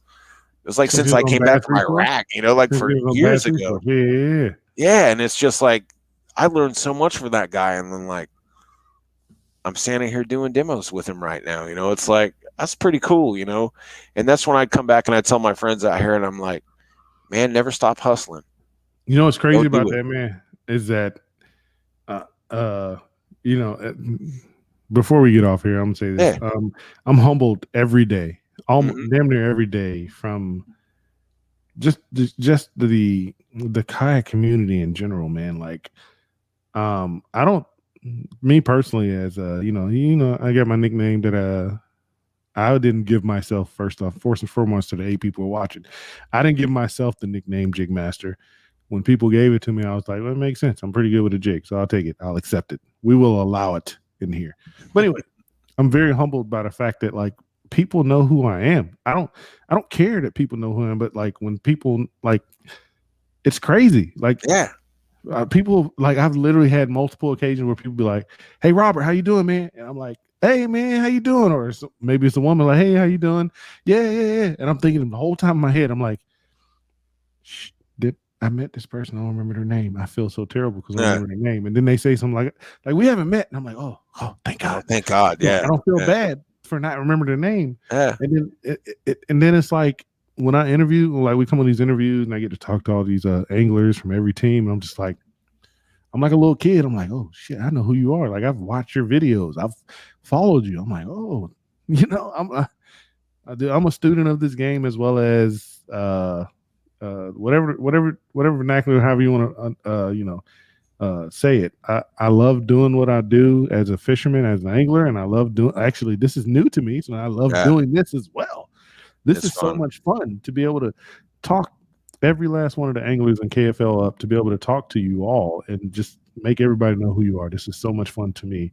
I came back from Iraq, for years ago. Yeah, and it's just like I learned so much from that guy, and then like I'm standing here doing demos with him right now. It's like that's pretty cool, and that's when I come back and I tell my friends out here, and I'm like, man, never stop hustling. What's crazy about that, man, is that before we get off here, I'm gonna say this. Yeah. I'm humbled every day, damn near every day, from just the kayak community in general, man. Like, I don't, me personally, as I got my nickname that I didn't give myself, first and foremost, to the 8 people watching. I didn't give myself the nickname Jig Master. When people gave it to me, I was like, well, it makes sense. I'm pretty good with a jig, so I'll take it. I'll accept it. We will allow it in here. But anyway, I'm very humbled by the fact that like people know who I am. I don't care that people know who I am, but like when people like, it's crazy. Like, yeah, people like I've literally had multiple occasions where people be like, "Hey, Robert, how you doing, man?" And I'm like, "Hey, man, how you doing?" Or maybe it's a woman like, "Hey, how you doing?" Yeah. And I'm thinking the whole time in my head, I'm like, I met this person. I don't remember their name. I feel so terrible because I don't remember their name. And then they say something like we haven't met. And I'm like, oh, thank God. Thank God. Yeah. I don't feel bad for not remembering their name. Yeah. And then it's like when I interview, like we come on these interviews and I get to talk to all these anglers from every team. And I'm just like, I'm like a little kid. I'm like, oh shit, I know who you are. Like I've watched your videos. I've followed you. I'm like, oh, I'm a student of this game as well as whatever vernacular, however you want to say it. I love doing what I do as a fisherman, as an angler, and I love doing. Actually, this is new to me, so I love doing this as well. This is fun. So much fun to be able to talk every last one of the anglers in KFL up, to be able to talk to you all and just make everybody know who you are. This is so much fun to me.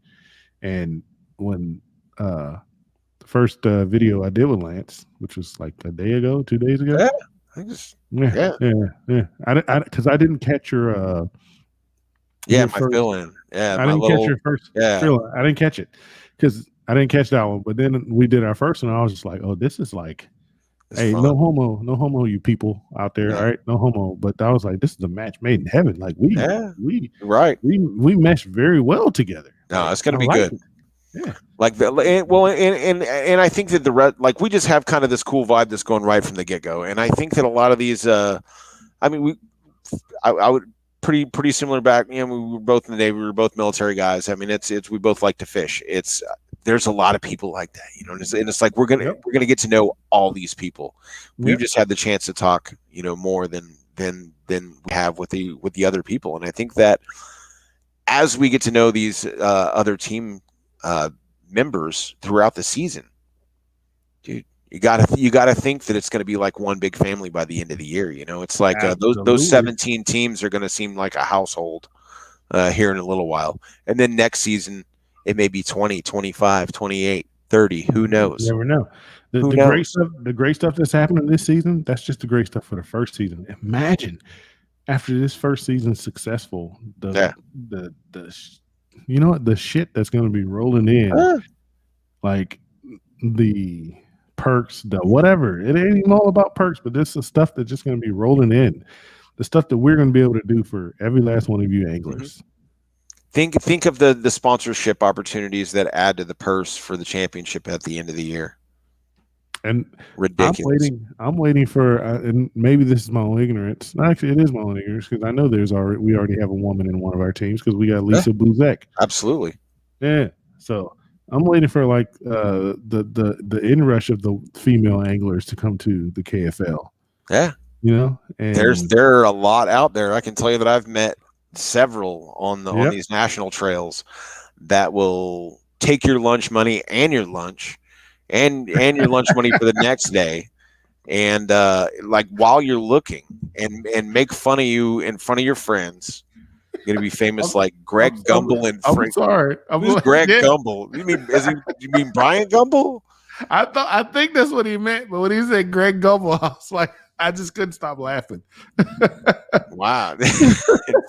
And when the first video I did with Lance, which was like a day ago, 2 days ago. Yeah. Because I didn't catch your my fill-in. Yeah, I didn't catch your first fill-in. I didn't catch it because I didn't catch that one. But then we did our first one. And I was just like, oh, this is like Hey, fun. no homo, you people out there. Yeah. All right, no homo. But I was like, this is a match made in heaven. Like we mesh very well together. No, like, it's gonna be like good. it. Yeah. Like and I think that like we just have kind of this cool vibe that's going right from the get go. And I think that a lot of these, I mean, I would pretty similar back. You know, we were both in the Navy. We were both military guys. I mean, it's we both like to fish. There's a lot of people like that, you know, and it's like we're gonna get to know all these people. We've just had the chance to talk, you know, more than we have with the other people, and I think that as we get to know these other team members throughout the season, dude, you gotta think that it's going to be like one big family by the end of the year. You know, it's like those 17 teams are going to seem like a household here in a little while, and then next season it may be 20, 25, 28, 30. Who knows? You never know. The great stuff that's happening this season, that's just the great stuff for the first season. Imagine after this first season successful, the you know what, the shit that's going to be rolling in, like the perks, the whatever. It ain't even all about perks, but this is stuff that's just going to be rolling in. The stuff that we're going to be able to do for every last one of you anglers. Think of the sponsorship opportunities that add to the purse for the championship at the end of the year. And ridiculous. I'm waiting for, and maybe this is my own ignorance. Actually, it is my own ignorance because I know we already have a woman in one of our teams because we got Lisa Buzek. Absolutely. Yeah. So I'm waiting for like the inrush of the female anglers to come to the KFL. Yeah. You know, and there are a lot out there. I can tell you that I've met several on these national trails that will take your lunch money and your lunch and your lunch money for the next day, and like while you're looking and make fun of you in front of your friends. You're gonna be famous like Greg Gumbel and Frank. I'm sorry. Who's Greg Gumbel? You mean Brian Gumbel? I think that's what he meant, but when he said Greg Gumbel, I was like, I just couldn't stop laughing. Wow.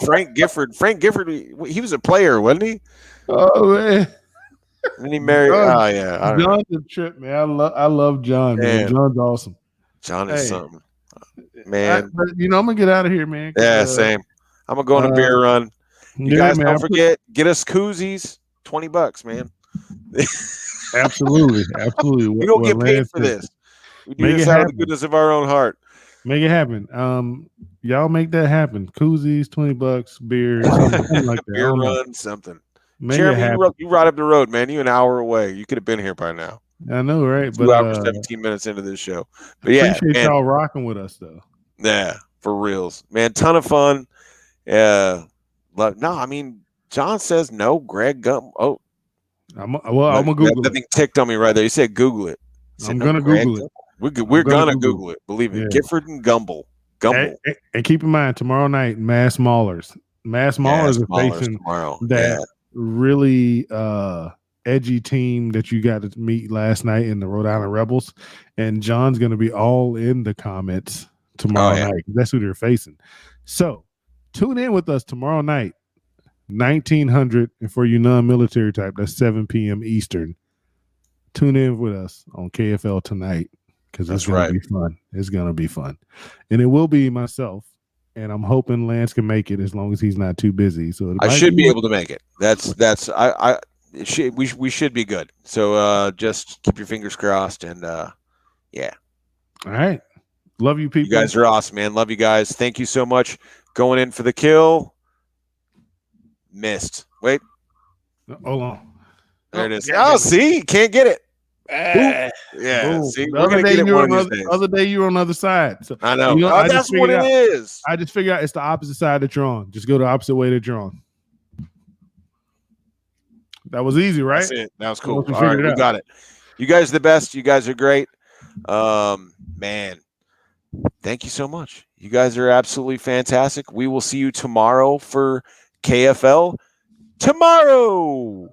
Frank Gifford, he was a player, wasn't he? Oh man. And then he married. John's a trip, man. I love John, man. John's awesome. John is something. Man. But, I'm gonna get out of here, man. Yeah, same. I'm gonna go on a beer run. You guys don't forget, get us koozies, $20, man. Absolutely. We don't get paid for this. We do this out of the goodness of our own heart. Make it happen. Y'all make that happen. Koozies, $20, beer, something like that. Beer run, something. Jeremy, you ride up the road, man. You an hour away. You could have been here by now. I know, right? 2 hours, 17 minutes into this show. But yeah, appreciate y'all rocking with us, though. Yeah, for reals, man. Ton of fun. Yeah. No, I mean, John says no. Greg Gum. Oh, I'm gonna Google it. Nothing ticked on me right there. You said Google it. I'm gonna Google it. We're gonna Google it. Believe me. Yeah. Gifford and Gumbel. And keep in mind, tomorrow night, Mass Maulers. Mass Maulers are facing that really edgy team that you got to meet last night in the Rhode Island Rebels, and John's gonna be all in the comments tomorrow night. That's who they're facing. So tune in with us tomorrow night, 1900, and for you non-military type, that's 7 p.m. Eastern. Tune in with us on KFL tonight because it's going to be fun. It's going to be fun, and it will be myself. And I'm hoping Lance can make it as long as he's not too busy. So I should be able to make it. We should be good. So just keep your fingers crossed, and yeah. All right. Love you, people. You guys are awesome, man. Love you guys. Thank you so much. Going in for the kill. Missed. Wait. Hold on. There it is. Oh, see? Can't get it. Yeah. Boom. See, we're going to get it one of these days. The other day you were on the other side. So, I know. That's what it is. I just figured out it's the opposite side that you're on. Just go the opposite way that you're on. That was easy, right? That's it. That was cool. All right, we got it. You guys are the best. You guys are great. Man, thank you so much. You guys are absolutely fantastic. We will see you tomorrow for KFL tomorrow.